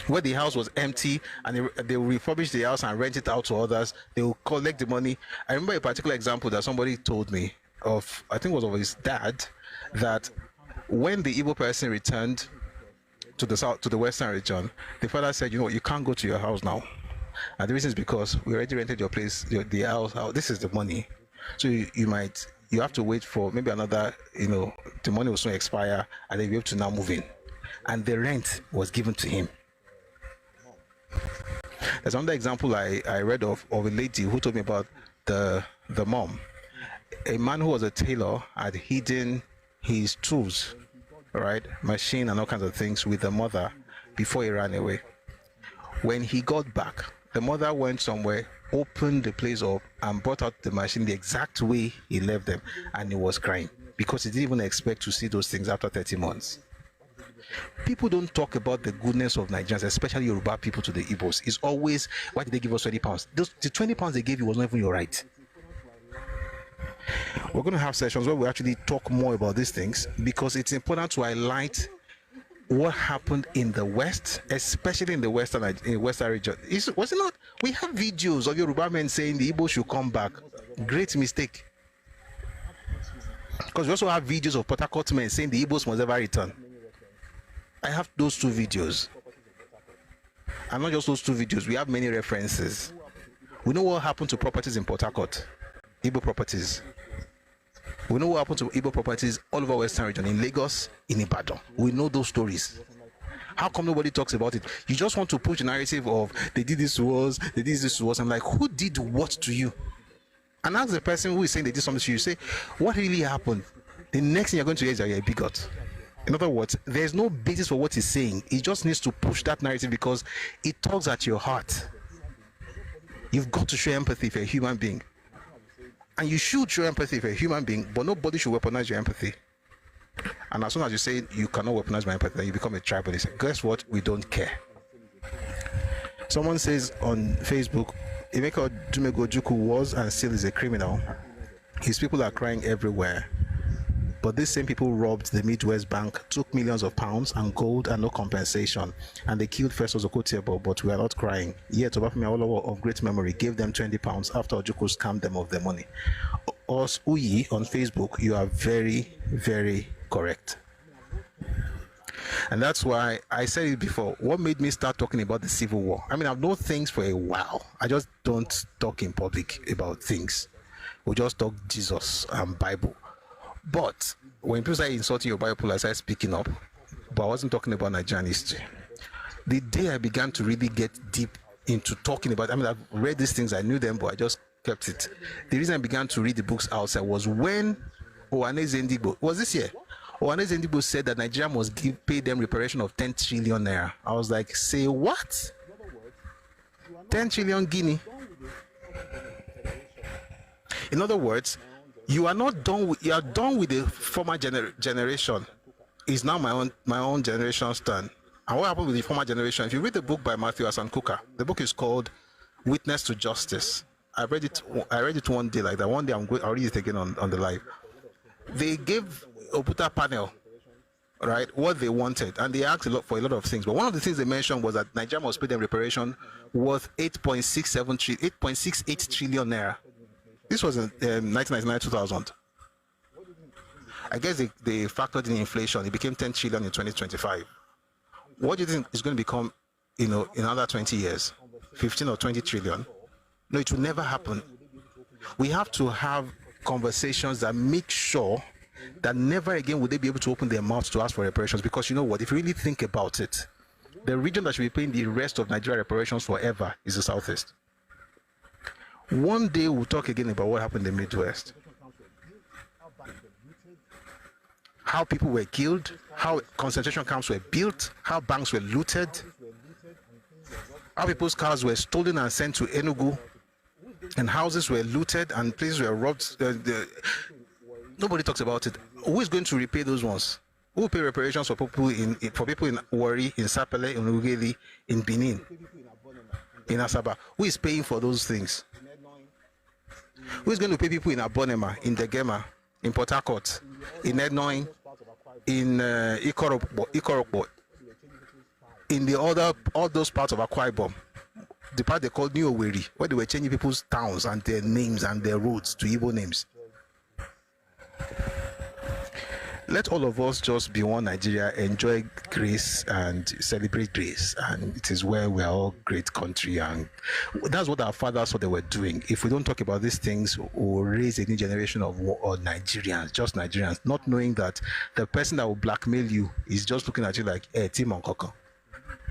where the house was empty and they will refurbish the house and rent it out to others. They will collect the money. I remember a particular example that somebody told me of, I think it was of his dad, that when the Igbo person returned to the western region, the father said, you know, you can't go to your house now. And the reason is because we already rented your place, the house. This is the money. So you might you have to wait for maybe another, the money will soon expire, and then you have to now move in. And the rent was given to him. There's another example I read of a lady who told me about the mom. A man who was a tailor had hidden his tools, right, machine and all kinds of things with the mother before he ran away. When he got back, the mother went somewhere, opened the place up, and brought out the machine the exact way he left them, and he was crying because he didn't even expect to see those things after 30 months. People don't talk about the goodness of Nigerians, especially Yoruba people, to the Igbos. It's always, why did they give us 20 pounds? The 20 pounds they gave you was not even your right. We're going to have sessions where we actually talk more about these things, because it's important to highlight what happened in the West, especially in the western region. Was it not? We have videos of Yoruba men saying the Igbo should come back. Great mistake. Because we also have videos of Port Harcourt men saying the Igbos must ever return. I have those two videos. And not just those two videos, we have many references. We know what happened to properties in Port Harcourt, Igbo properties. We know what happened to Igbo properties all over Western region, in Lagos, in Ibadan. We know those stories. How come nobody talks about it? You just want to push the narrative of they did this to us, they did this to us. I'm like, who did what to you? And ask the person who is saying they did something to you, say, what really happened? The next thing you're going to hear is that you're a bigot. In other words, there's no basis for what he's saying. He just needs to push that narrative because it tugs at your heart. You've got to show empathy for a human being. And you should show empathy for a human being, but nobody should weaponize your empathy. And as soon as you say you cannot weaponize my empathy, then you become a tribalist. Guess what? We don't care. Someone says on Facebook, Emeka Ojukwu was and still is a criminal. His people are crying everywhere. But these same people robbed the Midwest Bank, took millions of pounds and gold and no compensation. And they killed Festus Okotiebo, but we are not crying. Yet Obafemi Awolowo of great memory gave them 20 pounds after Ojukwu scammed them of their money. Us Uyi on Facebook, you are very, very correct. And that's why I said it before. What made me start talking about the Civil War? I mean, I've known things for a while. I just don't talk in public about things. We just talk Jesus and Bible. But when people start insulting your Bible, I started speaking up. But I wasn't talking about Nigerian history. The day I began to really get deep into talking about, I mean, I've read these things, I knew them, but I just kept it. The reason I began to read the books outside was when Ohaneze Ndigbo, was this year? Ohaneze Ndigbo said that Nigeria must pay them reparation of 10 trillion naira. I was like, say what? 10 trillion guinea? In other words, you are not done with, you are done with the former generation. It's now my own generation's turn. And what happened with the former generation? If you read the book by Matthew Hassan Kuka, the book is called Witness to Justice. I read it one day like that. One day I'll read it again on the live. They gave Oputa panel, right, what they wanted, and they asked for a lot of things. But one of the things they mentioned was that Nigeria must pay them reparation worth 8.68 trillion naira. This was in 1999-2000. I guess they factored in inflation. It became 10 trillion in 2025. What do you think is going to become, in another 20 years? 15 or 20 trillion? No, it will never happen. We have to have conversations that make sure that never again will they be able to open their mouths to ask for reparations. Because you know what? If you really think about it, the region that should be paying the rest of Nigeria reparations forever is the Southeast. One day we'll talk again about what happened in the Midwest. How people were killed, how concentration camps were built, how banks were looted, how people's cars were stolen and sent to Enugu, and houses were looted and places were robbed. Nobody talks about it. Who is going to repay those ones? Who will pay reparations for people in Warri, in Sapele, in Ugeli, in Benin, in Asaba? Who is paying for those things? Who is going to pay people in Abonema, in Degema, in Port Harcourt, in Ednoin, in Ikorokbo, in all those parts of Akwa Ibom, the part they called New Owerri, where they were changing people's towns and their names and their roads to Igbo names? let all of us just be one Nigeria, enjoy grace and celebrate grace, and it is where we are all great country, and that's what our fathers thought they were doing. If we don't talk about these things, we'll raise a new generation of Nigerians, just Nigerians, not knowing that the person that will blackmail you is just looking at you like, hey, Tim Koko.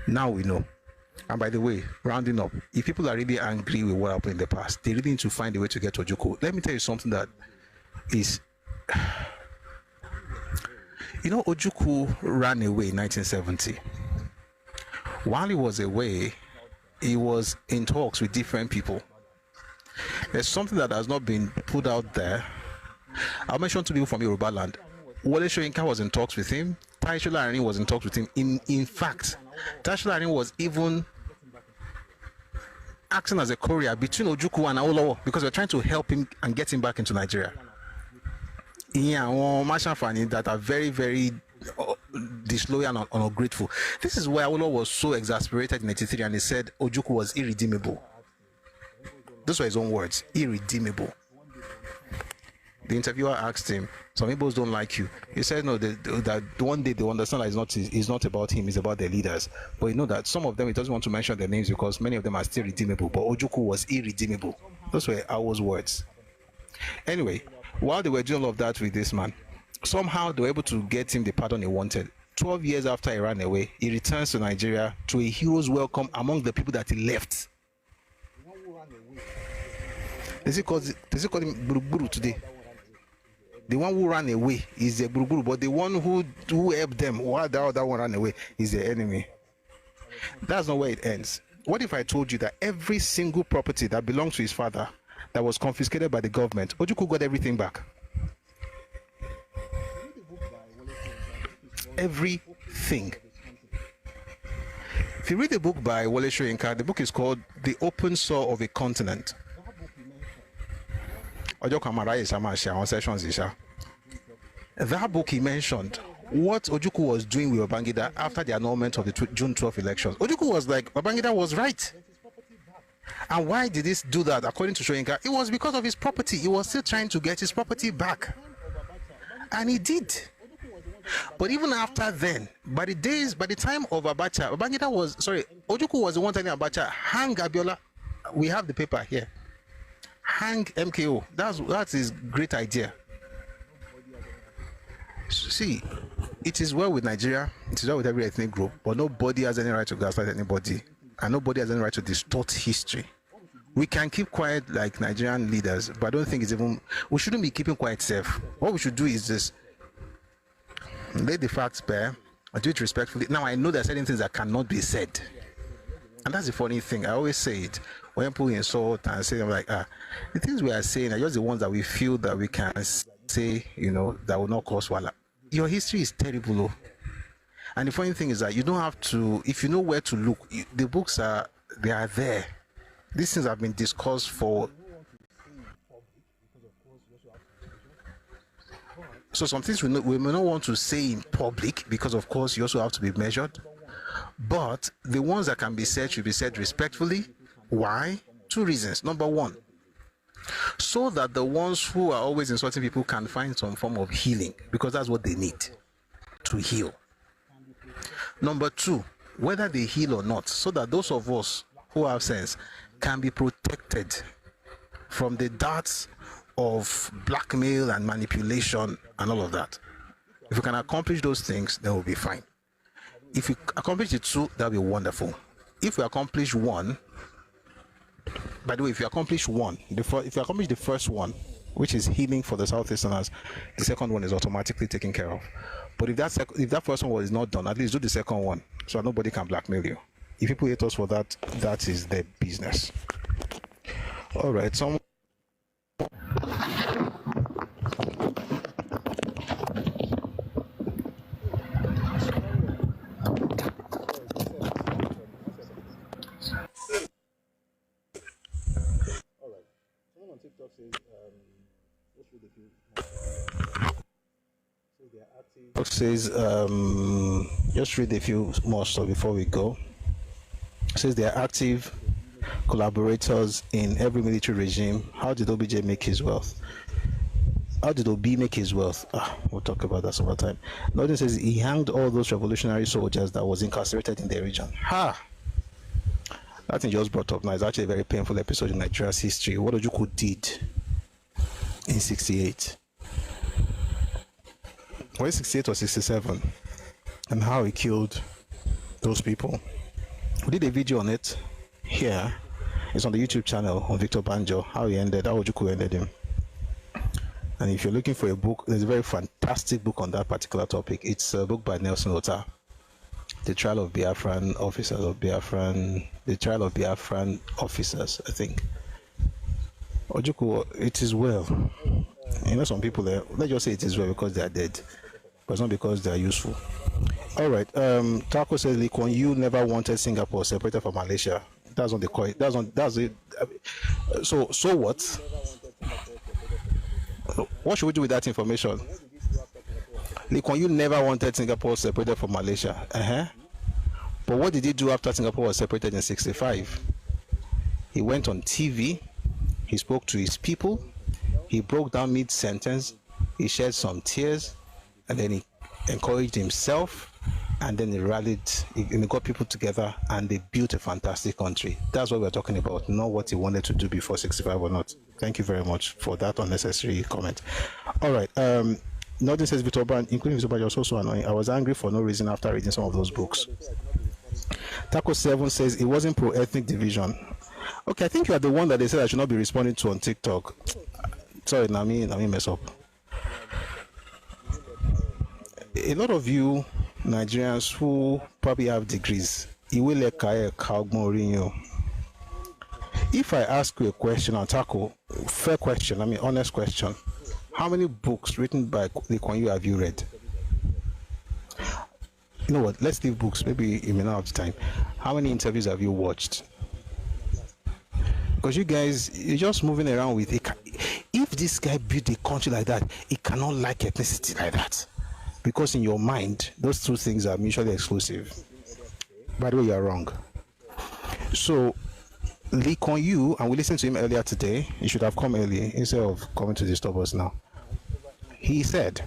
Now we know. And by the way, rounding up, if people are really angry with what happened in the past, they really need to find a way to get to Ojukwu. Let me tell you something that is... You know, Ojukwu ran away in 1970. While he was away, he was in talks with different people. There's something that has not been put out there. I'll mention two people from Yoruba land. Wole Soyinka was in talks with him. Tai Solarin was in talks with him. In fact, Tai Solarin was even acting as a courier between Ojukwu and Awolowo because they're trying to help him and get him back into Nigeria. Yeah, Mashafani that are very, very disloyal and ungrateful. This is why Awolowo was so exasperated in 1983 and he said Ojukwu was irredeemable. Those were his own words, irredeemable. The interviewer asked him, some Igbos don't like you. He said, no, that one day they understand that it's not about him, it's about their leaders. But you know that some of them, he doesn't want to mention their names because many of them are still redeemable. But Ojukwu was irredeemable. Those were Awo's words. Anyway, while they were doing all of that with this man, somehow they were able to get him the pardon he wanted. 12 years after he ran away, he returns to Nigeria to a hero's welcome among the people that he left. They still call him Buruburu today. The one who ran away is the Buruburu, but the one who helped them while the other one ran away is the enemy. That's not where it ends. What if I told you that every single property that belonged to his father that was confiscated by the government, Ojukwu got everything back? Everything. If you read the book by Wole Soyinka, the book is called The Open Sore of a Continent. That book he mentioned what Ojukwu was doing with Babangida after the annulment of the June 12 elections. Ojukwu was like, Babangida was right. And why did he do that? According to Soyinka, it was because of his property. He was still trying to get his property back. And he did. But even after then, by the time of Abacha, Ojukwu was the one telling Abacha, hang Abiola. We have the paper here. Hang MKO. That's his great idea. See, it is well with Nigeria, it is well with every ethnic group, but nobody has any right to gaslight anybody, and nobody has any right to distort history. We can keep quiet like Nigerian leaders, but I don't think we shouldn't be keeping quiet safe. What we should do is just lay the facts bare, do it respectfully. Now, I know there are certain things that cannot be said, and that's the funny thing. I always say it when people insult and say, I'm like, the things we are saying are just the ones that we feel that we can say, that will not cause wala. Your history is terrible, and the funny thing is that you don't have to, if you know where to look, the books are there. These things have been discussed for. So some things we may not want to say in public because, of course, you also have to be measured. But the ones that can be said should be said respectfully. Why? Two reasons. Number one, so that the ones who are always insulting people can find some form of healing, because that's what they need to heal. Number two, whether they heal or not, so that those of us who have sense can be protected from the darts of blackmail and manipulation and all of that. If we can accomplish those things, then we'll be fine. If we accomplish the two, that'll be wonderful. If we accomplish one, by the way, if you accomplish the first one, which is healing for the Southeasterners, the second one is automatically taken care of. But if that first one is not done, at least do the second one, so that nobody can blackmail you. If people hate us for that, that is their business. All right, says just read a few more stuff before we go. It says they are active collaborators in every military regime. How did OBJ make his wealth? How did Obi make his wealth? We'll talk about that some other time. Nothing says he hanged all those revolutionary soldiers that was incarcerated in the region. That thing just brought up now. It's actually a very painful episode in Nigeria's history. What Ojukwu did in 68. Well, 68 or 67, and how he killed those people. We did a video on it here. It's on the YouTube channel on Victor Banjo, how Ojukwu ended him. And if you're looking for a book, there's a very fantastic book on that particular topic. It's a book by Nelson Ota, The Trial of Biafran Officers, I think. Ojukwu, it is well. You know, some people, let's just say it is well because they are dead, but it's not because they are useful. All right. Taco says Lee Kuan Yew never wanted Singapore separated from Malaysia. That's on the coin. That's it. So what? What should we do with that information? Lee Kuan Yew never wanted Singapore separated from Malaysia. But what did he do after Singapore was separated in 65? He went on TV. He spoke to his people. He broke down mid-sentence. He shed some tears, and then he encouraged himself, and then he rallied. He got people together, and they built a fantastic country. That's what we're talking about, not what he wanted to do before 65 or not. Thank you very much for that unnecessary comment. All right. Nothing says Victor Ban, including Victor Ban, was also annoying. I was angry for no reason after reading some of those books. Taco 7 says it wasn't pro-ethnic division. Okay, I think you are the one that they said I should not be responding to on TikTok. Sorry, Nami mess up. A lot of you Nigerians who probably have degrees, if I ask you a question on Taco, fair question, honest question, how many books written by Lee Kuan Yew have you read? You know what, let's leave books, maybe you may not have the time. How many interviews have you watched? Because you guys, you're just moving around with it. If this guy built a country like that, he cannot like ethnicity like that. Because in your mind, those two things are mutually exclusive. By the way, you are wrong. So, Lee Kuan Yew, and we listened to him earlier today, he should have come early instead of coming to disturb us now. He said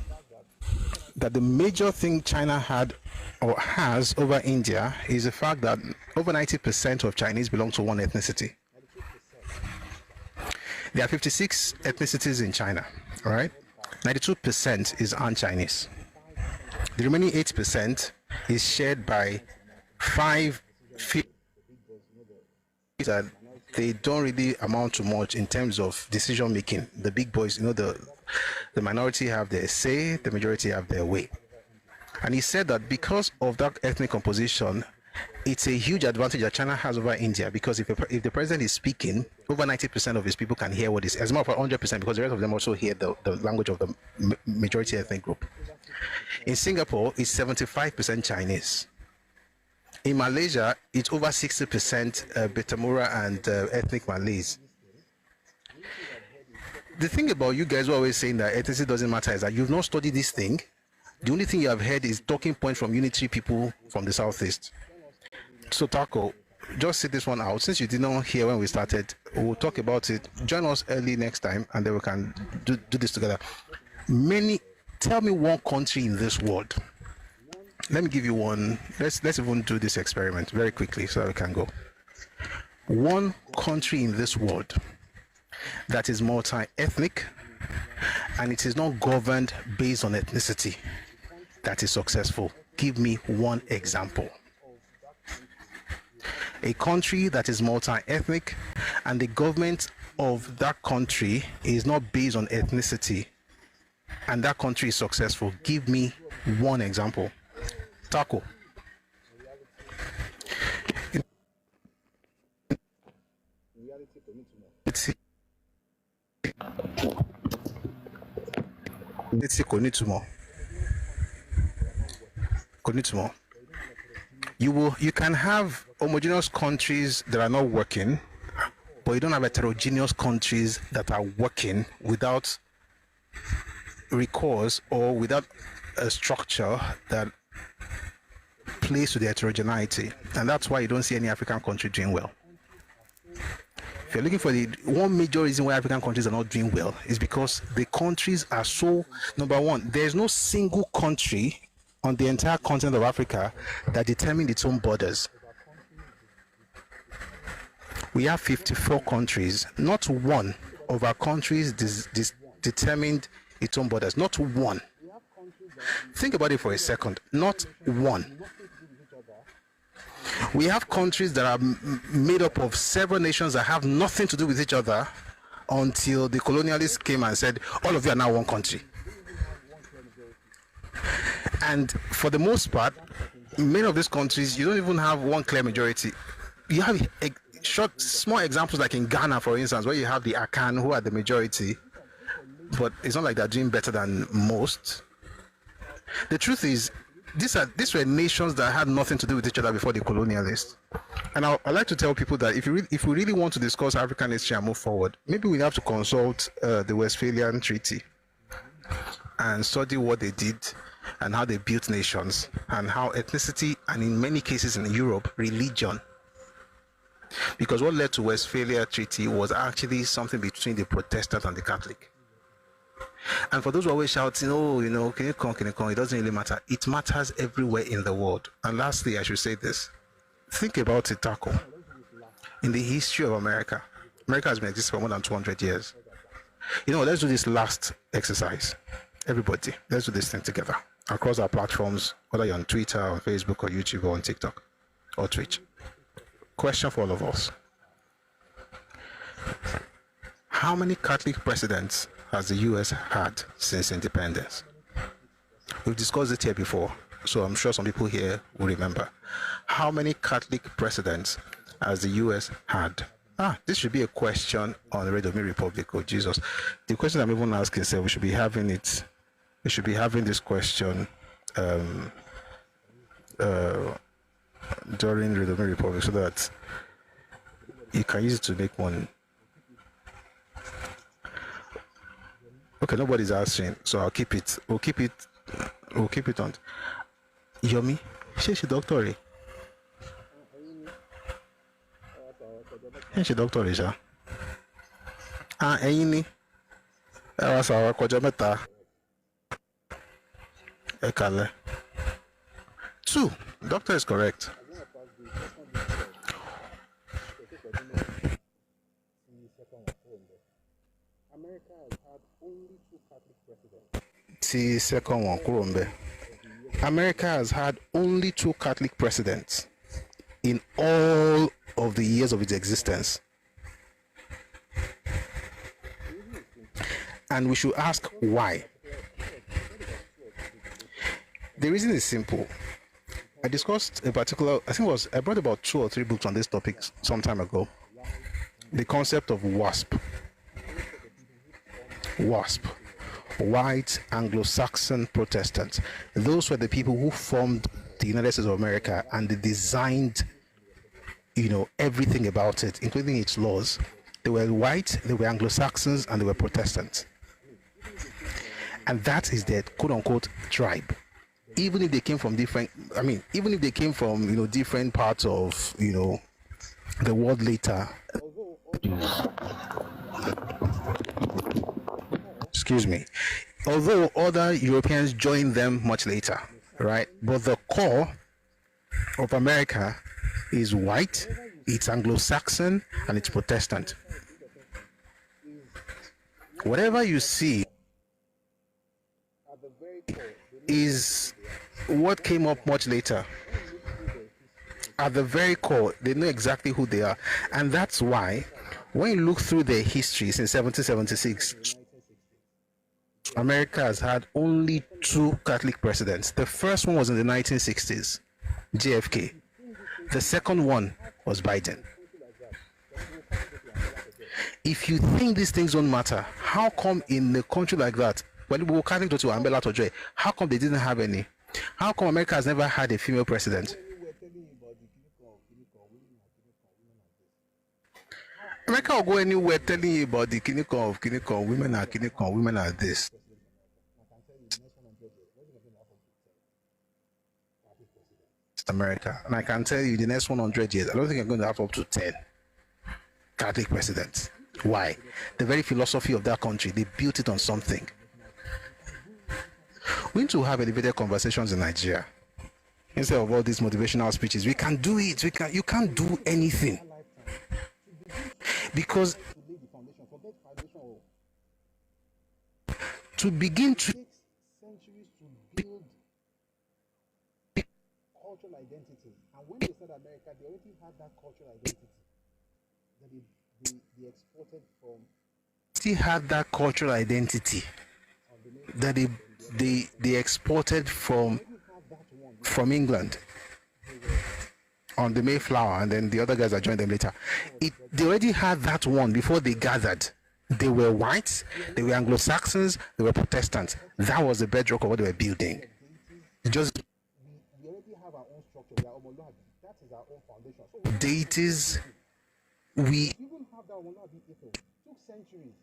that the major thing China had or has over India is the fact that over 90% of Chinese belong to one ethnicity. There are 56 ethnicities in China, all right? 92% is un-Chinese. The remaining 8% is shared by 5 that they don't really amount to much in terms of decision making. The big boys, the minority have their say, the majority have their way. And he said that because of that ethnic composition, it's a huge advantage that China has over India, because if the president is speaking, over 90% of his people can hear what he says. As more of 100%, because the rest of them also hear the language of the majority ethnic group. In Singapore, it's 75% Chinese. In Malaysia, it's over 60% Betamura and ethnic Malays. The thing about you guys who are always saying that ethnicity doesn't matter is that you've not studied this thing. The only thing you have heard is talking points from unitary people from the southeast. So Taco, just sit this one out. Since you did not hear when we started, we'll talk about it. Join us early next time, and then we can do this together. Tell me one country in this world. Let me give you one. Let's even do this experiment very quickly so that we can go. One country in this world that is multi-ethnic and it is not governed based on ethnicity that is successful. Give me one example. A country that is multi-ethnic and the government of that country is not based on ethnicity and that country is successful. Give me one example. Taco. Let's see Konitumo. You can have homogeneous countries that are not working, but you don't have heterogeneous countries that are working without recourse or without a structure that plays to the heterogeneity. And that's why you don't see any African country doing well. you're looking for the one major reason why African countries are not doing well is because the countries are so, number one, there's no single country on the entire continent of Africa that determined its own borders. We have 54 countries. Not one of our countries determined its own borders. Not one. Think about it for a second. Not one. We have countries that are made up of several nations that have nothing to do with each other until the colonialists came and said, all of you are now one country. And for the most part, in many of these countries, you don't even have one clear majority. You have small examples like in Ghana, for instance, where you have the Akan who are the majority, but it's not like they're doing better than most. The truth is, these were nations that had nothing to do with each other before the colonialists. And I like to tell people that if we really want to discuss African history and move forward, maybe we have to consult the Westphalian Treaty and study what they did and how they built nations and how ethnicity, and in many cases in Europe, religion. Because what led to Westphalia Treaty was actually something between the Protestant and the Catholic. And for those who always shouting, oh, can you come, it doesn't really matter. It matters everywhere in the world. And lastly, I should say this. Think about it, Taco. In the history of America, America has been existing for more than 200 years. Let's do this last exercise. Everybody, let's do this thing together. Across our platforms, whether you're on Twitter, on Facebook, or YouTube, or on TikTok, or Twitch. Question for all of us. How many Catholic presidents has the US had since independence? We've discussed it here before, so I'm sure some people here will remember. How many Catholic presidents has the US had? This should be a question on the Radio Me Republic. Oh, Jesus. The question I'm even asking is, we should be having it. We should be having this question during Radio Me Republic so that you can use it to make money. Okay, nobody's answering, so I'll keep it. We'll keep it on. Yomi, she's a doctor. She's a doctor, Isha. Ẹ̀yin was our kojameta. Ekale. 2. Doctor is correct. The second one, Kurombe. America has had only 2 Catholic presidents in all of the years of its existence. And we should ask why. The reason is simple. I discussed a particular, I brought about 2 or 3 books on this topic some time ago. The concept of WASP. WASP. White Anglo-Saxon Protestants. Those were the people who formed the United States of America, and they designed, everything about it, including its laws. They were white, they were Anglo-Saxons, and they were Protestants. And that is their quote-unquote tribe. Even if they came from different parts of, the world later. Excuse me. Although other Europeans joined them much later, right? But the core of America is white, it's Anglo-Saxon, and it's Protestant. Whatever you see is what came up much later. At the very core, they know exactly who they are. And that's why, when you look through their history since 1776, America has had only 2 Catholic presidents. The first one was in the 1960s, JFK. The second one was Biden. If you think these things don't matter, how come in a country like that, when we were Catholic to Ambela Tojoy, how come they didn't have any? How come America has never had a female president? America will go anywhere telling you about the Kinikon, women are this. America, and I can tell you the next 100 years, I don't think I'm going to have up to 10. Catholic president. Why? The very philosophy of that country, they built it on something. We need to have elevated conversations in Nigeria. Instead of all these motivational speeches, we can do it. You can't do anything. Because to begin to centuries to build cultural identity. And when they started America, they already had that cultural identity that they exported from. Still had that cultural identity that they exported from England on the Mayflower, and then the other guys that joined them later. They already had that one before they gathered. They were whites, they were Anglo-Saxons, they were Protestants. That was the bedrock of what they were building. Just We already have our own structure. We are Omoluabi. That is our own foundation. So deities, we even have that Omoluabi ethos. It took centuries.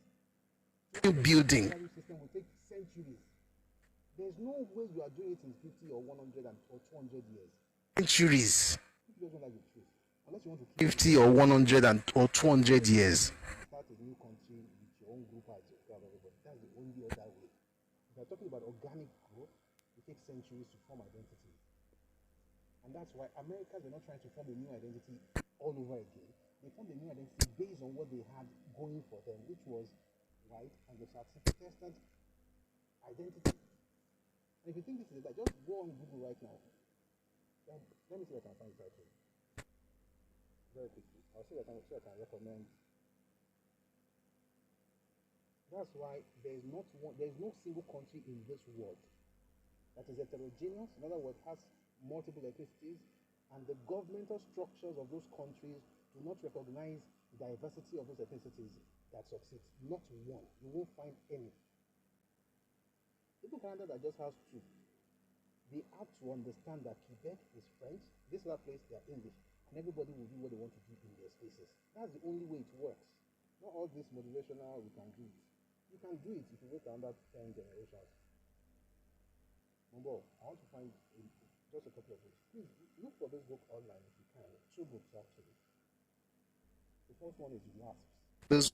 building. System will take centuries. There's no way you are doing it in 50 or 100 or 200 years. Centuries. People don't like the truth. Unless you want to 50 or 100 or 200 years. start a new country with your own group as everybody. That's the only other way. If you're talking about organic growth, it takes centuries to form identity. And that's why Americans are not trying to form a new identity all over again. They formed a new identity based on what they had going for them, which was white, Anglo-Saxon, Protestant identity. And if you think this is like, just go on Google right now. Let me see if I can find it right here. Very quickly. I'll see if I can recommend. That's why there's no single country in this world that is heterogeneous, in other words, has multiple ethnicities, and the governmental structures of those countries do not recognize the diversity of those ethnicities that succeeds. Not one. You won't find any. Even Canada that just has two. They have to understand that Quebec is French, this other place they are English, and everybody will do what they want to do in their spaces. That's the only way it works. Not all this motivational, we can do it. You can do it if you wait another 10 generations. Number, I want to find just a couple of books. Please look for this book online if you can. 2 books actually. The first one is Wasps.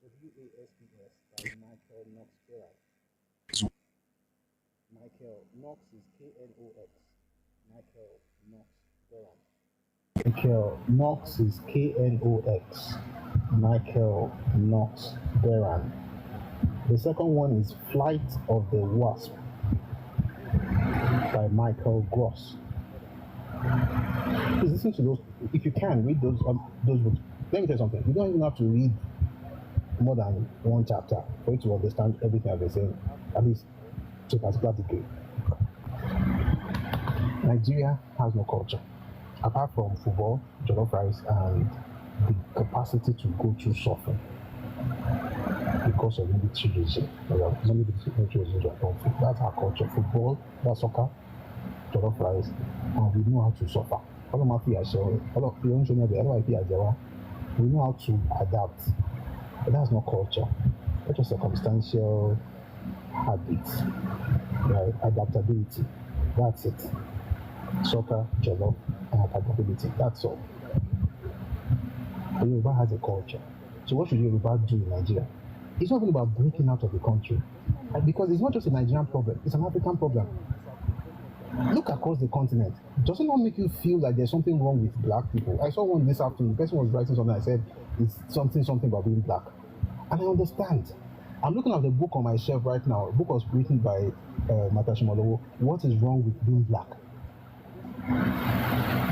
WASPS by Michael Knox Gerard. Michael Knox is KNOX. Michael Knox Gerard. Michael Knox is KNOX. Michael Knox Gerard. The second one is Flight of the Wasp by Michael Gross. Please listen to those. If you can, read those books. Let me tell you something. You don't even have to read more than one chapter for you to understand everything I've been saying, at least to a particular degree. Nigeria has no culture. Apart from football, jollof rice, and the capacity to go through suffering because of military regime. That's our culture. Football, that's soccer, jollof rice, and we know how to suffer. We know how to adapt. But that's not culture. That's just circumstantial habits, right? Adaptability. That's it. Soccer, jollof, and adaptability. That's all. Yoruba has a culture. So what should Yoruba do in Nigeria? It's not even about breaking out of the country. Because it's not just a Nigerian problem, it's an African problem. Look across the continent. Does it not make you feel like there's something wrong with black people? I saw one this afternoon. The person was writing something. I said, it's something about being black. And I understand. I'm looking at the book on my shelf right now. A book was written by Matashi Molowo. What is wrong with being black?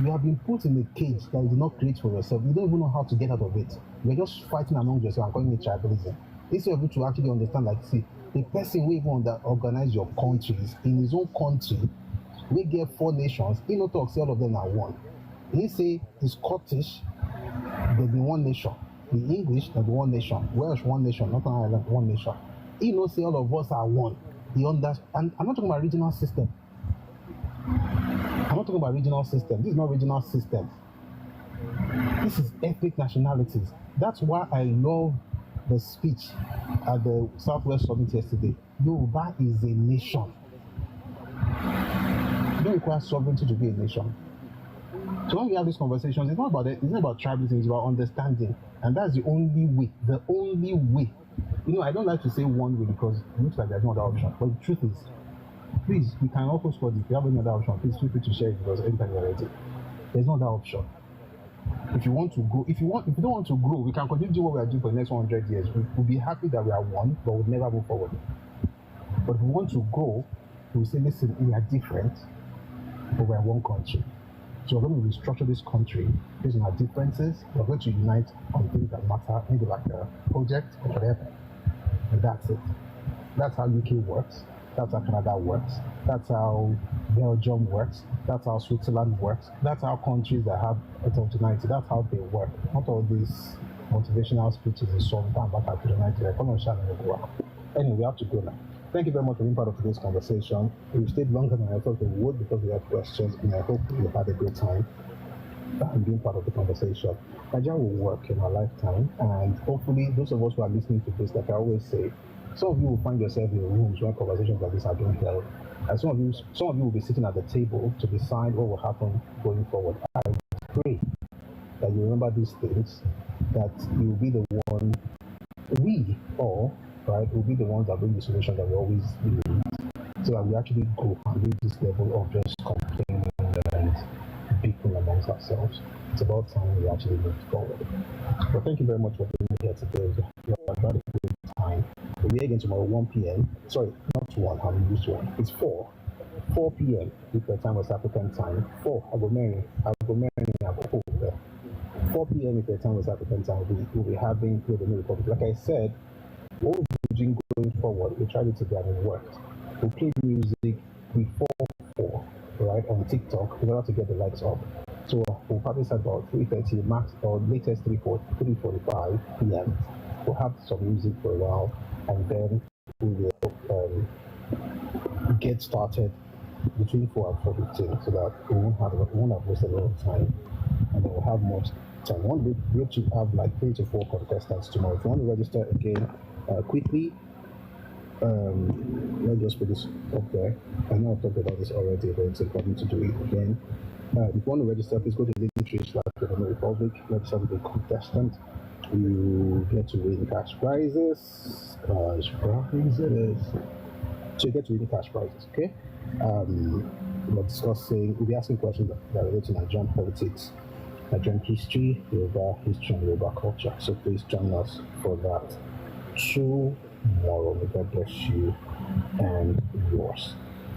You have been put in a cage that you did not create for yourself. You don't even know how to get out of it. You're just fighting among yourself and calling it tribalism. Instead of you to actually understand, like, see, the person who even organize your countries in his own country, we get 4 nations, he not talk, say all of them are one. He say the Scottish, they be one nation. The English, they be one nation. Welsh, one nation. Northern Ireland, one nation. He not say all of us are one. He understands. And I'm not talking about regional system. I'm not talking about regional system. This is not regional system. This is ethnic nationalities. That's why I love the speech at the Southwest Summit yesterday. Yoruba is a nation. You don't require sovereignty to be a nation. So when we have these conversations, it's not about tribalism, it's about understanding. And that's the only way. The only way. You know, I don't like to say one way because it looks like there's no other option. But the truth is, please, we can also score this. If you have any other option, please feel free to share it because anytime you're ready. There's no other option. If you want to grow, if you don't want to grow, we can continue to do what we are doing for the next 100 years. We'll be happy that we are one, but we'll never move forward. But if we want to grow, we'll say, listen, we are different, but we're one country. So we're going to restructure this country based on our differences. We're going to unite on things that matter, maybe like a project or whatever. And that's it. That's how UK works. That's how Canada works. That's how Belgium works. That's how Switzerland works. That's how countries that have autonomy, that's how they work. Not all these motivational speeches and so on. Back at the 90s. Anyway, we have to go now. Thank you very much for being part of today's conversation. We stayed longer than I thought we would because we had questions, and I hope you had a good time being part of the conversation. Nigeria will work in our lifetime, and hopefully those of us who are listening to this, like I always say, some of you will find yourself in rooms where conversations like this are being held. And some of you will be sitting at the table to decide what will happen going forward. I pray that you remember these things, that you will be the one, we all, right, will be the ones that bring the solution that we always need, so that we actually go and reach this level of just complaining and bickering amongst ourselves. It's about time we actually move forward. But thank you very much for being here today. We have had a good time. We'll be again tomorrow 1 p.m. Sorry, not 1, I'm used to 1. It's 4 p.m. if the time was African time. 4 p.m. if the time was African time. We'll be having the New Republic. Like I said, what we'll be doing going forward, we tried it together and it worked. We'll play music before 4, right, on TikTok in order to get the likes up. So we'll probably start about 3:30 max or latest 3:45 p.m. We'll have some music for a while, and then we will get started between 4 and 4:15, so that we won't have wasted a lot of time, and then we'll have more time. We want to be able to have like 3 to 4 contestants tomorrow. If you want to register again quickly, let's just put this up there. I know I've talked about this already, but it's important to do it again. If you want to register, please go to Linktree/The Republic, register with a contestant. You get to win cash prizes. So you get to win cash prizes, okay? We'll be asking questions that relate to Nigerian politics, Nigerian history, Yoruba history, and Yoruba culture. So please join us for that tomorrow. May God bless you and yours.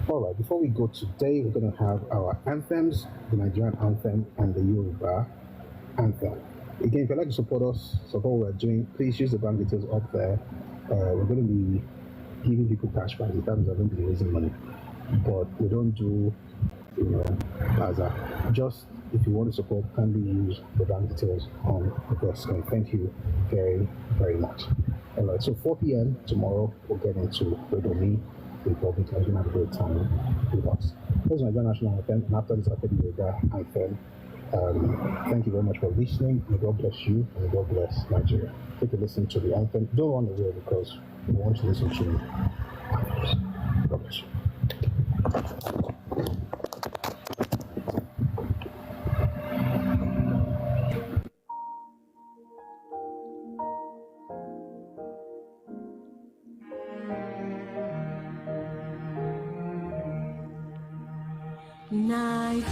All right, before we go today, we're going to have our anthems, the Nigerian anthem and the Yoruba anthem. Again, if you'd like to support us, support what we're doing, please use the bank details up there. We're going to be giving people cash prizes. That means we're going to be raising money. But we don't do, just if you want to support, kindly use the bank details on the screen. Thank you very, very much. All right, so 4 p.m. tomorrow, we'll get into Redomi Republic. You're going to have a great time with us. This is my national anthem, and after this, I'll take the Yoruba anthem. Thank you very much for listening. May God bless you, and may God bless Nigeria. Take a listen to the anthem. Don't run away because we want to listen to you. God bless you.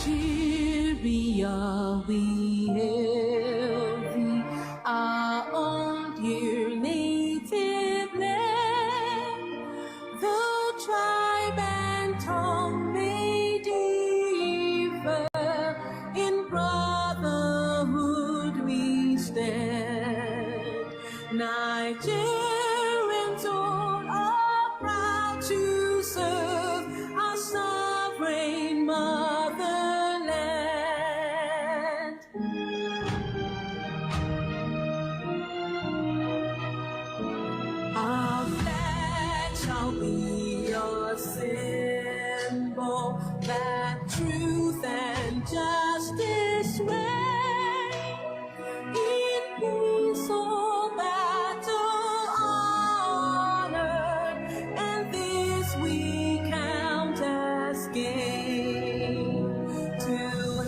Nigeria, we hail thee, our own dear native land. Though tribe and tongue may differ, in brotherhood we stand. Nigerians all are proud to serve our sovereign motherland. Our flag shall be a symbol that truth and justice reign. In peace or battle honored, and this we count as gain. To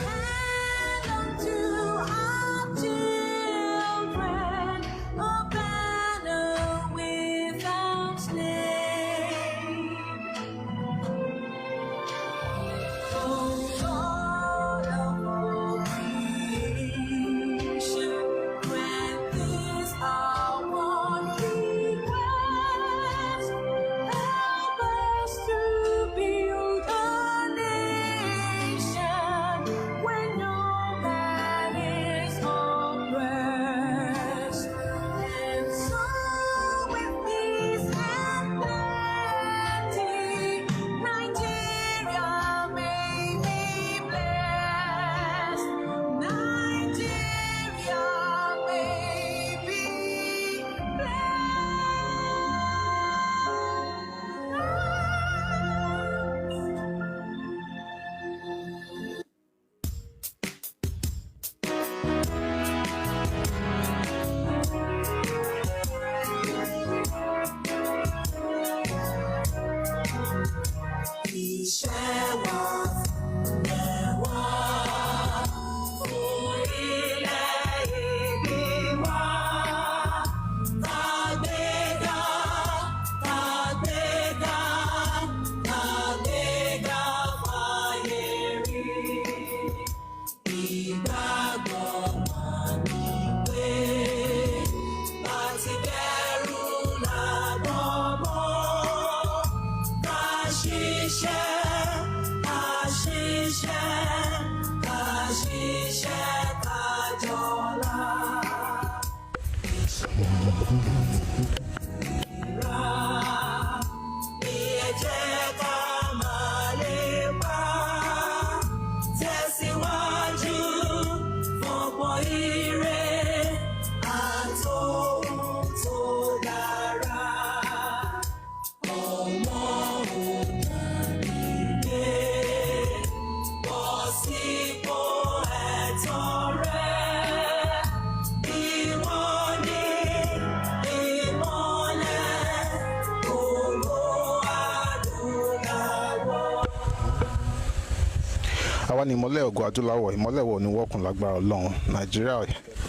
àwa ni ìmọ́lẹ̀ ògo adúláwọ̀, ìmọ́lẹ̀ wo ni wọ́kùn lágbára Ọlọ́run. Nàìjíríà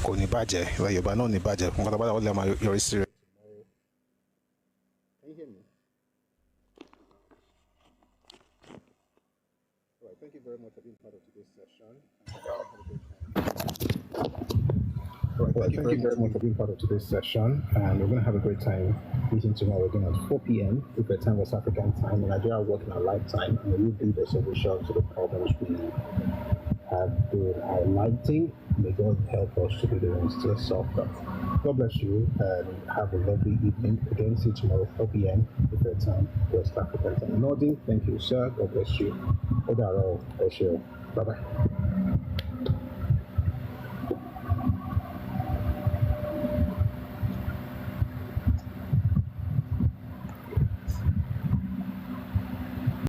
kò ní bàjẹ́, ilẹ̀ Yorùbá náà ò ní bàjẹ́, fún pátápátá wọ́n lè máa yọrí sí rẹ̀. Thank you very much for being part of today's session. Thank you very much for being part of today's session, and we're going to have a great time meeting tomorrow again at 4 p.m. if the time was African time, and Nigeria working our lifetime, and we will be the solution to the problems we have been highlighting. May God help us to be the ones to solve them. God bless you, and have a lovely evening. Again, see you tomorrow 4 p.m. if the time West African time. Nordin, thank you, sir. God bless you. Bye bye.